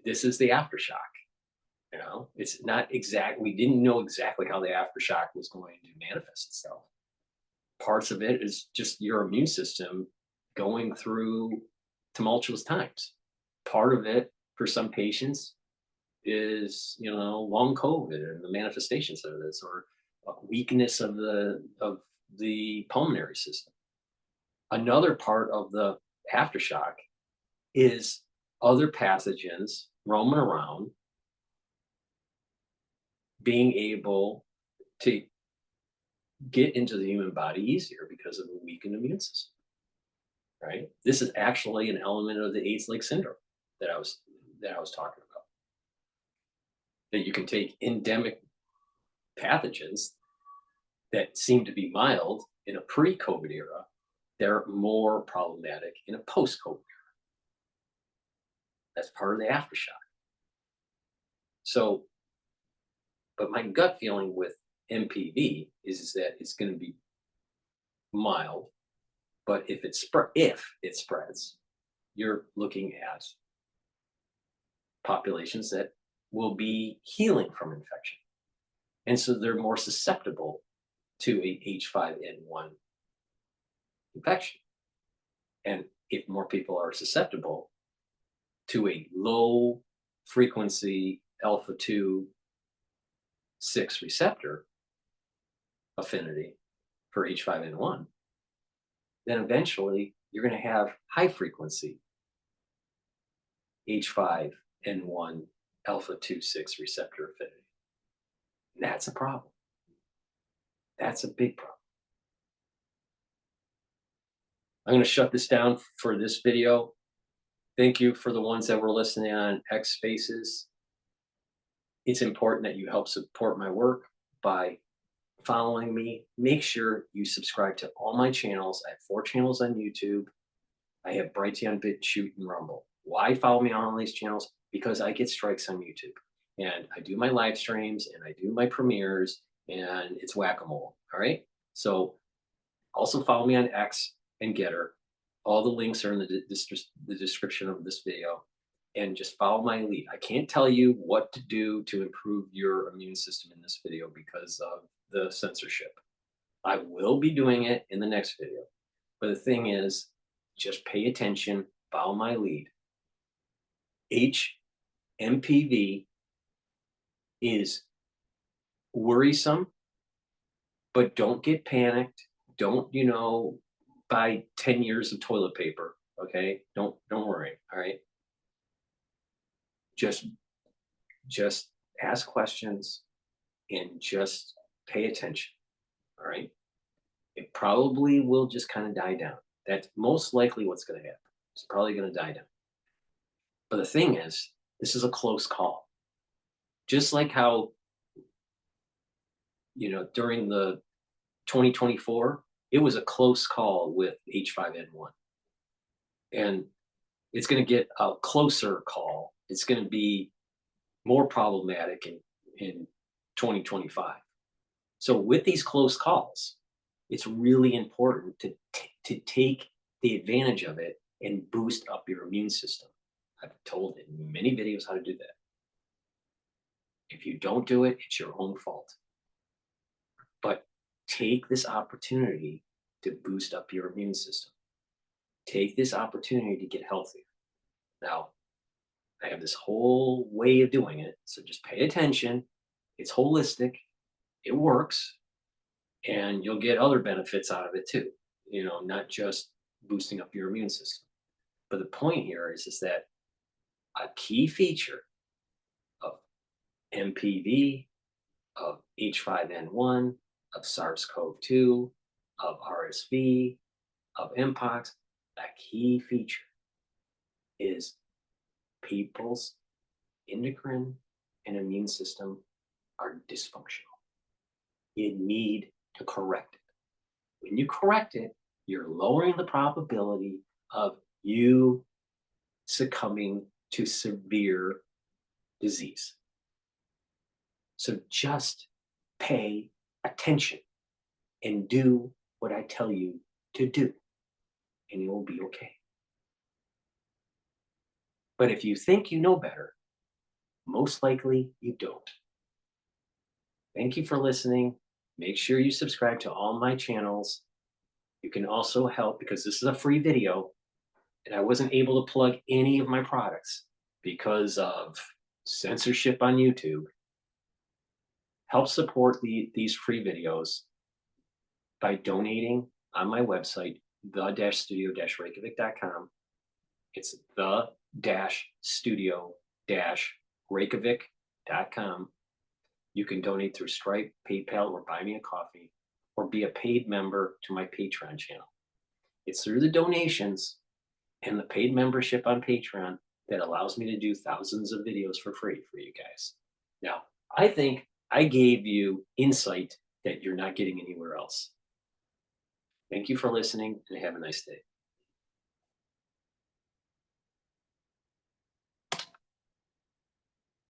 this is the aftershock. You know, it's not exact. We didn't know exactly how the aftershock was going to manifest itself. Parts of it is just your immune system going through tumultuous times. Part of it for some patients is, you know, long COVID and the manifestations of this, or weakness of the pulmonary system. Another part of the aftershock is other pathogens roaming around, being able to get into the human body easier because of a weakened immune system. Right? This is actually an element of the AIDS-like syndrome that I was talking about. That you can take endemic pathogens that seem to be mild in a pre-COVID era they're more problematic in a post-COVID era. That's part of the aftershock. So, but my gut feeling with MPV is that it's going to be mild, but if it spreads, you're looking at populations that will be healing from infection. And so they're more susceptible to a H5N1 infection. And if more people are susceptible to a low frequency alpha-2 6 receptor affinity for H5N1, then eventually you're going to have high frequency H5N1 alpha-2 6 receptor affinity. That's a problem. That's a big problem. I'm going to shut this down for this video. Thank you for the ones that were listening on X Spaces. It's important that you help support my work by following me. Make sure you subscribe to all my channels. I have 4 channels on YouTube. I have Brighteon, Bitchute, and Rumble. Why follow me on all these channels? Because I get strikes on YouTube. And I do my live streams, and I do my premieres, and it's whack-a-mole, all right? So also follow me on X and GETTR. All the links are in the description of this video. And just follow my lead. I can't tell you what to do to improve your immune system in this video because of the censorship. I will be doing it in the next video. But the thing is, just pay attention, follow my lead. hMPV is worrisome, but don't get panicked. Don't, buy 10 years of toilet paper, okay? Don't worry, all right? Just ask questions and just pay attention, all right? It probably will just kind of die down. That's most likely what's going to happen. It's probably going to die down. But the thing is, this is a close call. Just like how, during the 2024, it was a close call with H5N1. And it's going to get a closer call. It's going to be more problematic in 2025. So with these close calls, it's really important to take the advantage of it and boost up your immune system. I've told in many videos how to do that. If you don't do it, it's your own fault. But take this opportunity to boost up your immune system. Take this opportunity to get healthier. Now, I have this whole way of doing it, so just pay attention. It's holistic, it works, and you'll get other benefits out of it too, not just boosting up your immune system. But the point here is that a key feature of MPV, of H5N1, of SARS-CoV-2, of RSV, of Mpox, a key feature is people's endocrine and immune system are dysfunctional. You need to correct it. When you correct it, you're lowering the probability of you succumbing to severe disease. So just pay attention and do what I tell you to do, and it will be okay. But if you think you know better, most likely you don't. Thank you for listening. Make sure you subscribe to all my channels. You can also help, because this is a free video, and I wasn't able to plug any of my products because of censorship on YouTube. Help support these free videos by donating on my website, the-studio-reykjavik.com. It's the-studio-reykjavik.com. You can donate through Stripe, PayPal, or Buy Me a Coffee, or be a paid member to my Patreon channel. It's through the donations and the paid membership on Patreon that allows me to do thousands of videos for free for you guys. Now, I think I gave you insight that you're not getting anywhere else. Thank you for listening and have a nice day.